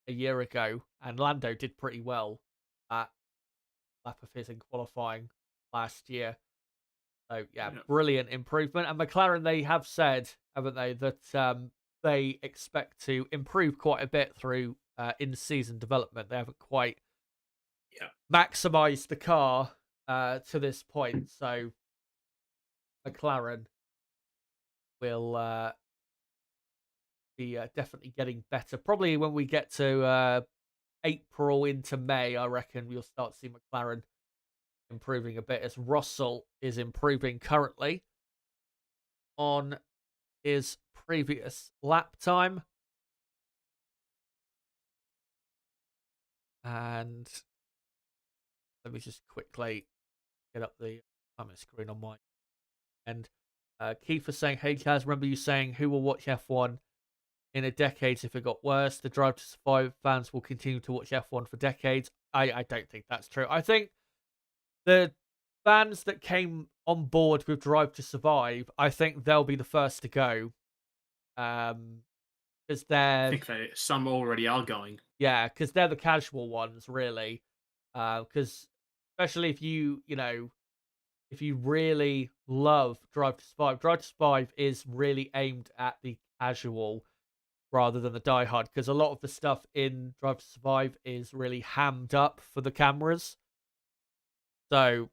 a year ago, and Lando did pretty well at lap of his in qualifying last year. So yeah, Yeah. brilliant improvement. And McLaren, they have said, haven't they, that they expect to improve quite a bit through in-season development. They haven't quite Yeah. maximized the car to this point. So McLaren will be definitely getting better. Probably when we get to April into May, I reckon we'll start to see McLaren improving a bit, as Russell is improving currently. on his previous lap time. And let me just quickly get up the comment screen on my end. Keith is saying, hey, Kaz, remember you saying who will watch F1 in a decade if it got worse? The Drive to Survive fans will continue to watch F1 for decades. I don't think that's true. I think the fans that came on board with Drive to Survive, I think they'll be the first to go. Because I they're think that some already are going. yeah, because they're the casual ones, really. Because especially if if you really love Drive to Survive is really aimed at the casual rather than the diehard. Because a lot of the stuff in Drive to Survive is really hammed up for the cameras. So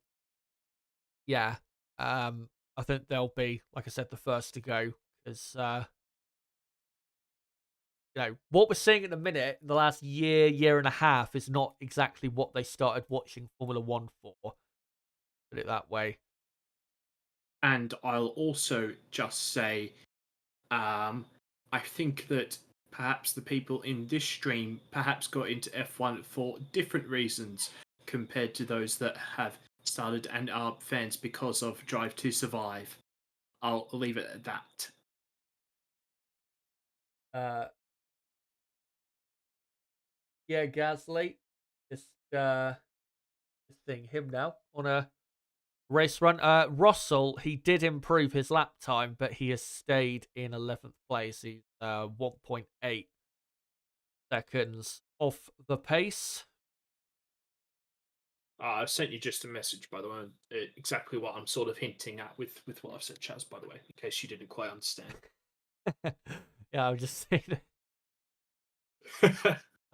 yeah, I think they'll be, like I said, the first to go. Because what we're seeing at the minute, the last year and a half, is not exactly what they started watching Formula One for. Put it that way. And I'll also just say, I think that perhaps the people in this stream perhaps got into F1 for different reasons compared to those that have started and are fans because of Drive to Survive. I'll leave it at that. Yeah, Gasly, just seeing him now on a race run. Russell, he did improve his lap time, but he has stayed in 11th place. He's 1.8 seconds off the pace. I've sent you just a message, by the way. Exactly what I'm sort of hinting at with what I've said, Chaz, by the way, in case you didn't quite understand. Yeah, I'm just saying.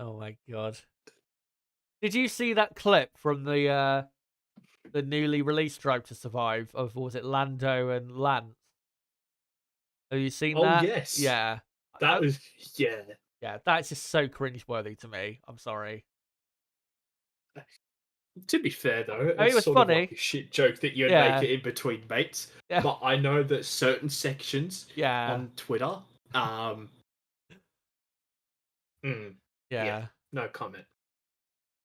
Oh my god! Did you see that clip from the newly released Drive to Survive of, was it Lando and Lance? Have you seen Oh, that? yes. Yeah. That was, yeah. Yeah, that's just so cringeworthy to me. I'm sorry. To be fair, though, I mean, it it's was sort of like funny. a shit joke that you'd make Yeah. it in between mates. Yeah. But I know that certain sections Yeah. on Twitter, yeah, Yeah. no comment.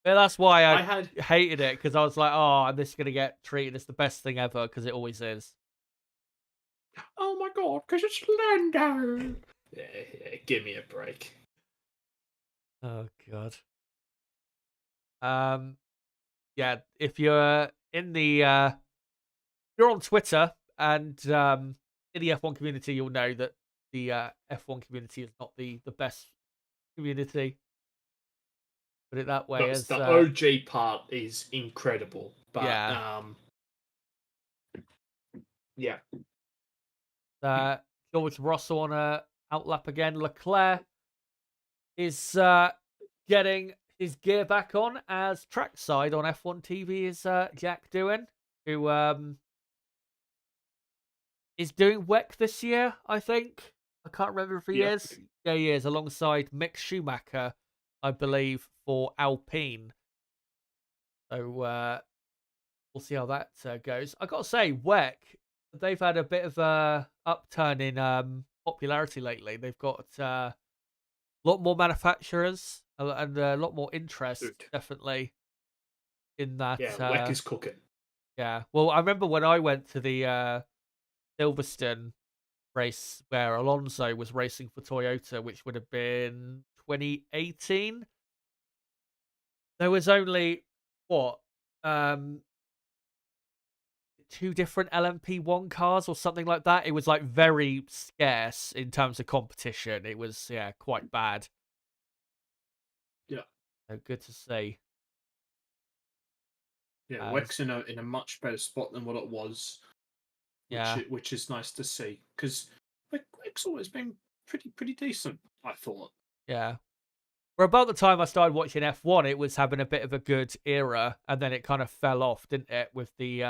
Yeah, that's why I I had, hated it, because I was like, oh, this is going to get treated as the best thing ever, because it always is. oh my god, because it's Lando. Yeah, give me a break. Oh, God. Yeah, if you're in the you're on Twitter and in the F1 community, you'll know that the F1 community is not the best community. Put it that way. That's As the OG part is incredible, but yeah, yeah, George Russell on a outlap again. Leclerc is getting his gear back on as trackside on F1 TV is Jack doing, who is doing WEC this year, I think. I can't remember if he yeah. is. Yeah, he is, alongside Mick Schumacher, I believe, for Alpine. So we'll see how that goes. I gotta say, WEC, they've had a bit of a upturn in popularity lately. They've got a lot more manufacturers and a lot more interest, Good. definitely, in that. Yeah, Weck is cooking. Yeah. Well, I remember when I went to the Silverstone race where Alonso was racing for Toyota, which would have been 2018. There was only what two different LMP1 cars or something like that. It was like very scarce in terms of competition. It was quite bad. Yeah. So good to see. Yeah, As Weck's in a much better spot than what it was, yeah, which is nice to see because Weck's always been pretty decent. I thought. yeah. For about the time I started watching F1, it was having a bit of a good era, and then it kind of fell off, didn't it? With the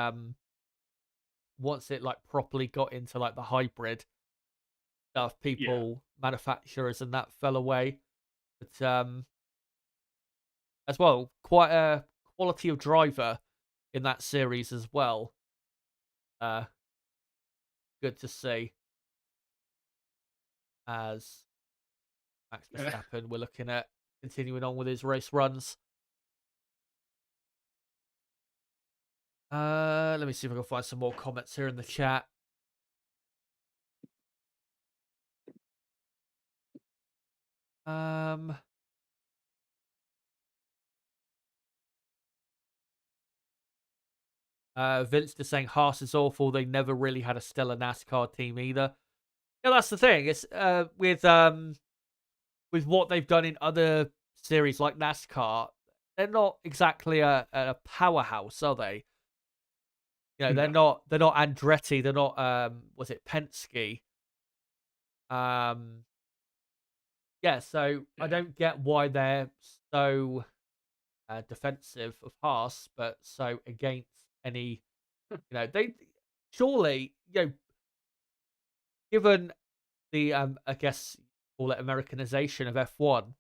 once it like properly got into like the hybrid stuff, Yeah, manufacturers and that fell away. But as well, quite a quality of driver in that series as well. Good to see. as Max Verstappen. We're looking at continuing on with his race runs. Let me see if I can find some more comments here in the chat. Vince just saying Haas is awful. They never really had a stellar NASCAR team either. Yeah, that's the thing. It's with what they've done in other series like NASCAR, they're not exactly a powerhouse, are they? You know, No. they're not Andretti, they're not was it Penske? Um yeah, so I Yeah. don't get why they're so defensive of Haas, but so against any, they surely, given the I guess call it Americanization of F1,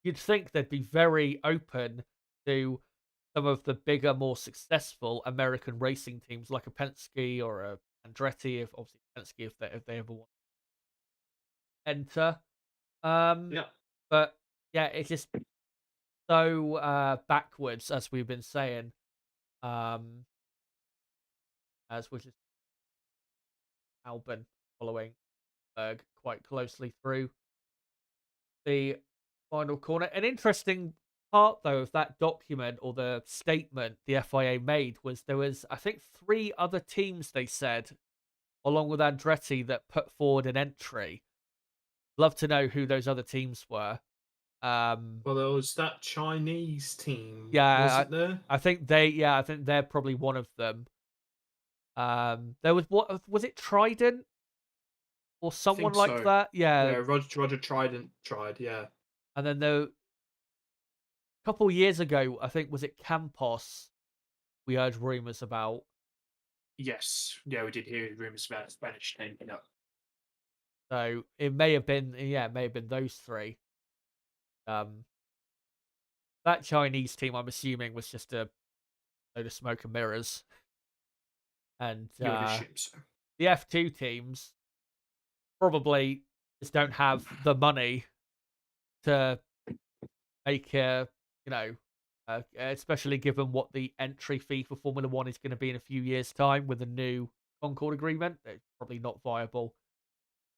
you'd think they'd be very open to some of the bigger, more successful American racing teams like a Penske or a Andretti, if obviously Penske if they ever want to enter. Um, Yeah. but yeah, it's just so backwards as we've been saying. Um, as we're just Albon following Berg quite closely through the final corner. An interesting part, though, of that document or the statement the FIA made was there was, I think, 3 other teams they said, along with Andretti, that put forward an entry. Love to know who those other teams were. Well, there was that Chinese team, Yeah, wasn't there? I think I think they're probably one of them. There was what was it Trident or I someone think like so. that? Yeah, Yeah, Roger Trident tried. Yeah. and then a couple years ago, I think was it Campos. We heard rumors about. Yes. Yeah, we did hear rumors about a Spanish name. You know. So it may have been, yeah, it may have been those 3. Um, that Chinese team, I'm assuming, was just a load of smoke and mirrors, and You would assume so. the F2 teams probably just don't have the money to make especially given what the entry fee for Formula One is going to be in a few years' time with a new Concord agreement. It's probably not viable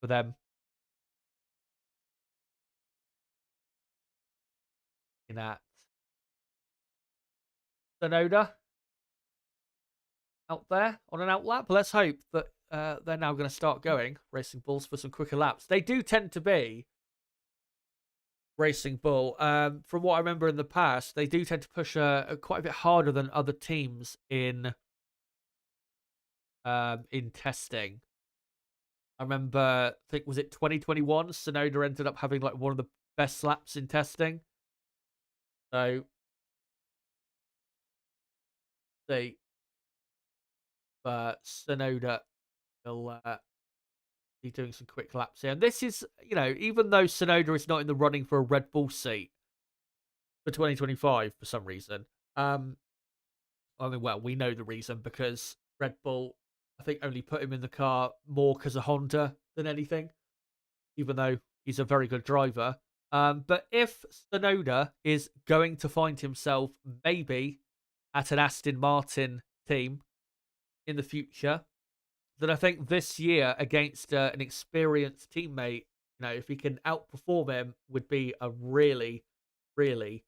for them. In that Sonoda out there on an outlap. Let's hope that they're now going to start going Racing Bulls for some quicker laps. They do tend to be Racing Bull. From what I remember in the past, they do tend to push quite a bit harder than other teams in testing. I remember, I think was it 2021? Sonoda ended up having like one of the best laps in testing. So they, Sonoda will be doing some quick laps here. And this is, even though Sonoda is not in the running for a Red Bull seat for 2025 for some reason, I mean, well, we know the reason because Red Bull, I think, only put him in the car more because of Honda than anything, even though he's a very good driver. But if Sonoda is going to find himself maybe at an Aston Martin team in the future, then I think this year against an experienced teammate, if he can outperform him, would be a really, really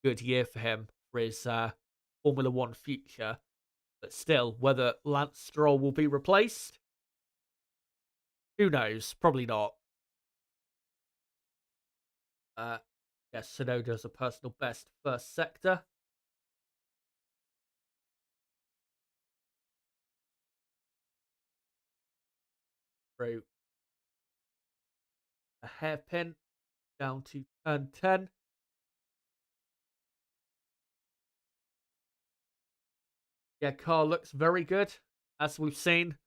good year for him for his Formula One future. But still, whether Lance Stroll will be replaced, who knows? Probably not. Yes, Sonoda's a personal best first sector. Through a hairpin down to turn 10. Yeah, car looks very good, as we've seen.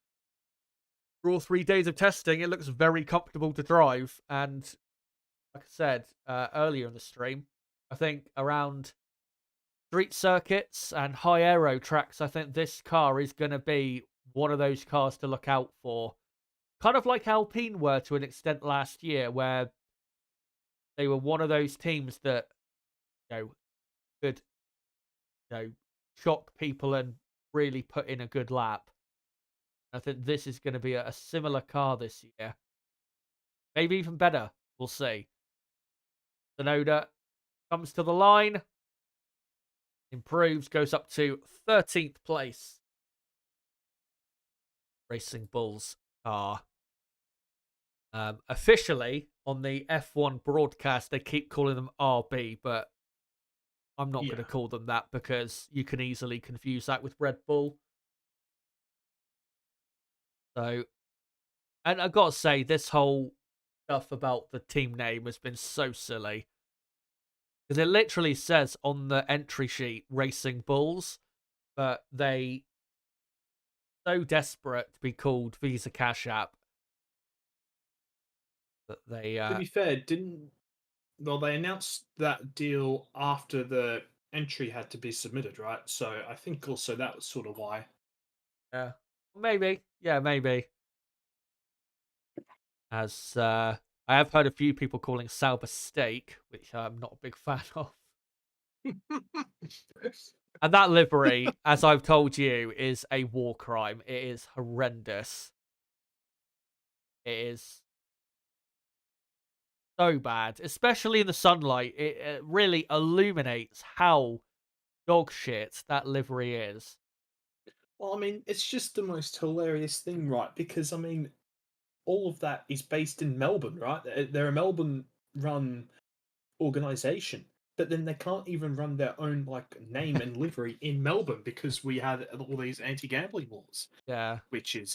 For all 3 days of testing, it looks very comfortable to drive. And like I said earlier in the stream, I think around street circuits and high aero tracks, I think this car is going to be one of those cars to look out for kind of like Alpine were to an extent last year, where they were one of those teams that could shock people and really put in a good lap. I think this is going to be a similar car this year, maybe even better. We'll see. Tsunoda comes to the line, improves, goes up to 13th place. Racing Bull's car. Officially on the F1 broadcast, they keep calling them RB, but I'm not going to call them that because you can easily confuse that with Red Bull. So, and I've got to say, this whole stuff about the team name has been so silly. Because it literally says on the entry sheet, Racing Bulls, but they so desperate to be called Visa Cash App that they... To be fair, they announced that deal after the entry had to be submitted, right? So I think also that was sort of why. Yeah, maybe. Yeah, maybe. As I have heard a few people calling Sauber steak, which I'm not a big fan of. And that livery, as I've told you, is a war crime. It is horrendous. It is so bad, especially in the sunlight. It really illuminates how dog shit that livery is. Well, I mean, it's just the most hilarious thing, right? Because I mean, all of that is based in Melbourne, right? They're a Melbourne-run organization, but then they can't even run their own like name and livery in Melbourne because we had all these anti-gambling laws. Yeah. Which is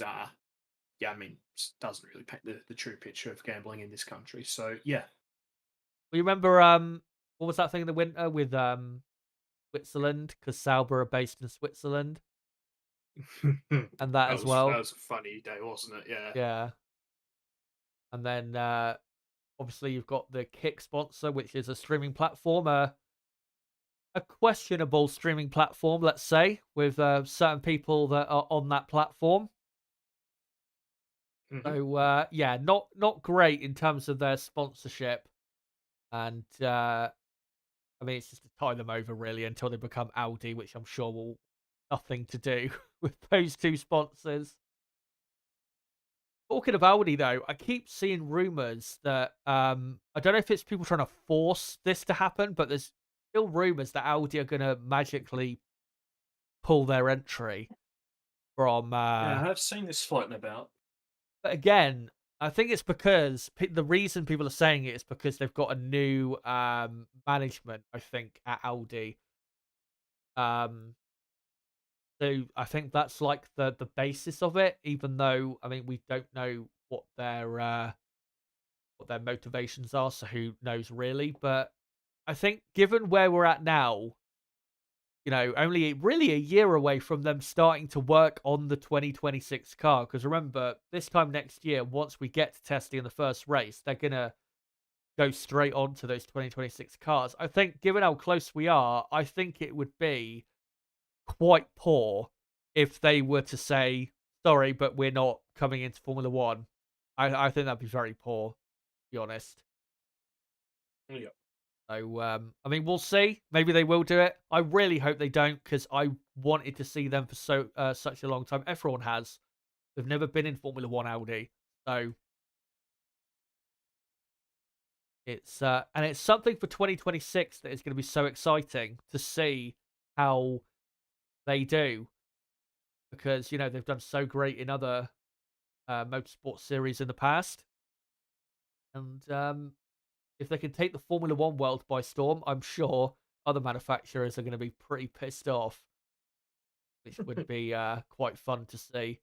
yeah, I mean, doesn't really paint the true picture of gambling in this country. So yeah. We remember what was that thing in the winter with Switzerland, because Sauber are based in Switzerland, and that as That well. was a funny day, wasn't it? Yeah. Yeah. And then obviously you've got the Kick sponsor, which is a streaming platform, a questionable streaming platform, let's say, with certain people that are on that platform. So yeah, not great in terms of their sponsorship, and I mean, it's just to tie them over really until they become Audi, which I'm sure will nothing to do with those two sponsors. Talking of Audi, though, I keep seeing rumors that I don't know if it's people trying to force this to happen, but there's still rumors that Audi are going to magically pull their entry from. Yeah, I have seen this floating about. But again, I think it's because the reason people are saying it is because they've got a new management, I think, at Audi. Um, so I think that's like the basis of it. Even though I mean we don't know what their motivations are, so who knows really? But I think given where we're at now, only really a year away from them starting to work on the 2026 car. Because remember, this time next year, once we get to testing in the first race, they're gonna go straight on to those 2026 cars. I think, given how close we are, I think it would be quite poor if they were to say, sorry, but we're not coming into Formula One. I think that'd be very poor, to be honest. Yeah. So, I mean, we'll see. Maybe they will do it. I really hope they don't, because I wanted to see them for such a long time. Everyone has. They've never been in Formula One Audi. So, and it's something for 2026 that is going to be so exciting to see how they do. Because, they've done so great in other motorsport series in the past. And if they can take the Formula One world by storm, I'm sure other manufacturers are going to be pretty pissed off, which would be quite fun to see.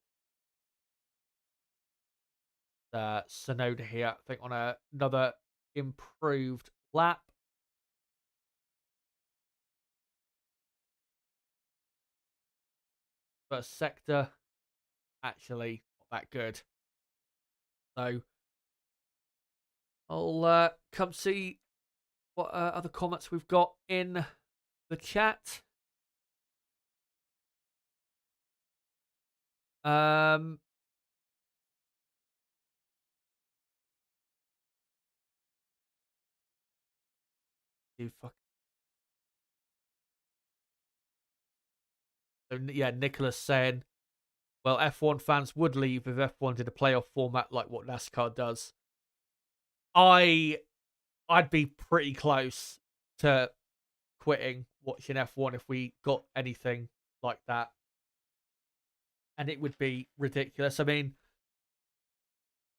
Tsunoda here, I think, on another improved lap. First sector, actually not that good. So I'll come see what other comments we've got in the chat. You fuck. So, yeah, Nicholas saying, well, F1 fans would leave if F1 did a playoff format like what NASCAR does. I'd be pretty close to quitting watching F1 if we got anything like that. And it would be ridiculous. I mean,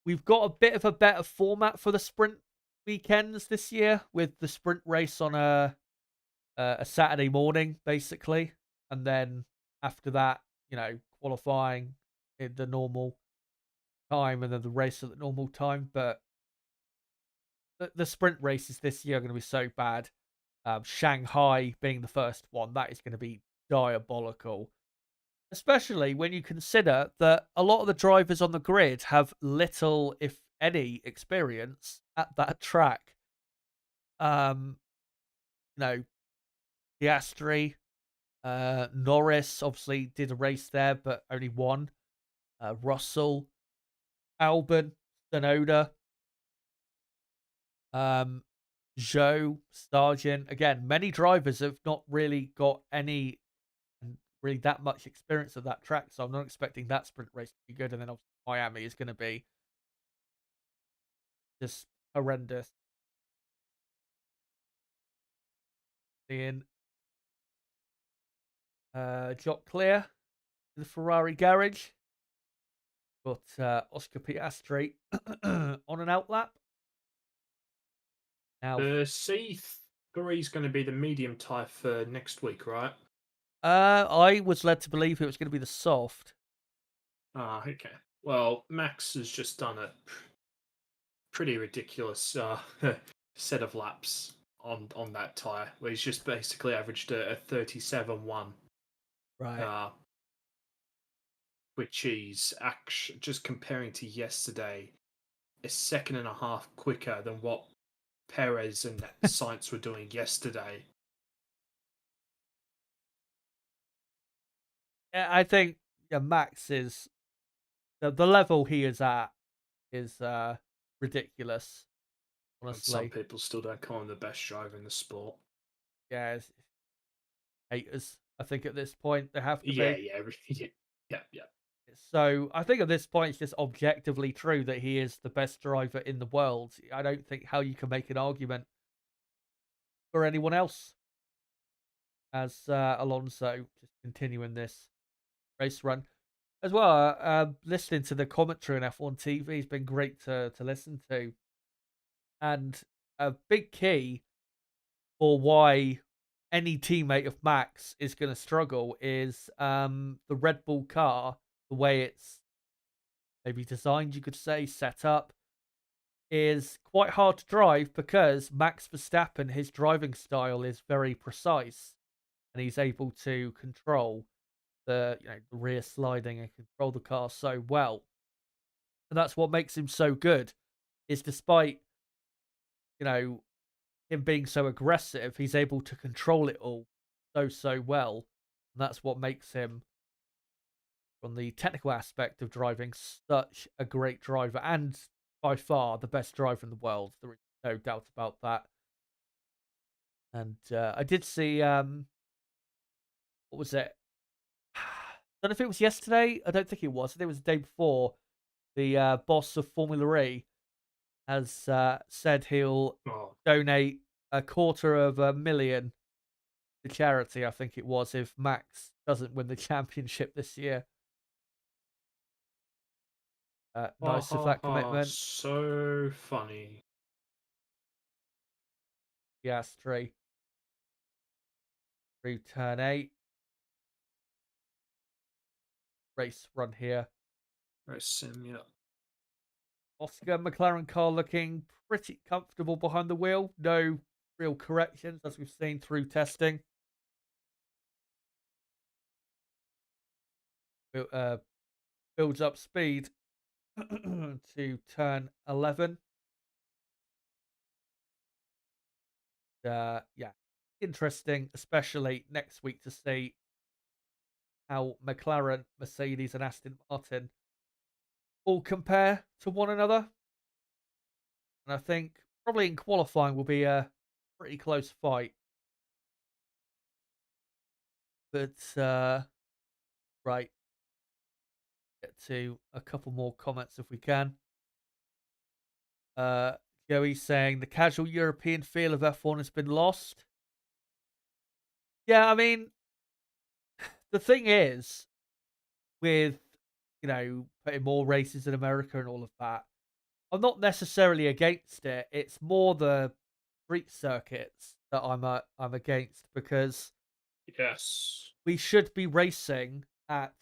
we've got a bit of a better format for the sprint weekends this year with the sprint race on a Saturday morning, basically. And then after that, qualifying in the normal time and then the race at the normal time. But the sprint races this year are going to be so bad. Shanghai being the first one, that is going to be diabolical. Especially when you consider that a lot of the drivers on the grid have little, if any, experience at that track. You know, Piastri, Norris obviously did a race there, but only one. Russell, Albon, Tsunoda, Zhou, Sargent. Again, many drivers have not really got any really that much experience of that track, so I'm not expecting that sprint race to be good. And then obviously Miami is going to be just horrendous. Seeing Jock Clear in the Ferrari garage. But Oscar Piastri on an outlap. Now, The C3 is going to be the medium tyre for next week, right? I was led to believe it was going to be the soft. Ah, okay. Well, Max has just done a pretty ridiculous set of laps on that tyre, where he's just basically averaged a 37.1. Right. Which is actually, just comparing to yesterday, a second and a half quicker than what Perez and Sainz were doing yesterday. I think Max is the level he is at is ridiculous. And some Honestly, people still don't call him the best driver in the sport. yeah, it's haters. I think at this point they have to Yeah, be. yeah. So I think at this point it's just objectively true that he is the best driver in the world. I don't think how you can make an argument for anyone else as Alonso just continuing this race run. As well, listening to the commentary on F1 TV has been great to listen to. And a big key for why any teammate of Max is going to struggle is the Red Bull car, the way it's maybe designed, you could say, set up, is quite hard to drive because Max Verstappen, his driving style is very precise and he's able to control the rear sliding and control the car so well. And that's what makes him so good. Is despite him being so aggressive, he's able to control it all so well. And that's what makes him, from the technical aspect of driving, such a great driver and by far the best driver in the world. There is no doubt about that. And I did see what was it? I don't know if it was yesterday. I don't think it was. I think it was the day before. The boss of Formula E has said he'll donate $250,000 to charity. I think it was if Max doesn't win the championship this year. Nice of that commitment. So funny. Yes, through turn 8. Race run here. Race sim, yeah. Oscar McLaren car looking pretty comfortable behind the wheel. No real corrections as we've seen through testing. Builds up speed to turn 11. Yeah, interesting, especially next week to see how McLaren, Mercedes, and Aston Martin all compare to one another. And I think probably in qualifying will be a pretty close fight. But right, get to a couple more comments if we can. Uh, Joey saying the casual European feel of F1 has been lost. Yeah, I mean, the thing is, with putting more races in America and all of that, I'm not necessarily against it. It's more the street circuits that I'm against, because Yes. we should be racing at,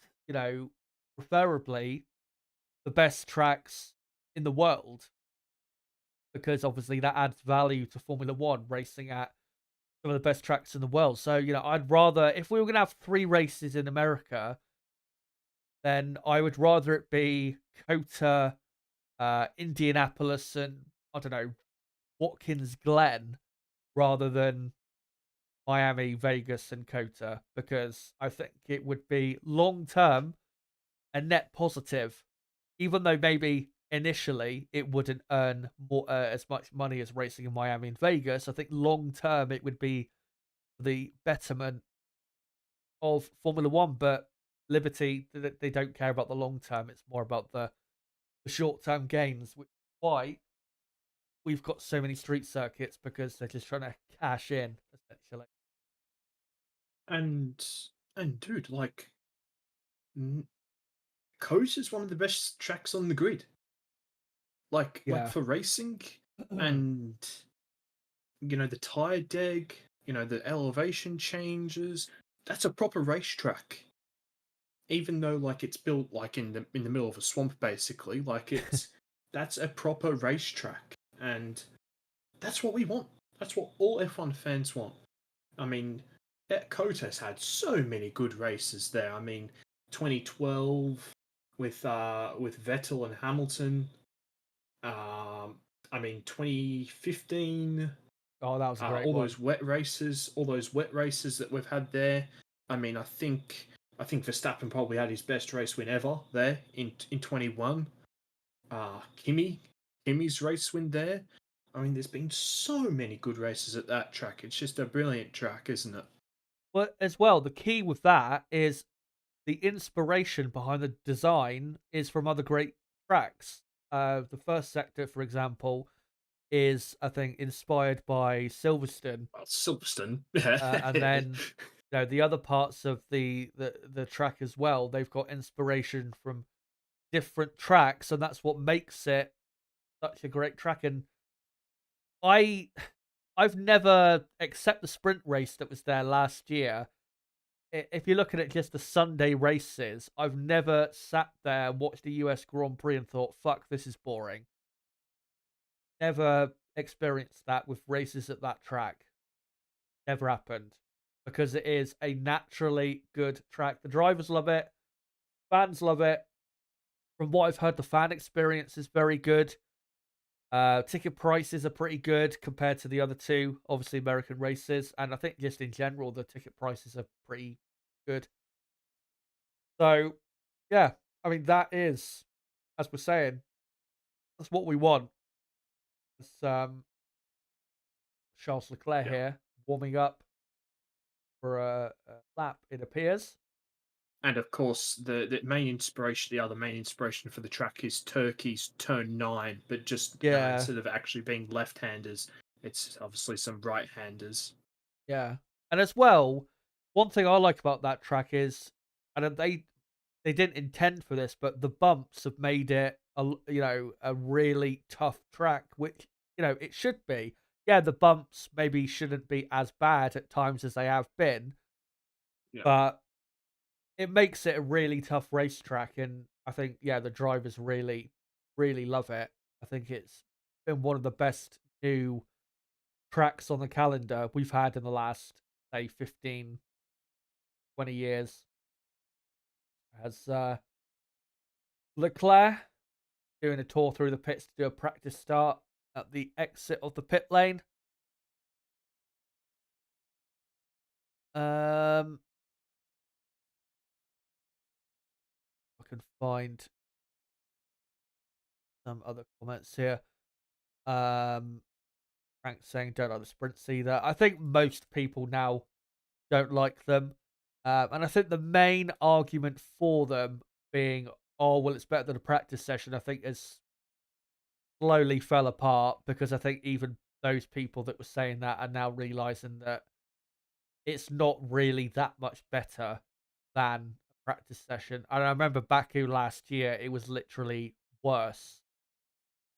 preferably the best tracks in the world, because obviously that adds value to Formula One, racing at some of the best tracks in the world. So, I'd rather, if we were going to have 3 races in America, then I would rather it be COTA, Indianapolis, and I don't know, Watkins Glen, rather than Miami, Vegas, and COTA, because I think it would be long term a net positive, even though maybe initially it wouldn't earn more as much money as racing in Miami and Vegas. I think long term it would be the betterment of Formula One, but Liberty, they don't care about the long term. It's more about the short term gains, which is why we've got so many street circuits, because they're just trying to cash in essentially. And dude, like, Coast is one of the best tracks on the grid. Like Yeah. for racing, and the tire deck, the elevation changes. That's a proper racetrack. Even though like it's built like in the middle of a swamp, basically, like that's a proper racetrack, and that's what we want. That's what all F1 fans want. I mean, Kota's had so many good races there. I mean, 2012 with Vettel and Hamilton. I mean, 2015. Oh, that was a great All one. those wet races that we've had there. I mean, I think Verstappen probably had his best race win ever there in 21. Kimmy's race win there. I mean, there's been so many good races at that track. It's just a brilliant track, isn't it? But as well, the key with that is the inspiration behind the design is from other great tracks. The first sector, for example, is, I think, inspired by Silverstone, Well, Silverstone. and then the other parts of the track as well. They've got inspiration from different tracks, and that's what makes it such a great track. And I, I've never, except the sprint race that was there last year. If you're looking at just the Sunday races, I've never sat there and watched the US Grand Prix and thought, "Fuck, this is boring." Never experienced that with races at that track. Never happened, because it is a naturally good track. The drivers love it, fans love it. From what I've heard, the fan experience is very good. Ticket prices are pretty good compared to the other two, obviously American races, and I think just in general the ticket prices are pretty good. So, yeah, I mean that is, as we're saying, that's what we want. It's Charles Leclerc Yeah. here warming up for a lap, it appears. And of course, the other main inspiration for the track is Turkey's turn 9, but just Yeah, instead of actually being left-handers, it's obviously some right-handers. yeah, and as well, one thing I like about that track is, and they didn't intend for this, but the bumps have made it a really tough track, which it should be. Yeah, the bumps maybe shouldn't be as bad at times as they have been, Yeah. but it makes it a really tough racetrack, and I think the drivers really, really love it. I think it's been one of the best new tracks on the calendar we've had in the last, say, 15, 20 years. As Leclerc doing a tour through the pits to do a practice start at the exit of the pit lane. I can find some other comments here. Frank saying don't like the sprints either. I think most people now don't like them. And I think the main argument for them being, oh, well, it's better than a practice session, I think has slowly fell apart because I think even those people that were saying that are now realizing that it's not really that much better than a practice session. And I remember Baku last year, it was literally worse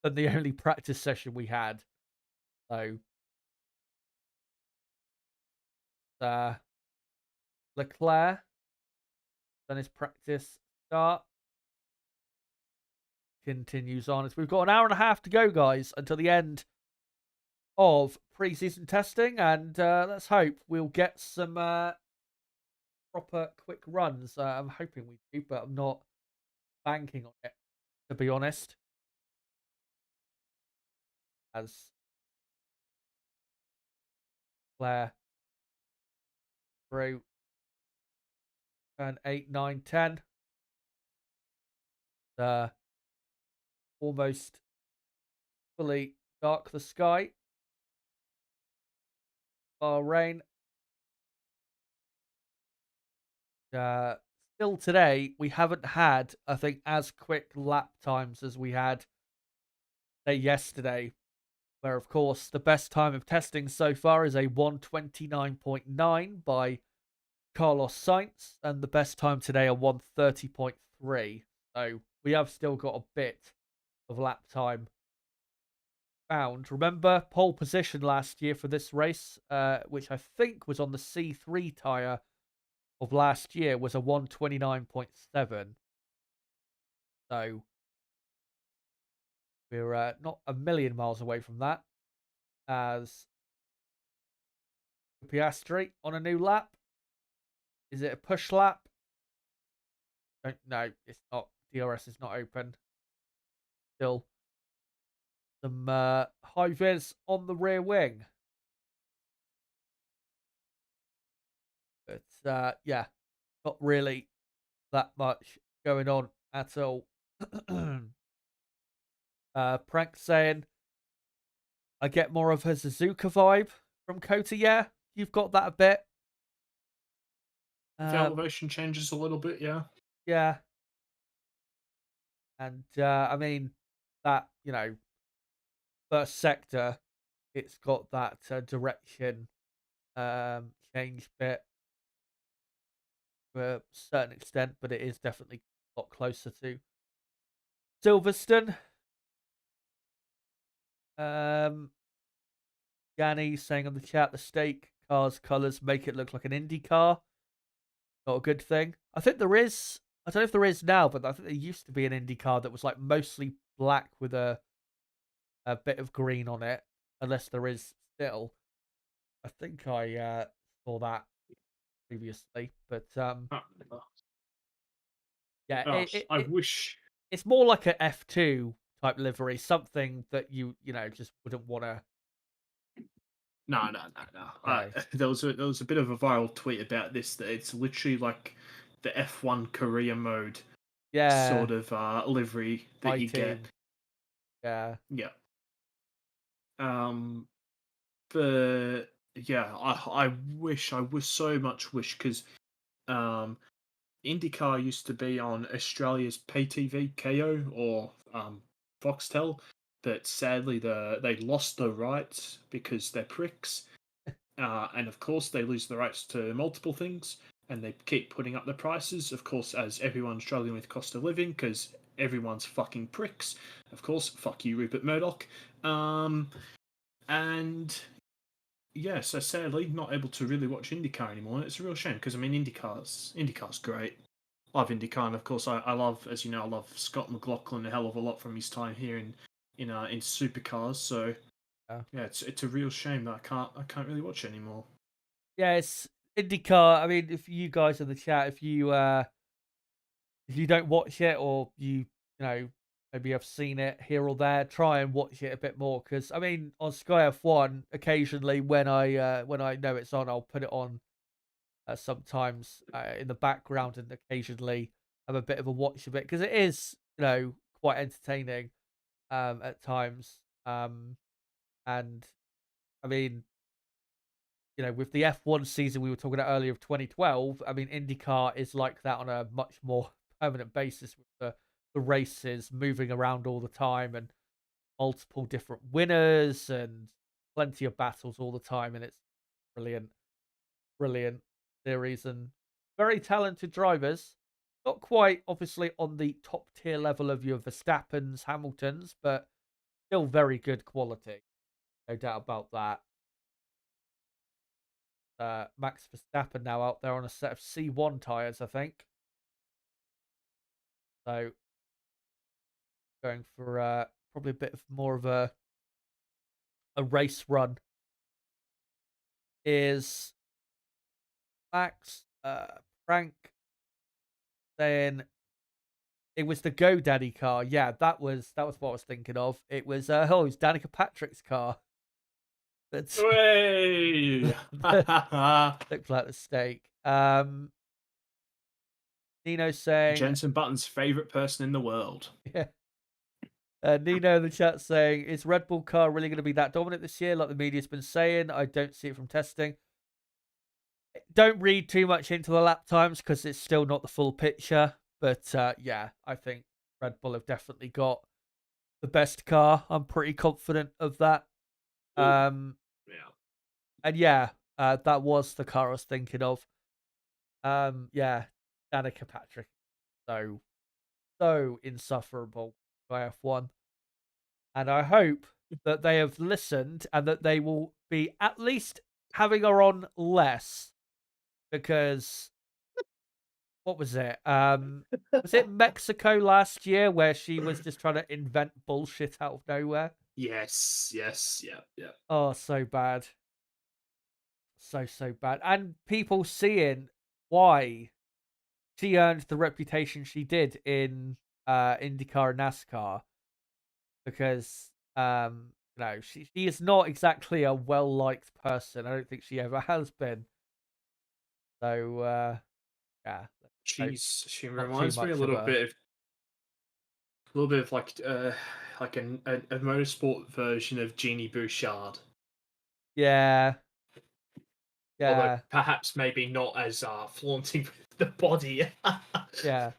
than the only practice session we had. So, uh, Leclerc done his practice start. Continues on. As we've got an hour and a half to go, guys, until the end of pre-season testing, and let's hope we'll get some proper quick runs. I'm hoping we do, but I'm not banking on it, to be honest. As Claire through turn 8, 9, 10. Almost fully dark the sky. Bahrain. Still today, we haven't had, I think, as quick lap times as we had yesterday, where, of course, the best time of testing so far is a 1:29.9 by Carlos Sainz, and the best time today a 1:30.3. So we have still got a bit of lap time found. Remember, pole position last year for this race, which I think was on the C3 tyre of last year, was a 1:29.7. So we're not a million miles away from that. As Piastri on a new lap. Is it a push lap? Don't know. It's not. DRS is not open. Still some high vis on the rear wing. But yeah, not really that much going on at all. Prank saying, I get more of a Suzuka vibe from Kota. Yeah, you've got that a bit. The elevation changes a little bit, yeah. Yeah. And I mean, that, first sector, it's got that direction change bit to a certain extent, but it is definitely a lot closer to Silverstone. Yanni saying on the chat, the stake car's colours make it look like an Indy car. Not a good thing. I think there is. I don't know if there is now, but I think there used to be an Indy car that was like mostly black with a bit of green on it. Unless there is still. I think I saw that previously, but yeah, I wish. It's more like a F2 type livery, something that you just wouldn't want to. No. No. There was a bit of a viral tweet about this that it's literally like the F1 Korea mode Yeah, sort of livery that you get. team. Yeah, Yeah. But yeah, I wish so much wish because IndyCar used to be on Australia's pay TV, KO or Foxtel, but sadly they lost the rights because they're pricks, and of course they lose the rights to multiple things, and they keep putting up the prices. Of course, as everyone's struggling with cost of living because everyone's fucking pricks. Of course, fuck you, Rupert Murdoch. And yeah, so sadly, not able to really watch IndyCar anymore. And it's a real shame because I mean, IndyCar's great. Love IndyCar, and of course, I love, as you know, I love Scott McLaughlin a hell of a lot from his time here in supercars. So yeah, it's a real shame that I can't really watch it anymore. yeah. It's IndyCar. I mean, if you guys in the chat, if you don't watch it or you maybe have seen it here or there, try and watch it a bit more because I mean, on Sky F1, occasionally when I know it's on, I'll put it on sometimes in the background and occasionally have a bit of a watch of it because it is quite entertaining at times and I mean, with the F1 season we were talking about earlier of 2012, I mean, IndyCar is like that on a much more permanent basis with the races moving around all the time and multiple different winners and plenty of battles all the time. And it's brilliant, brilliant series and very talented drivers. Not quite, obviously, on the top tier level of your Verstappens, Hamiltons, but still very good quality. No doubt about that. Max Verstappen now out there on a set of C1 tyres, I think. So going for probably a bit of more of a race run is Max. Frank saying it was the GoDaddy car. Yeah, that was what I was thinking of. It was it was Danica Patrick's car. That's Way! looked like the steak. Nino saying, Jensen Button's favourite person in the world. yeah. Nino in the chat saying, is Red Bull car really going to be that dominant this year, like the media's been saying? I don't see it from testing. Don't read too much into the lap times because it's still not the full picture. But yeah, I think Red Bull have definitely got the best car. I'm pretty confident of that. Yeah. And yeah, that was the car I was thinking of. Yeah, Danica Patrick, so insufferable by F1, and I hope that they have listened and that they will be at least having her on less, because what was it? Was it Mexico last year where she was just trying to invent bullshit out of nowhere? Yes, yeah. Oh, so bad. So bad. And people seeing why she earned the reputation she did in IndyCar and NASCAR, because she is not exactly a well liked person. I don't think she ever has been. So yeah, She not too reminds me a much of little her. bit of like a motorsport version of Jeannie Bouchard. Yeah, Although yeah, perhaps maybe not as flaunting with the body. yeah.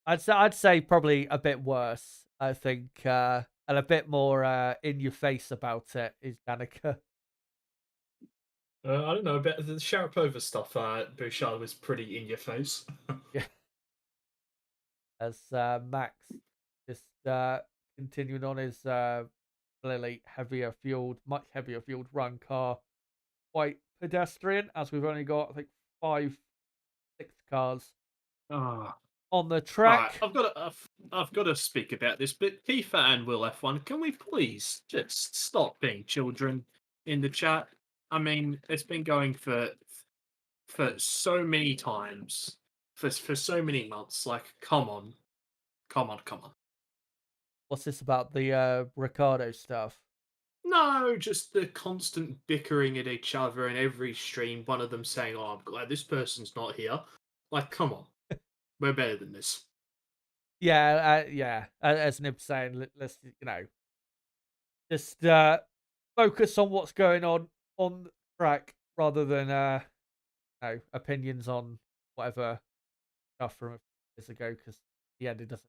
I'd say probably a bit worse. I think, and a bit more in your face about it is Danica. I don't know, about the Sharapova stuff. Bouchard was pretty in your face. Yeah, as Max just continuing on his clearly much heavier fueled run car, quite pedestrian, as we've only got, I think, 6 cars Ah, on the all right. track. I've got to speak about this, but FIFA and Will F1, can we please just stop being children in the chat? I mean, it's been going for so many times, for so many months. Like, come on, come on, come on. What's this about the Ricardo stuff? No, just the constant bickering at each other in every stream. One of them saying, "Oh, I'm glad this person's not here." Like, come on, we're better than this. Yeah, yeah. As Nib saying, let's just focus on what's going on the track rather than opinions on whatever stuff from a few years ago, because the end it doesn't.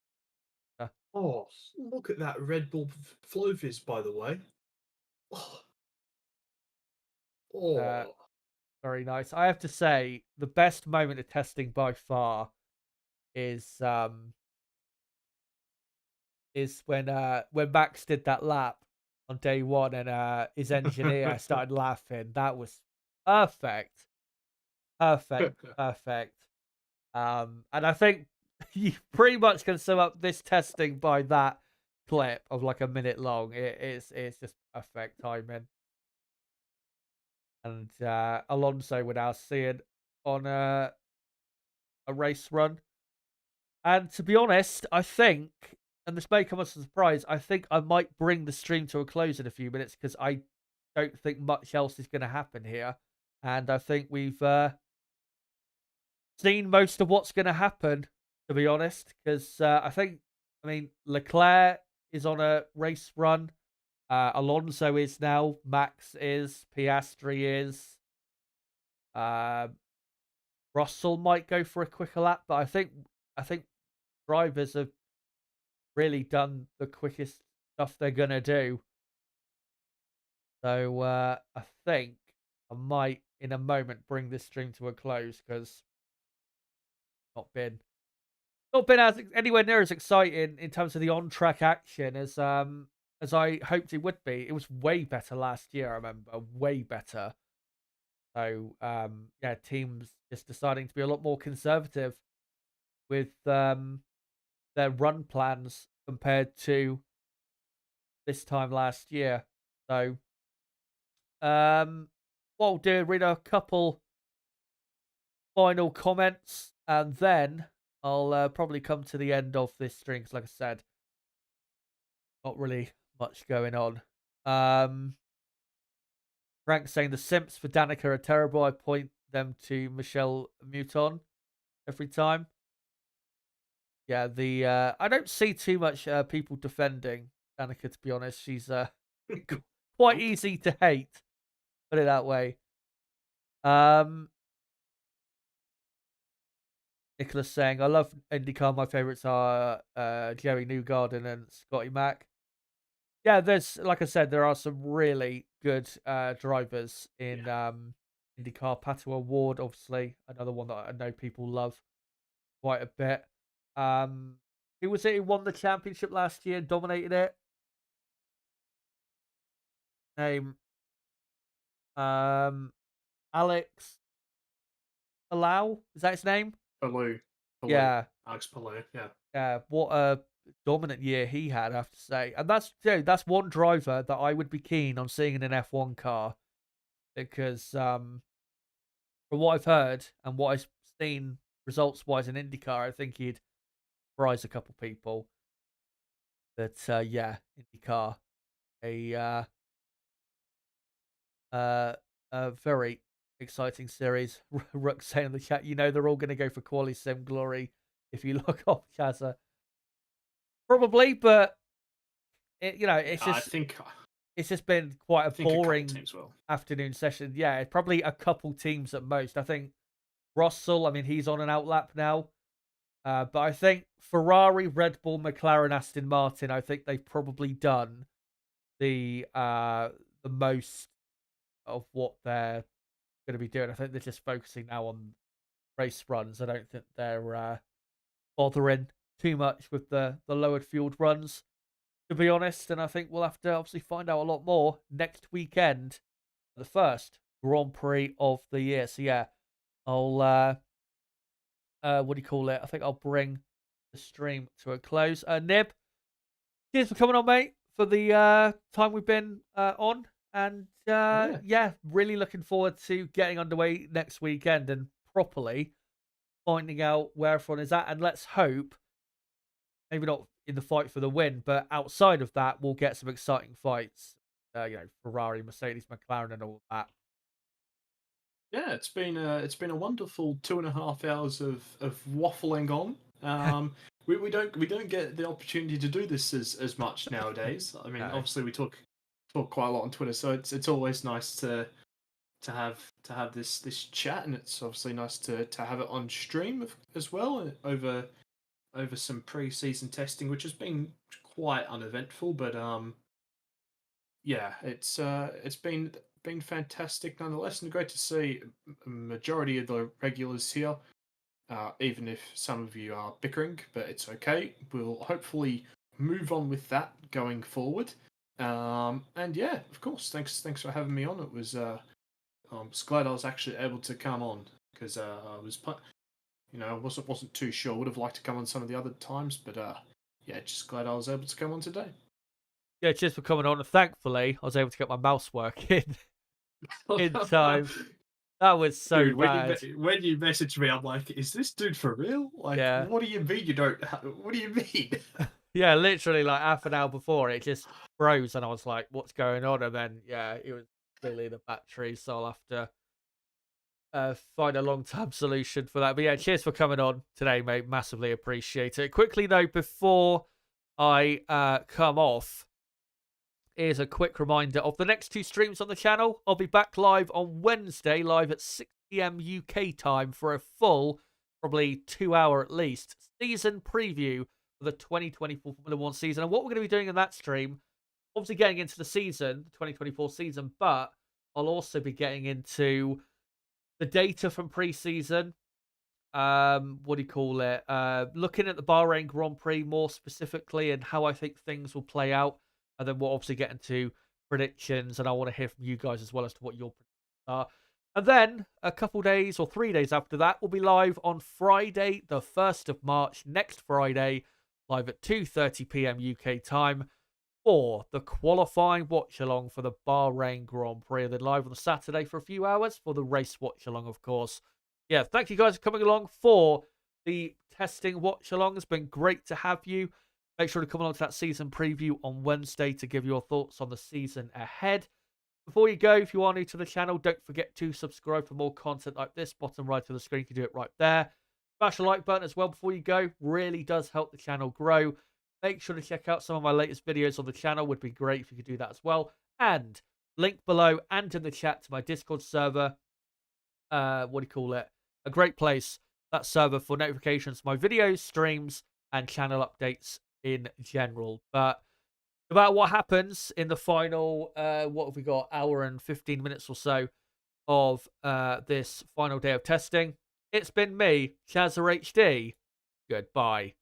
Oh, look at that Red Bull Flovis, by the way. Oh, Uh, oh. very nice. I have to say, the best moment of testing by far is when Max did that lap on day one and his engineer started laughing. That was perfect. Perfect. And I think you pretty much can sum up this testing by that clip of like a minute long. It's just perfect timing. And Alonso we're now seeing on a race run. And to be honest, I think, and this may come as a surprise, I think I might bring the stream to a close in a few minutes because I don't think much else is going to happen here. And I think we've seen most of what's going to happen, to be honest, because I mean, Leclerc is on a race run. Alonso is now. Max is. Piastri is. Russell might go for a quicker lap, but I think drivers have really done the quickest stuff they're gonna do. So I think I might, in a moment, bring this stream to a close because not been anywhere near as exciting in terms of the on track action as I hoped it would be. It was way better last year. I remember way better. So yeah, teams just deciding to be a lot more conservative with their run plans compared to this time last year. So what I'll do, read a couple final comments, and then I'll probably come to the end of this stream. 'Cause like I said, not really much going on. Frank saying the simps for Danica are terrible. I point them to Michelle Mouton every time. Yeah, I don't see too much people defending Danica, to be honest. She's quite easy to hate, put it that way. Nicholas saying, I love IndyCar. My favourites are Jerry Newgarden and Scotty Mack. Yeah, like I said, there are some really good drivers in IndyCar. Pato O'Ward, obviously, another one that I know people love quite a bit. Who was it who won the championship last year and dominated it? Name Alex Palau, is that his name? Palou. Yeah. Alex Palou, yeah. Yeah, what a dominant year he had, I have to say. And that's one driver that I would be keen on seeing in an F1 car. Because from what I've heard and what I've seen results wise in IndyCar, I think he'd surprise a couple people. But yeah, IndyCar, a very exciting series. Rook saying in the chat, they're all going to go for Quali Sim Glory if you look off Chazza. Probably, but it's just. I think it's just been quite a boring will. afternoon session. Yeah, probably a couple teams at most. I think Russell, I mean, he's on an outlap now. But I think Ferrari, Red Bull, McLaren, Aston Martin, I think they've probably done the most of what they're going to be doing. I think they're just focusing now on race runs. I don't think they're bothering too much with the lowered fueled runs, to be honest. And I think we'll have to obviously find out a lot more next weekend, the first Grand Prix of the year. So yeah, I'll what do you call it? I think I'll bring the stream to a close. Nib, cheers for coming on, mate, for the time we've been on. And yeah, really looking forward to getting underway next weekend and properly finding out where everyone is at. And let's hope, maybe not in the fight for the win, but outside of that, we'll get some exciting fights. Ferrari, Mercedes, McLaren, and all that. Yeah, it's been a wonderful 2.5 hours of waffling on. We don't get the opportunity to do this as much nowadays. I mean, obviously we talk quite a lot on Twitter, so it's always nice to have this chat, and it's obviously nice to have it on stream as well over some pre-season testing, which has been quite uneventful, but yeah, it's been fantastic nonetheless, and great to see a majority of the regulars here. Even if some of you are bickering, but it's okay. We'll hopefully move on with that going forward. And yeah, of course, thanks for having me on. It was I'm just glad I was actually able to come on, because I was, I wasn't too sure. Would have liked to come on some of the other times, but yeah, just glad I was able to come on today. Yeah, cheers for coming on. And thankfully, I was able to get my mouse working in time. That was so dude, bad. When you messaged me, I'm like, is this dude for real? Like, yeah. What do you mean you don't? What do you mean? Yeah, literally like half an hour before, it just froze, and I was like, what's going on? And then, yeah, it was clearly the battery, so I'll have to find a long-term solution for that. But yeah, cheers for coming on today, mate. Massively appreciate it. Quickly, though, before I come off, is a quick reminder of the next 2 streams on the channel. I'll be back live on Wednesday, live at 6 p.m. UK time for a full, probably 2-hour at least, season preview for the 2024 Formula 1 season. And what we're going to be doing in that stream, obviously getting into the season, the 2024 season, but I'll also be getting into the data from pre-season. What do you call it? Looking at the Bahrain Grand Prix more specifically and how I think things will play out. And then we'll obviously get into predictions, and I want to hear from you guys as well as to what your predictions are. And then a couple days or 3 days after that, we'll be live on Friday, the 1st of March, next Friday, live at 2:30 p.m. UK time for the qualifying watch along for the Bahrain Grand Prix. And then live on the Saturday for a few hours for the race watch along, of course. Yeah, thank you guys for coming along for the testing watch along. It's been great to have you. Make sure to come along to that season preview on Wednesday to give your thoughts on the season ahead. Before you go, if you are new to the channel, don't forget to subscribe for more content like this. Bottom right of the screen, you can do it right there. Smash the like button as well before you go. Really does help the channel grow. Make sure to check out some of my latest videos on the channel. Would be great if you could do that as well. And link below and in the chat to my Discord server. What do you call it? A great place, that server, for notifications for my videos, streams, and channel updates in general. But about what happens in the final, what have we got, hour and 15 minutes or so of this final day of testing. It's been me, Chazza HD. Goodbye.